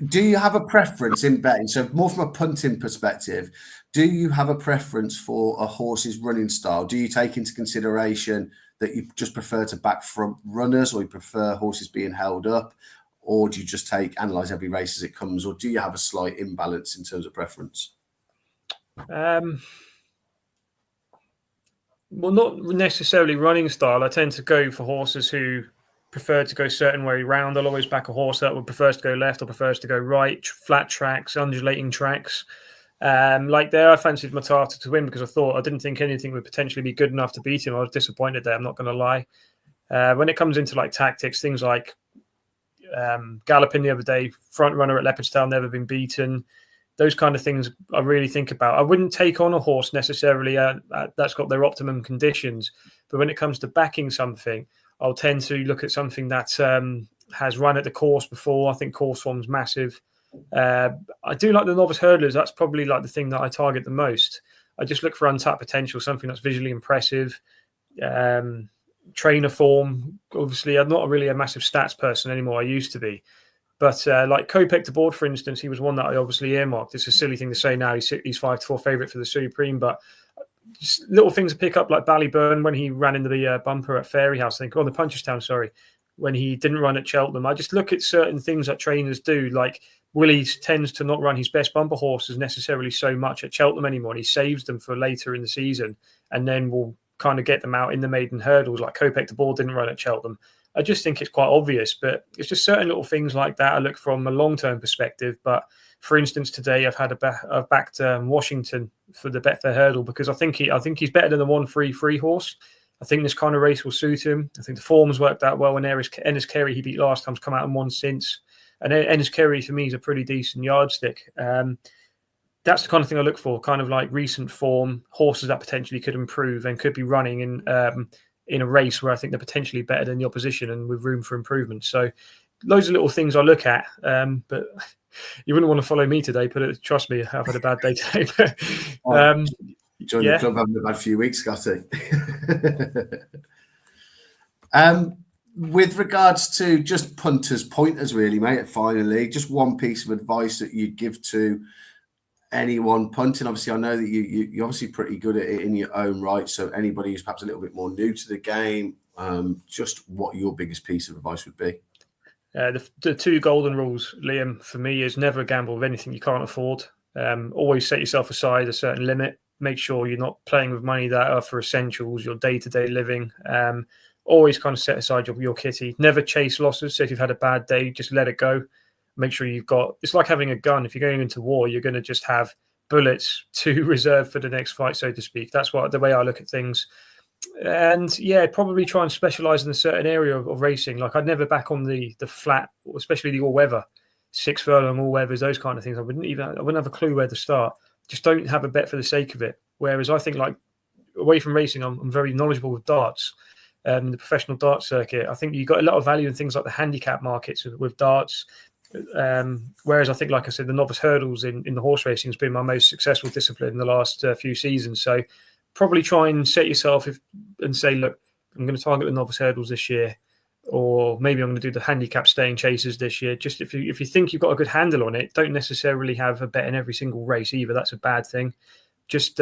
Do you have a preference in betting? So more from a punting perspective, do you have a preference for a horse's running style? Do you take into consideration that you just prefer to back front runners, or you prefer horses being held up, or do you just analyse every race as it comes, or do you have a slight imbalance in terms of preference? Well, not necessarily running style. I tend to go for horses who prefer to go certain way round. I'll always back a horse that would prefers to go left or prefers to go right, flat tracks, undulating tracks. Like there, I fancied Matata to win because I didn't think anything would potentially be good enough to beat him. I was disappointed there, I'm not going to lie. When it comes into like tactics, things like galloping the other day, front runner at Leopardstown, never been beaten. Those kind of things I really think about. I wouldn't take on a horse necessarily that's got their optimum conditions. But when it comes to backing something, I'll tend to look at something that has run at the course before. I think course form's massive. I do like the novice hurdlers. That's probably like the thing that I target the most. I just look for untapped potential, something that's visually impressive. Trainer form. Obviously, I'm not really a massive stats person anymore. I used to be. But like Kopek de Board, for instance, he was one that I obviously earmarked. It's a silly thing to say now. He's 5-4 favourite for the Supreme, but just little things to pick up, like Ballyburn when he ran into the bumper at Fairyhouse, I think, on the Punchestown, sorry, when he didn't run at Cheltenham. I just look at certain things that trainers do, like Willie tends to not run his best bumper horses necessarily so much at Cheltenham anymore. And he saves them for later in the season and then will kind of get them out in the maiden hurdles, like Kopek de Board didn't run at Cheltenham. I just think it's quite obvious, but it's just certain little things like that I look from a long-term perspective. But for instance, today I've backed Washington for the Betfair Hurdle because I think he's better than the 1-3-3 horse. I think this kind of race will suit him. I think the form's worked out well. And Ennis Kerry he beat last time's come out and won since. And Ennis Kerry for me is a pretty decent yardstick. That's the kind of thing I look for, kind of like recent form, horses that potentially could improve and could be running in a race where I think they're potentially better than the opposition and with room for improvement. So loads of little things I look at, but you wouldn't want to follow me today, but trust me, I've had a bad day today. Join the club having a bad few weeks, Scotty. With regards to just pointers really, mate, finally, just one piece of advice that you'd give to anyone punting. Obviously, I know that you're obviously pretty good at it in your own right. So anybody who's perhaps a little bit more new to the game, just what your biggest piece of advice would be? The 2 golden rules, Liam, for me is never gamble with anything you can't afford. Always set yourself aside a certain limit. Make sure you're not playing with money that are for essentials, your day-to-day living. Always kind of set aside your kitty. Never chase losses. So if you've had a bad day, just let it go. Make sure it's like having a gun. If you're going into war, you're going to just have bullets to reserve for the next fight, so to speak. That's the way I look at things. And yeah, probably try and specialize in a certain area of racing. Like I'd never back on the flat, especially the all weather, 6 furlong all weathers, those kind of things. I wouldn't have a clue where to start. Just don't have a bet for the sake of it. Whereas I think like away from racing, I'm very knowledgeable with darts. The professional darts circuit. I think you got a lot of value in things like the handicap markets with darts. Whereas I think, like I said, the novice hurdles in the horse racing has been my most successful discipline in the last few seasons. So probably try and set yourself and say, look, I'm going to target the novice hurdles this year, or maybe I'm going to do the handicap staying chasers this year. Just if you think you've got a good handle on it, don't necessarily have a bet in every single race either. That's a bad thing. Just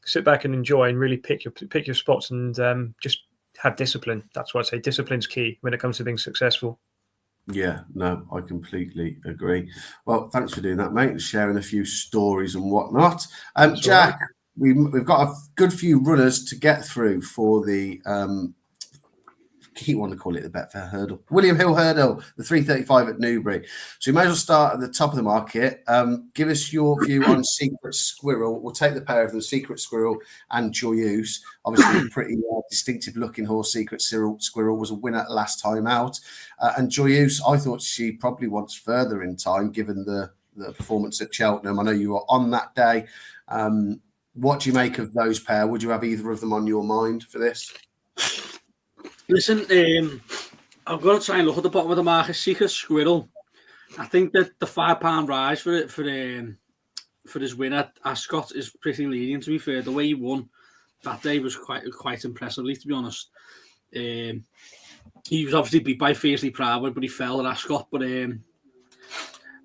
sit back and enjoy and really pick your spots and just have discipline. That's why I say discipline's key when it comes to being successful. Yeah, no, I completely agree. Well, thanks for doing that, mate, and sharing a few stories and whatnot. Jack, we've got a good few runners to get through for the keep wanting to call it the Betfair Hurdle, William Hill Hurdle, the 335 at Newbury. So you may as well start at the top of the market. Give us your view on Secret Squirrel. We'll take the pair of them, Secret Squirrel and Joyeuse. Obviously, a pretty distinctive looking horse. Secret Squirrel was a winner last time out. And Joyeuse, I thought she probably wants further in time, given the performance at Cheltenham. I know you were on that day. What do you make of those pair? Would you have either of them on your mind for this? Listen, I've got to try and look at the bottom of the market. Secret Squirrel. I think that the £5 rise for his win at Ascot is pretty lenient. To be fair, the way he won that day was quite impressively, to be honest. He was obviously beat by Fiercely Proud, but he fell at Ascot. But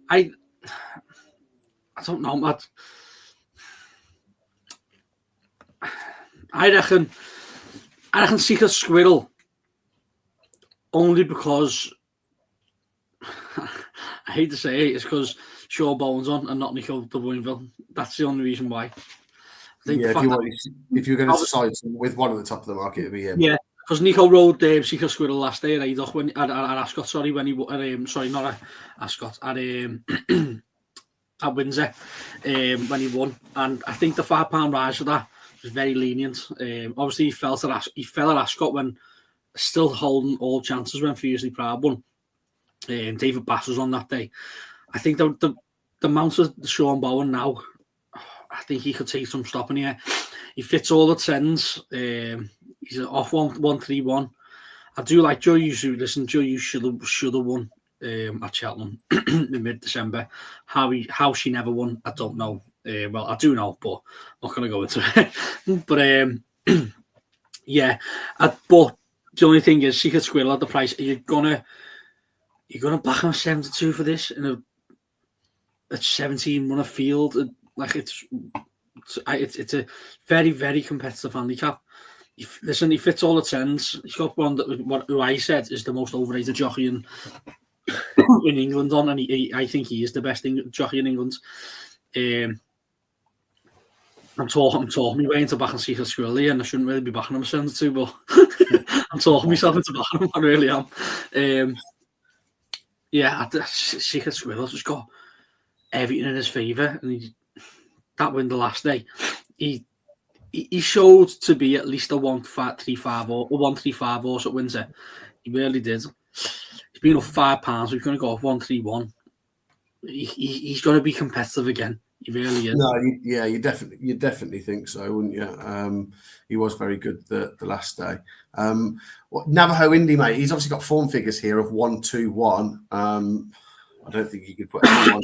I don't know, Matt. I reckon Secret Squirrel. Only because I hate to say it, it's because Sean Bowen's on and not Nico de Boinville. That's the only reason why. I think if you're going to decide with one at the top of the market, it'd be him. Yeah, because Nico rode Secret Squirrel last day at Eidoch at Ascot. Sorry, when he sorry, not at Ascot at Windsor when he won, and I think the £5 rise for that was very lenient. Obviously, he fell at Ascot when. Still holding all chances when Fiercely Proud won. David Bass was on that day. I think the amount of Sean Bowen now, I think he could take some stopping here. He fits all the trends. He's off 131. I do like Joyeuse. Listen, Joyeuse should have won at Cheltenham in mid-December. How she never won, I don't know. Well, I do know, but I'm not going to go into it. But yeah, but. The only thing is, Secret Squirrel at the price. You're gonna back on 72 for this in a 17 runner field. Like it's a very, very competitive handicap. He fits all the trends. He's got one who I said is the most overrated jockey in England on, and I think he is the best jockey in England. I'm talking my way into backing Secret Squirrel here, and I shouldn't really be backing him 72, but I'm talking myself into backing him. I really am. Secret Squirrel's just got everything in his favour, and that win the last day, he showed to be at least a 135 or a 135 horse at Windsor. He really did. He's been up £5. So he's going to go off 131. He's going to be competitive again. He really is. No, you definitely think so, wouldn't you? He was very good the last day. Navajo Indy, mate. He's obviously got form figures here of 1-2-1. I don't think you could put anyone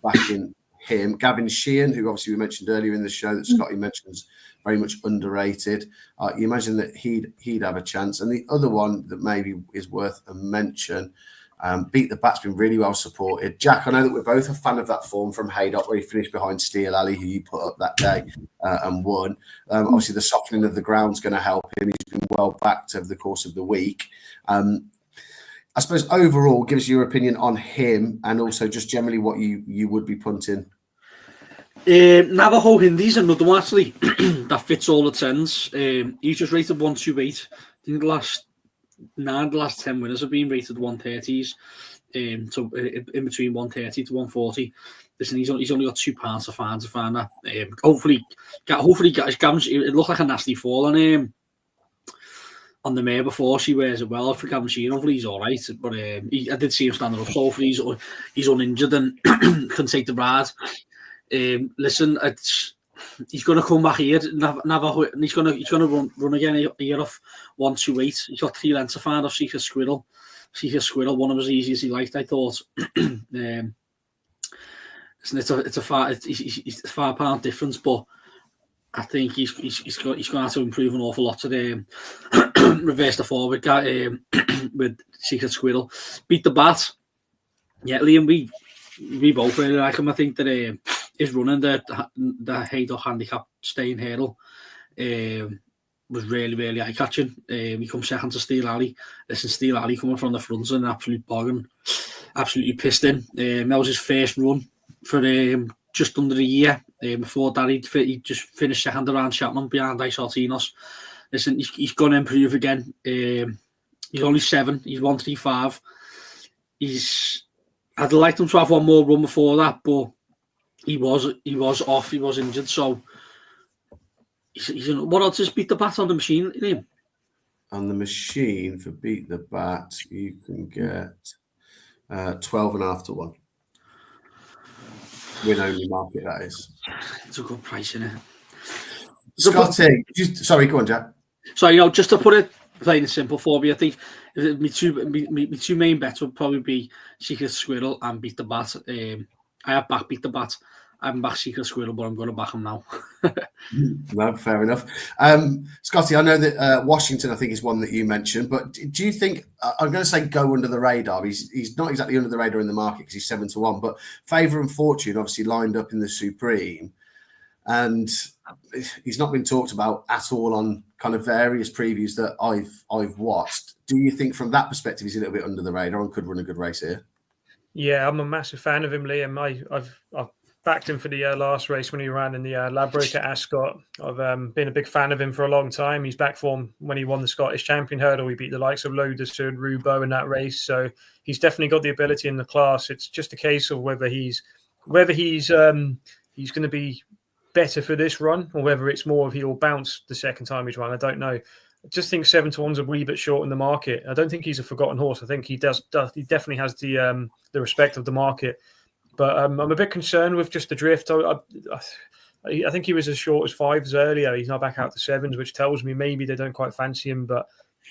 back in him. Gavin Sheehan, who obviously we mentioned earlier in the show that Scotty mentions, very much underrated. You imagine that he'd have a chance. And the other one that maybe is worth a mention. Beat the Bat's been really well supported. Jack, I know that we're both a fan of that form from Haydock, where he finished behind Steel Alley, who you put up that day and won. Obviously, the softening of the ground's going to help him. He's been well backed over the course of the week. I suppose overall, give us your opinion on him and also just generally what you would be punting. Navajo Indy's another one actually that fits all the trends. He's just rated 128. I think the last 10 winners have been rated 130s, so in between 130 to 140. Listen, he's only got £2 to find that. Hopefully, Gavin. It looked like a nasty fall on the mare before she wears it well for Gavin Sheehan. Hopefully he's all right, but I did see him standing up. So hopefully he's uninjured and can take the ride. Listen, he's going to come back here. Navajo, and he's going to run again here off 128. He's got 3 lengths to find off Secret Squirrel. Secret Squirrel, one of as easy as he liked, I thought. It's a £5 difference, but I think he's going to have to improve an awful lot to reverse the forward with Secret Squirrel. Beat the Bat. Yeah, Liam, we both really like him. I think that is running the Haydock handicap staying hurdle. was really, really eye-catching. He comes second to Steel Alley. Listen, Steel Alley coming from the front and an absolute bogging, absolutely pissed in. That was his first run for just under a year. Before that, he just finished second around Cheltenham behind Ice Altinos. Listen, he's going to improve again. He's only 7. He's 135. I'd like him to have one more run before that, but he was off. He was injured, so. What odds is Beat the Bat on the machine, Liam? On the machine for Beat the Bat, you can get 12.5 to 1. Win only market, that is. It's a good price, isn't it? Scotty, sorry, go on, Jack. So, just to put it plain and simple for me, I think my two main bets would probably be Secret Squirrel and Beat the Bat. I have back Beat the Bat. I haven't backed Secret Squirrel, but I'm going to back him now. No, fair enough. Scotty, I know that Washington, I think, is one that you mentioned, but do you think, I'm going to say go under the radar. He's not exactly under the radar in the market because he's 7 to 1, but Favour and Fortune obviously lined up in the Supreme, and he's not been talked about at all on kind of various previews that I've watched. Do you think from that perspective he's a little bit under the radar and could run a good race here? Yeah, I'm a massive fan of him, Liam. I've backed him for the last race when he ran in the Ladbroke at Ascot. I've been a big fan of him for a long time. He's back form when he won the Scottish Champion Hurdle. He beat the likes of Loderson, Rubo in that race. So he's definitely got the ability in the class. It's just a case of whether he's going to be better for this run or whether it's more of he'll bounce the second time he's run. I don't know. I just think 7 to 1's a wee bit short in the market. I don't think he's a forgotten horse. I think he definitely has the respect of the market. But I'm a bit concerned with just the drift. I think he was as short as 5s earlier. He's now back out to 7s, which tells me maybe they don't quite fancy him. But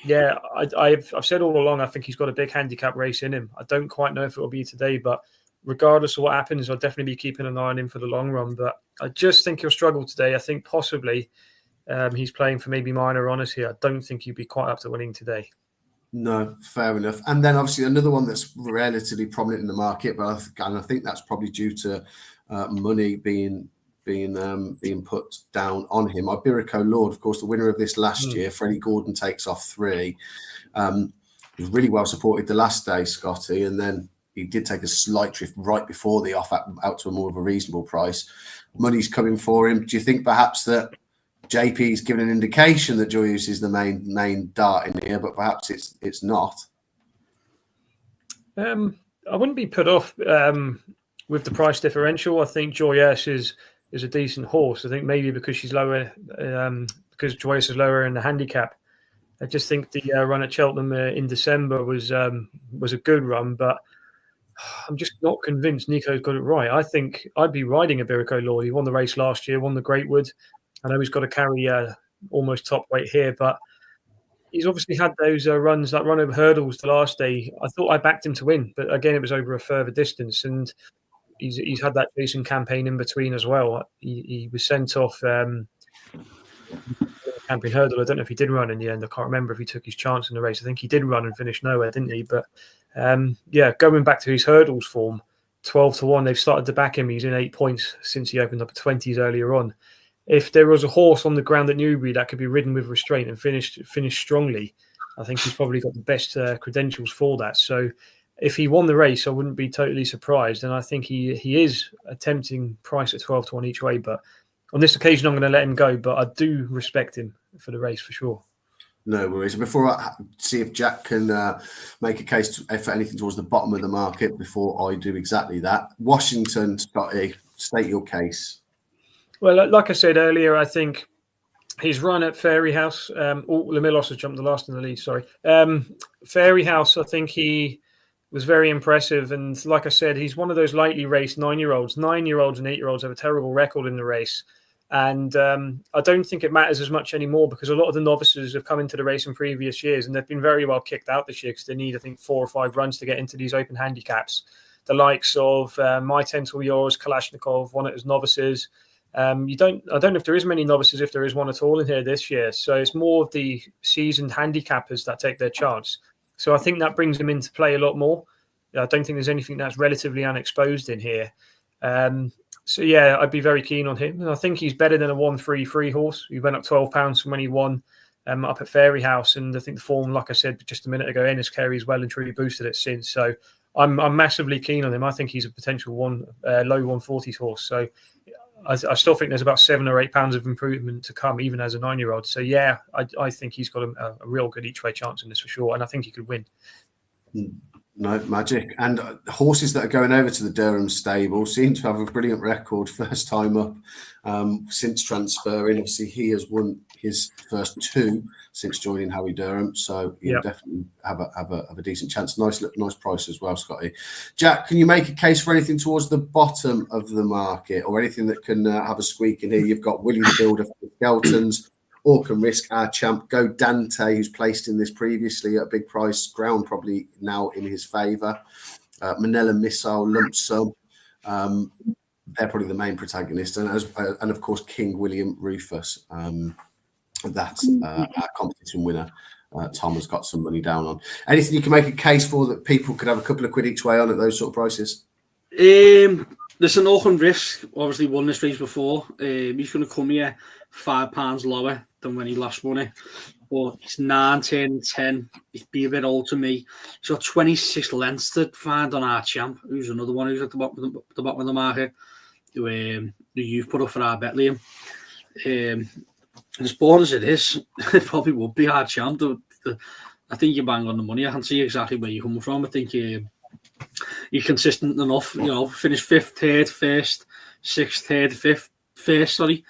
yeah, I've said all along, I think he's got a big handicap race in him. I don't quite know if it will be today, but regardless of what happens, I'll definitely be keeping an eye on him for the long run. But I just think he'll struggle today. I think possibly he's playing for maybe minor honours here. I don't think he'd be quite up to winning today. No, fair enough. And then obviously another one that's relatively prominent in the market, but I think that's probably due to money being put down on him. Iberico Lord, of course, the winner of this last year. Freddie Gordon takes off 3. He was really well supported the last day, Scotty, and then he did take a slight drift right before the off out to a more of a reasonable price. Money's coming for him. Do you think perhaps that JP's given an indication that Joyous is the main dart in here, but perhaps it's not? I wouldn't be put off with the price differential. I think Joyous is a decent horse. I think maybe because she's lower, because Joyous is lower in the handicap. I just think the run at Cheltenham in December was a good run, but I'm just not convinced Nico's got it right. I think I'd be riding Iberico Lord. He won the race last year, won the Greatwood. I know he's got to carry almost top weight here, but he's obviously had those runs, that run over hurdles the last day. I thought I backed him to win, but again, it was over a further distance, and he's had that chasing campaign in between as well. He was sent off Champion Hurdle. I don't know if he did run in the end. I can't remember if he took his chance in the race. I think he did run and finish nowhere, didn't he? But yeah, going back to his hurdles form, 12 to 1, they've started to back him. He's in 8 points since he opened up 20s earlier on. If there was a horse on the ground at Newbury that could be ridden with restraint and finish strongly, I think he's probably got the best credentials for that. So if he won the race, I wouldn't be totally surprised. And I think he is a tempting price at 12 to 1 each way. But on this occasion, I'm going to let him go. But I do respect him for the race for sure. No worries. Before I see if Jack can make a case for anything towards the bottom of the market before I do exactly that, Washington, Scotty, state your case. Well, like I said earlier, I think his run at Fairy House, Lamilos has jumped the last in the lead, sorry. Fairy House, I think he was very impressive. And like I said, he's one of those lightly raced 9-year-olds. 9-year-olds and 8-year-olds have a terrible record in the race. And I don't think it matters as much anymore because a lot of the novices have come into the race in previous years and they've been very well kicked out this year because they need, I think, 4 or 5 runs to get into these open handicaps. The likes of My Tental Yours, Kalashnikov, won it as novices. I don't know if there is many novices, if there is one at all in here this year. So it's more of the seasoned handicappers that take their chance. So I think that brings them into play a lot more. I don't think there's anything that's relatively unexposed in here. So yeah, I'd be very keen on him. And I think he's better than a 1-3-3 horse. He went up £12 from when he won up at Fairy House, and I think the form, like I said just a minute ago, Ennis Carey's well and truly boosted it since. So I'm massively keen on him. I think he's a potential low 140s horse. So I still think there's about £7 or £8 of improvement to come, even as a 9-year-old. So yeah, I think he's got a real good each way chance in this for sure, and I think he could win. No, magic. And horses that are going over to the Durham stable seem to have a brilliant record first time up since transferring. Obviously, he has won his first 2 since joining Harry Durham, so he'll definitely have a decent chance. Nice price as well, Scotty. Jack, can you make a case for anything towards the bottom of the market, or anything that can have a squeak in here? You've got Willie the Builder for the Skeltons, Orcan Risk, our champ, Go Dante, who's placed in this previously at a big price, ground probably now in his favour. Manila Missile, Lump Sum. They're probably the main protagonists, and of course King William Rufus. That's our competition winner. Tom has got some money down on. Anything you can make a case for that people could have a couple of quid each way on at those sort of prices? Listen, Orcan Risk obviously won this race before. He's going to come here £5 lower than when he last won it. But he's 9, 10, 10. He'd be a bit old to me. He's got 26 lengths to find on our champ, who's another one who's at the bottom of the market, who you've put up for our bet, Liam. As bored as it is, it probably would be our champ. I think you're bang on the money. I can see exactly where you're coming from. I think you're consistent enough. Finish 5th, 3rd, 1st, 6th, 3rd, 5th, 1st, sorry.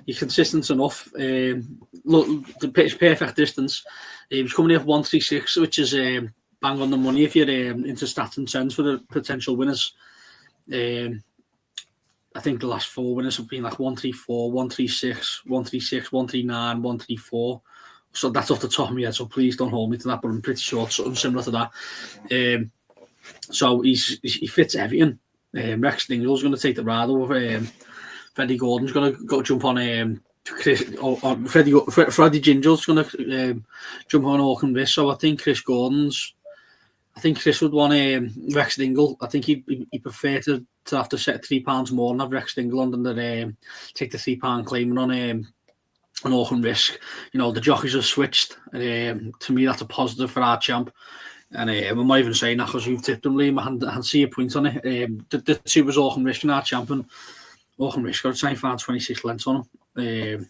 You're consistent enough. Look, the pitch perfect distance. He's coming in at 136, which is bang on the money if you're into stats and trends for the potential winners. I think the last 4 winners have been like 134, 136, 136, 139, 134. So that's off the top of my head, so please don't hold me to that, but I'm pretty sure it's something similar to that. So he fits everything. Rex Dingle's going to take the ride over. Freddie Gordon's going to go jump on Freddie Ginger's going to jump on Orcan Risk. So I think Chris would want Rex Dingle. I think he'd prefer to have to set £3 more and have Rex Dingle on than take the £3 claiming on Orcan Risk. The jockeys have switched. To me, that's a positive for our champ. And I'm not even saying that because you've tipped him, Liam. I see a point on it. The 2 was Orcan Risk and our champ, and Orcan Risk got to try and find 26 lengths on him.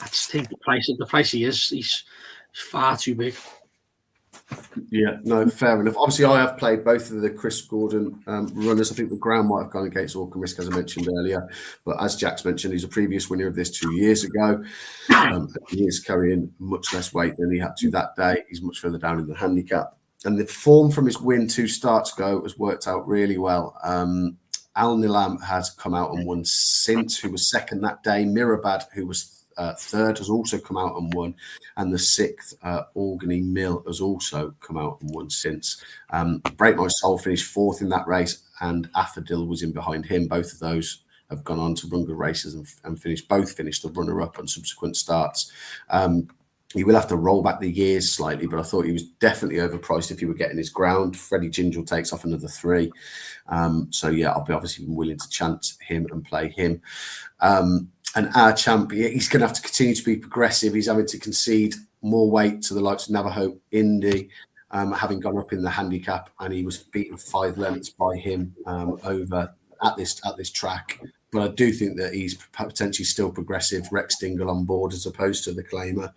I just think the price he is, he's far too big. Yeah, no, fair enough. Obviously, I have played both of the Chris Gordon runners. I think the ground might have gone against Orcan Risk, as I mentioned earlier. But as Jack's mentioned, he's a previous winner of this 2 years ago. He is carrying much less weight than he had to that day. He's much further down in the handicap. And the form from his win 2 starts ago has worked out really well. Al Nilam has come out and won since, who was second that day. Mirabad, who was third, has also come out and won. And the 6th, Organy Mill, has also come out and won since. Break My Soul finished 4th in that race, and Affadil was in behind him. Both of those have gone on to run good races and finished the runner-up on subsequent starts. He will have to roll back the years slightly, but I thought he was definitely overpriced if he were getting his ground. Freddie Ginger takes off another 3. So, yeah, I'll be obviously willing to chance him and play him. And our champ, he's going to have to continue to be progressive. He's having to concede more weight to the likes of Navajo Indy, having gone up in the handicap, and he was beaten 5 lengths by him over at this track. But I do think that he's potentially still progressive. Rex Dingle on board as opposed to the claimer.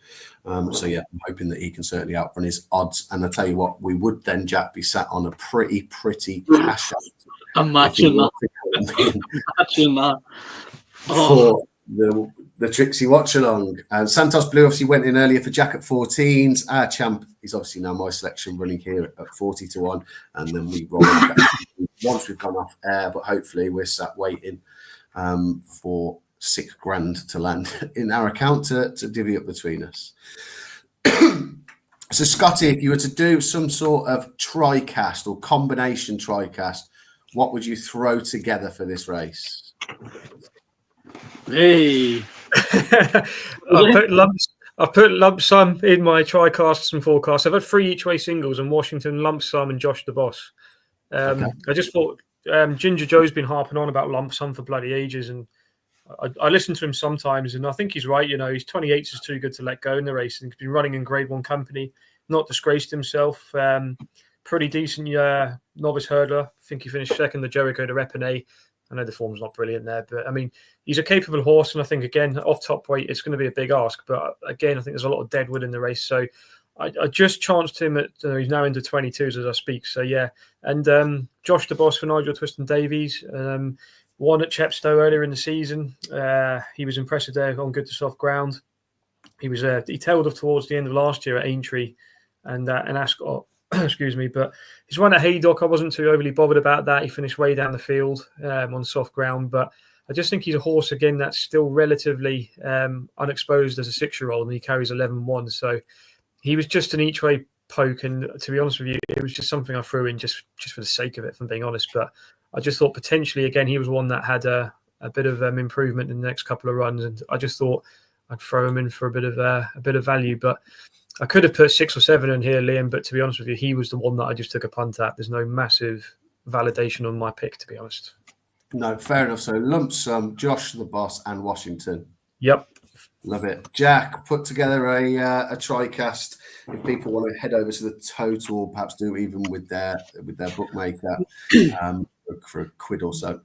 So, yeah, I'm hoping that he can certainly outrun his odds. And I tell you what, we would then, Jack, be sat on a pretty cash out. Imagine that. Imagine that. For the Trixie watch-along. Santos Blue obviously went in earlier for Jack at 14s. Our champ is obviously now my selection, running here at 40 to 1. And then we roll back once we've gone off air, but hopefully we're sat waiting for £6,000 to land in our account to divvy up between us. So, Scotty, if you were to do some sort of tri-cast or combination tri-cast, what would you throw together for this race? Hey, I've put lump sum in my tri-casts and forecasts. I've had 3 each way singles and Washington, lump sum, and Josh the Boss. Okay. I just thought Ginger Joe's been harping on about lump sum for bloody ages, and I listen to him sometimes, and I think he's right. He's 28 is too good to let go in the race, and he's been running in Grade 1 company, not disgraced himself. Pretty decent novice hurdler. I think he finished second the Jericho to Repine. I know the form's not brilliant there, but I mean, he's a capable horse, and I think again off top weight, it's going to be a big ask. But again, I think there's a lot of deadwood in the race, so I just chanced him at. He's now into 22s as I speak. So yeah, and Josh the Boss for Nigel Twiston Davies. Won at Chepstow earlier in the season. He was impressive there on good to soft ground. He tailed off towards the end of last year at Aintree and Ascot. Excuse me, but his run at Haydock, I wasn't too overly bothered about that. He finished way down the field on soft ground, but I just think he's a horse again that's still relatively unexposed as a 6-year-old, and he carries 11-1. So he was just an each way poke, and to be honest with you, it was just something I threw in just for the sake of it, if I'm being honest. But I just thought potentially again he was one that had a bit of improvement in the next couple of runs, and I just thought I'd throw him in for a bit of value. But I could have put 6 or 7 in here, Liam, but to be honest with you, he was the one that I just took a punt at. There's no massive validation on my pick, to be honest. No, fair enough. So lump sum, Josh the Boss and Washington. Yep. Love it. Jack, put together a TriCast. If people want to head over to the total, perhaps do even with their bookmaker for a quid or so.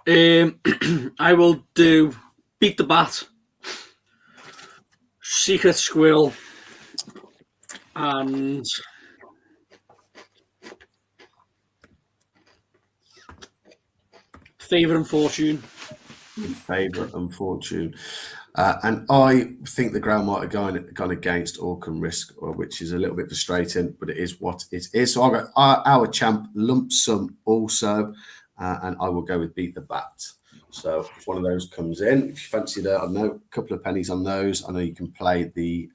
I will do Beat the Bat, Secret Squirrel, and Favourite and Fortune. Favourite and Fortune. And I think the ground might have gone against Orcan Risk, which is a little bit frustrating, but it is what it is. So I'll go our champ lump sum also, and I will go with Beat the Bat. So if one of those comes in, if you fancy that, I don't know, a couple of pennies on those. I know you can play the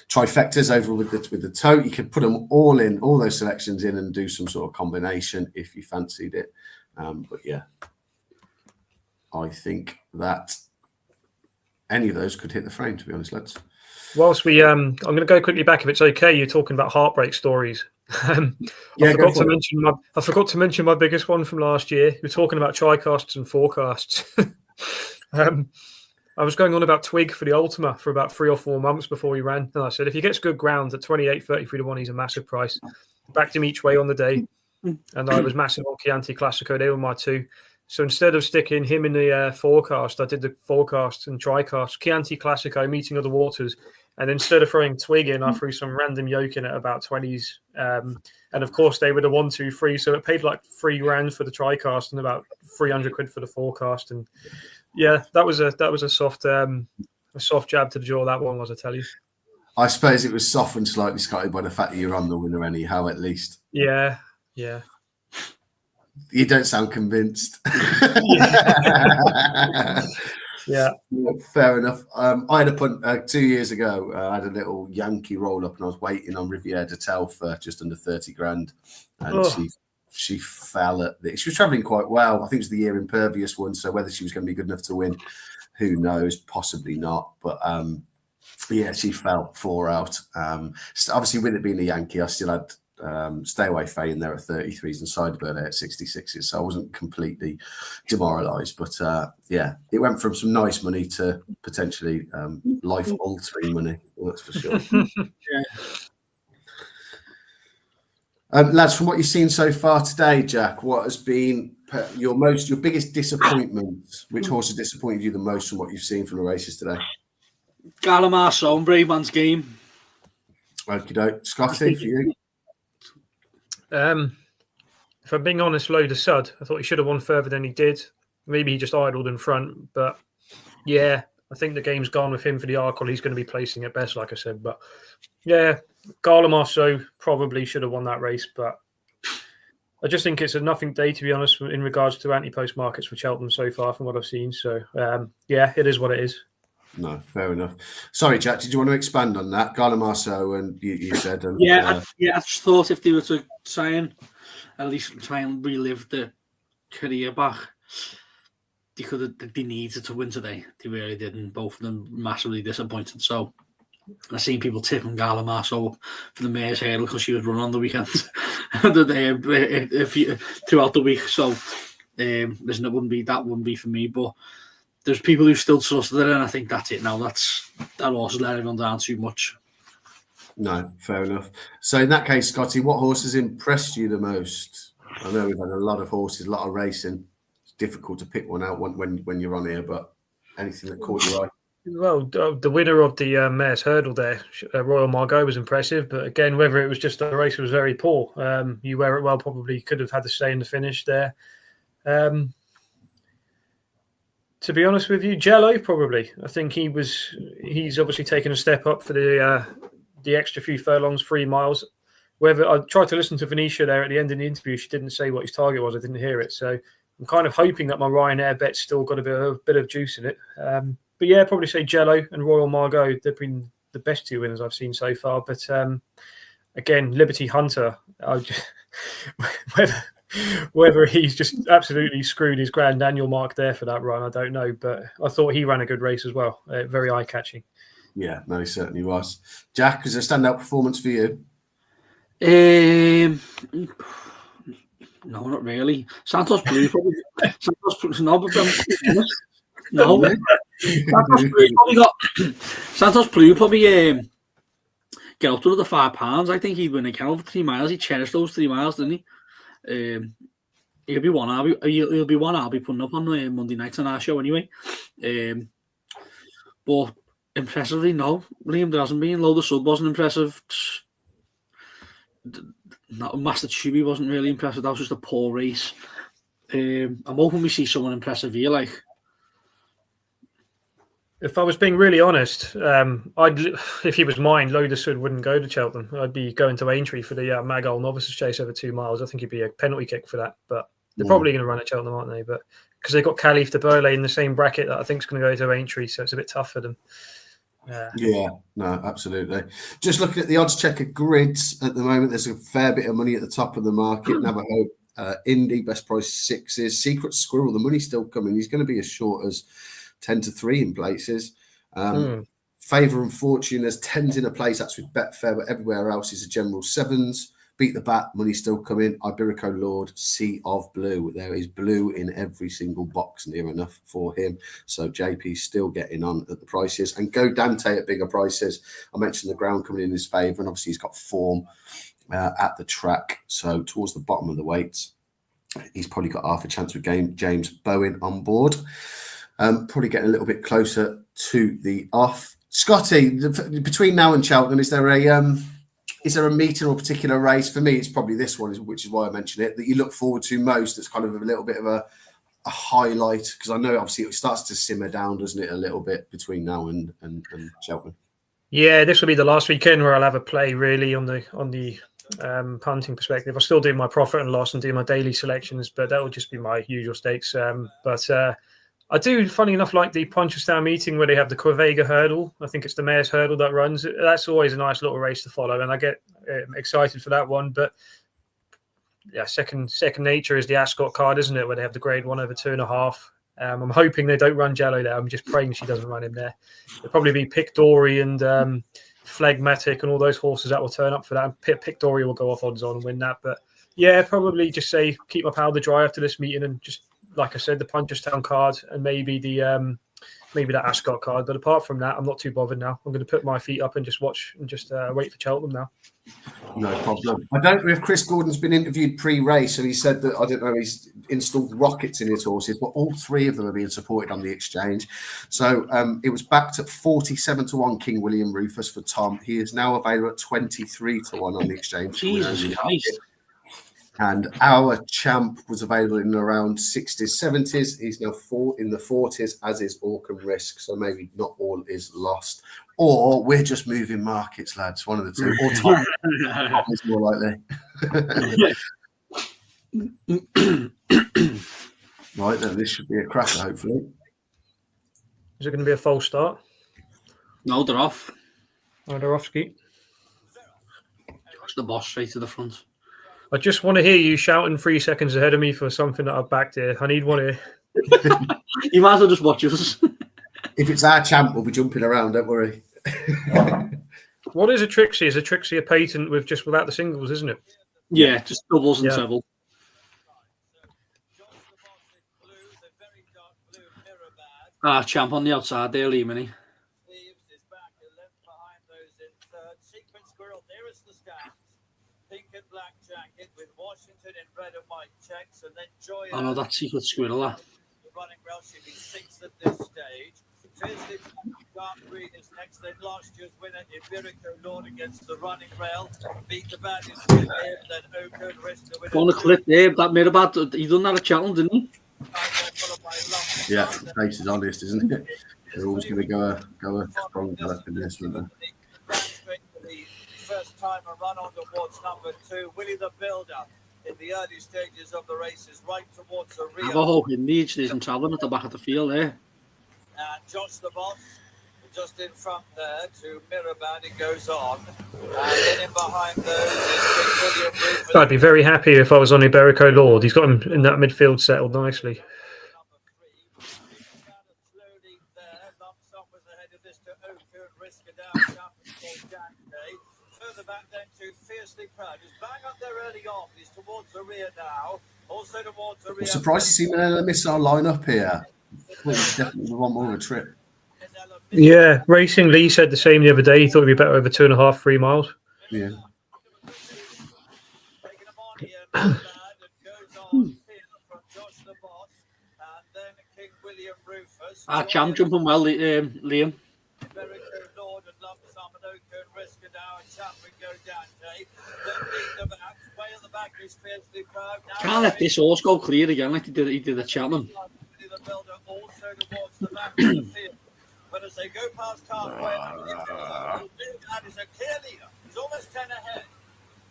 trifectas over with the tote. You can put them all in, all those selections in, and do some sort of combination if you fancied it. But yeah, I think that any of those could hit the frame, to be honest, lads. Whilst I'm going to go quickly back if it's okay. You're talking about heartbreak stories. I forgot to mention my biggest one from last year. We're talking about tricasts and forecasts. I was going on about Twig for the Ultima for about 3 or 4 months before he ran, and I said if he gets good ground at 28, 33 to 1, he's a massive price. Backed him each way on the day, and I was massive on Chianti Classico. They were my 2. So instead of sticking him in the forecast, I did the forecast and tricast, Chianti Classico, Meeting of the Waters. And instead of throwing Twig in, I threw some random yoke in at about 20s. And of course, they were the 1, 2, 3. So it paid like £3,000 for the tricast and about 300 quid for the forecast. And yeah, that was a soft jab to the jaw. That one was, I tell you. I suppose it was softened slightly, Scotty, by the fact that you're on the winner anyhow, at least. Yeah. You don't sound convinced. Yeah. Fair enough. I had a punt 2 years ago. I had a little Yankee roll up, and I was waiting on Riviere de Tel for just under 30 grand, and she fell at the. She was travelling quite well. I think it was the year Impervious one. So whether she was going to be good enough to win, who knows? Possibly not. But yeah, she fell 4 out. So obviously, with it being a Yankee, I still had. Stay away Faye in there at 33s and Sidebird at 66s, so I wasn't completely demoralised. But yeah, it went from some nice money to potentially life-altering money. Well, that's for sure. Lads, from what you've seen so far today, Jack, what has been your biggest disappointment? Which horse has disappointed you the most from what you've seen from the races today? Galamaso and Brave Man's Game. Okie doke. Scotty, for you? If I'm being honest, Load of Sud. I thought he should have won further than he did. Maybe he just idled in front, but yeah, I think the game's gone with him for the Arkle. He's going to be placing at best, like I said. But yeah, Garlamarso probably should have won that race, but I just think it's a nothing day, to be honest, in regards to anti-post markets for Cheltenham so far from what I've seen. So yeah, it is what it is. No, fair enough. Sorry, Jack, did you want to expand on that? Garlamarso, and you said... And, I just thought if they were to try and relive the career back, they needed to win today. They really didn't. Both of them massively disappointed. So I've seen people tipping Galamaso for the Mayor's Hurdle because she was run on the weekend throughout the week. So listen, that wouldn't be for me. But there's people who still trusted it, and I think that's it now. That horse has let everyone down too much. No, fair enough. So in that case, Scotty, what horse has impressed you the most? I know we've had a lot of horses, a lot of racing. It's difficult to pick one out when you're on here, but anything that caught your eye? Well, the winner of the Mayor's Hurdle there, Royal Margot, was impressive. But again, whether it was just the race was very poor. You Wear It Well probably could have had the say in the finish there. To be honest with you, Jello probably. I think he's obviously taken a step up for the extra few furlongs, 3 miles. Whether I tried to listen to Venetia there at the end of the interview, she didn't say what his target was. I didn't hear it, so I'm kind of hoping that my Ryanair bet's still got a bit of juice in it. But yeah, probably say Jello and Royal Margot. They've been the best 2 winners I've seen so far. But again, Liberty Hunter, whether he's just absolutely screwed his Grand Annual mark there for that run, I don't know. But I thought he ran a good race as well. Very eye-catching. Yeah, no, he certainly was. Jack, is there a standout performance for you? No, not really. Santos Blue probably. No. Santos Blue probably get up to the £5. I think he'd win a kennel for 3 miles. He cherished those 3 miles, didn't he? He'll be one. He'll be one. I'll be putting up on Monday night on our show anyway. But impressively, no, Liam, there hasn't been. Low the Sub wasn't impressive. Master Chubby wasn't really impressive. That was just a poor race. I'm hoping we see someone impressive here, like. If I was being really honest, if he was mine, Low the Sud wouldn't go to Cheltenham. I'd be going to Aintree for the Maghull Novices Chase over 2 miles. I think it'd be a penalty kick for that. But they're probably going to run at Cheltenham, aren't they? But because they've got Caliph de Burley in the same bracket that I think is going to go to Aintree, so it's a bit tough for them. Yeah, no, absolutely. Just looking at the odds checker grids at the moment, there's a fair bit of money at the top of the market. Navajo, Indy, best price 6s. Secret Squirrel, the money's still coming. He's going to be as short as 10-3 in places. Favour and Fortune, there's 10s in a place. That's with Betfair, but everywhere else is a general 7s. Beat the Bat, money still coming. Iberico Lord, Sea of Blue. There is blue in every single box near enough for him. So JP's still getting on at the prices. And Go Dante at bigger prices. I mentioned the ground coming in his favour, and obviously he's got form at the track. So towards the bottom of the weights, he's probably got half a chance with James Bowen on board. Probably getting a little bit closer to the off. Scotty, between now and Cheltenham, is there a meeting or a particular race? For me, it's probably this one, which is why I mentioned it, that you look forward to most. That's kind of a little bit of a highlight, because I know obviously it starts to simmer down, doesn't it, a little bit between now and Cheltenham. Yeah, this will be the last weekend where I'll have a play really on the punting perspective. I'll still do my profit and loss and do my daily selections, but that will just be my usual stakes. But I do, funny enough, like the Punchestown meeting where they have the Corvega Hurdle. I think it's the Mayor's Hurdle that runs. That's always a nice little race to follow, and I get excited for that one. But yeah, second nature is the Ascot card, isn't it, where they have the grade 1 over 2.5. I'm hoping they don't run Jello there. I'm just praying she doesn't run him there. There'll probably be Pic Dory and Phlegmatic and all those horses that will turn up for that. And Pic Dory will go off odds on and win that. But yeah, probably just say keep my powder dry after this meeting and just, like I said, the Punchestown card and maybe that Ascot card. But apart from that, I'm not too bothered now. I'm going to put my feet up and just watch and just wait for Cheltenham now. No problem. I don't know if Chris Gordon's been interviewed pre-race, and he said that, I don't know, he's installed rockets in his horses, but all 3 of them are being supported on the exchange. So it was backed at 47-1 King William Rufus for Tom. He is now available at 23-1 on the exchange. Jesus Christ. And our champ was available in around 60s, 70s. He's now in the 40s, as is Orcam Risk. So maybe not all is lost. Or we're just moving markets, lads. One of the two. Or Tom is more likely. Right, then this should be a cracker, hopefully. Is it going to be a false start? No, they're off. Oh, they're off, Skeet. Push the boss straight to the front. I just want to hear you shouting 3 seconds ahead of me for something that I've backed here. I need one here. You might as well just watch us. If it's our champ, we'll be jumping around, don't worry. What is a Trixie? Is a Trixie a patent without the singles, isn't it? Yeah, just doubles and treble. Champ on the outside there, Liam, innit? Thieves is back a length behind those in third. Sequin Squirrel nearest the stands. Pink and black jacket with Washington in red and white checks, and then Joy. I know that Secret Squirrel, that. The running rail should be sixth at this stage. Fiercely dark green is next. Then last year's winner, Iberico Lord against the running rail. Beat the bad is then Oakwood risk the winner. On the clip there, that made about. He done that at Cheltenham, didn't he? Yeah, the pace is honest, isn't it? They're always going to go a strong gallop in this, won't they? The first time a run on towards number 2, Willie the Builder. In the early stages of the races, right towards the rear. Navajo Leeds isn't travelling at the back of the field there. And Josh the Boss, just in front there to Miraband, it goes on. And then in behind those is King William Rufus. I'd be very happy if I was on Iberico Lord. He's got him in that midfield settled nicely. Number 3. Slowly there. Lumps up was ahead of this to Oakwood, Risker down, Jack Day. Further back then to Fiercely Proud. He's bang up there early on. He's towards the rear now. Also towards the rear. I'm surprised to see Manila miss our lineup here. Definitely want more of a trip. Yeah, Racing Lee said the same the other day. He thought it'd be better over 2.5, 3 miles. Yeah. Champ jumping well, Liam. Can't let this horse go clear again like he did at Cheltenham. But as they go past halfway, that is a clear leader. He's almost 10 ahead.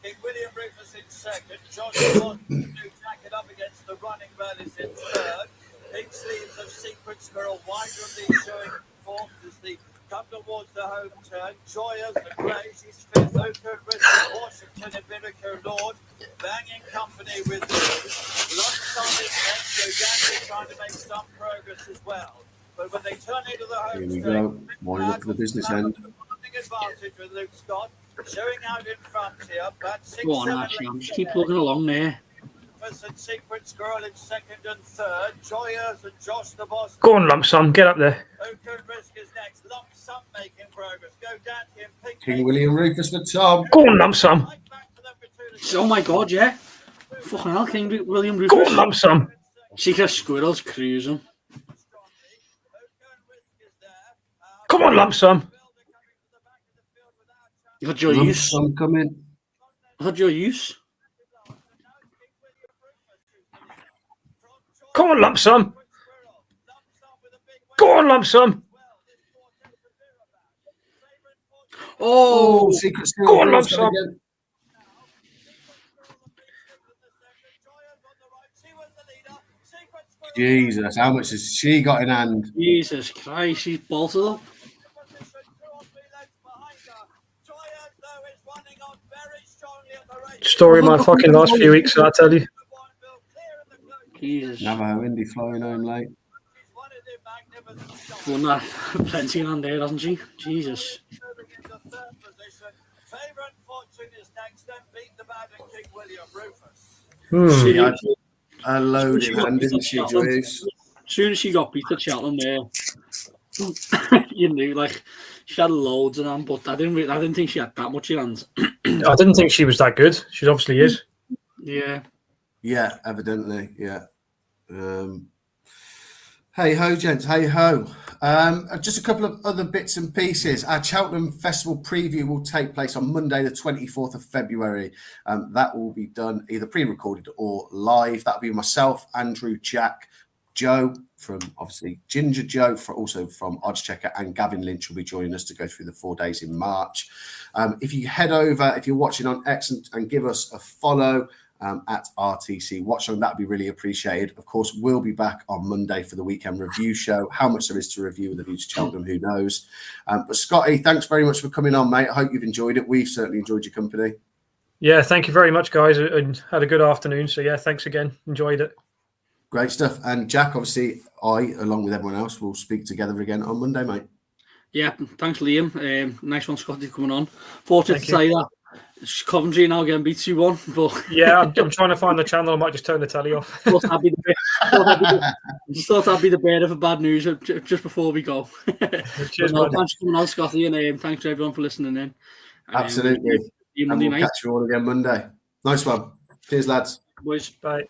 King William Rufus in second. Josh Bond, new jacket up against the running rail, is in third. Pink sleeves of Secret Squirrel, wide of these showing fourth as they come towards the home turn. Joyous, the grey, she's fifth. Oakwood, Risk, Washington, and Iberico Lord. Banging company with Lumps on his neck, so Danny trying to make some progress as well. But when they turn into the home Here we turn, go. Winding up for the business end. advantage with Luke Scott showing out in front here. But 6, Go on, 7, Champ. Just keep plugging along there. and Secret Squirrel in second and third. Joyers and Josh the Boss. Go on, Lump Sum, get up there. Oakwood Risk is next. Lump Sum making progress. Go down to him. Pink King William Rufus for Tom. Go on, Lump Sum. right back to them between Oh my God, yeah. Fucking hell, King William Go on, Rufus. Lump Sum. Secret Squirrel's cruising. Come on, Lump Sum. You had your Lump use. Sum coming. You had your use. Come on, Lump Sum. Go on, Lump Sum. Oh, Secret Go on, Squirrel. Lump Sum. Again. Jesus, how much has she got in hand? Jesus Christ, she's bolted up. Story of my fucking last few weeks, I tell you. Jesus. Navajo Indy flying home late. Won that plenty on there, hasn't she? Jesus. Favourite Fortune is next, then beat the bad and King William Rufus. She had a load in hand, didn't she, Joyce? As soon as she got beat at Cheltenham there, you knew, like, she had loads in hand, but I didn't think she had that much in hand. I didn't think she was that good. She obviously is. Yeah. Yeah, evidently, yeah. Hey ho, gents, hey ho. Just a couple of other bits and pieces. Our Cheltenham Festival preview will take place on Monday, the 24th of February. That will be done either pre-recorded or live. That'll be myself, Andrew, Jack, Joe from obviously Ginger Joe, also from Oddschecker, and Gavin Lynch will be joining us to go through the 4 days in March. If you head over, if you're watching on X and give us a follow, at RTC WatchAlong, that'd be really appreciated. Of course, we'll be back on Monday for the weekend review show. How much there is to review with the view to Cheltenham, who knows? But Scotty, thanks very much for coming on, mate. I hope you've enjoyed it. We've certainly enjoyed your company. Yeah, thank you very much, guys, and had a good afternoon. So yeah, thanks again. Enjoyed it. Great stuff. And Jack, obviously, along with everyone else, will speak together again on Monday, mate. Yeah, thanks, Liam. Nice one, Scotty, coming on. Fortunate to say that Coventry now getting beat 2-1, but Yeah, I'm trying to find the channel. I might just turn the telly off. just thought that'd be the bear of a bad news just before we go. Cheers, No, man. thanks for coming on, Scotty, and thanks to everyone for listening in. Absolutely. See you And Monday we'll night. catch you all again Monday. Nice one. Cheers, lads. Boys. Bye.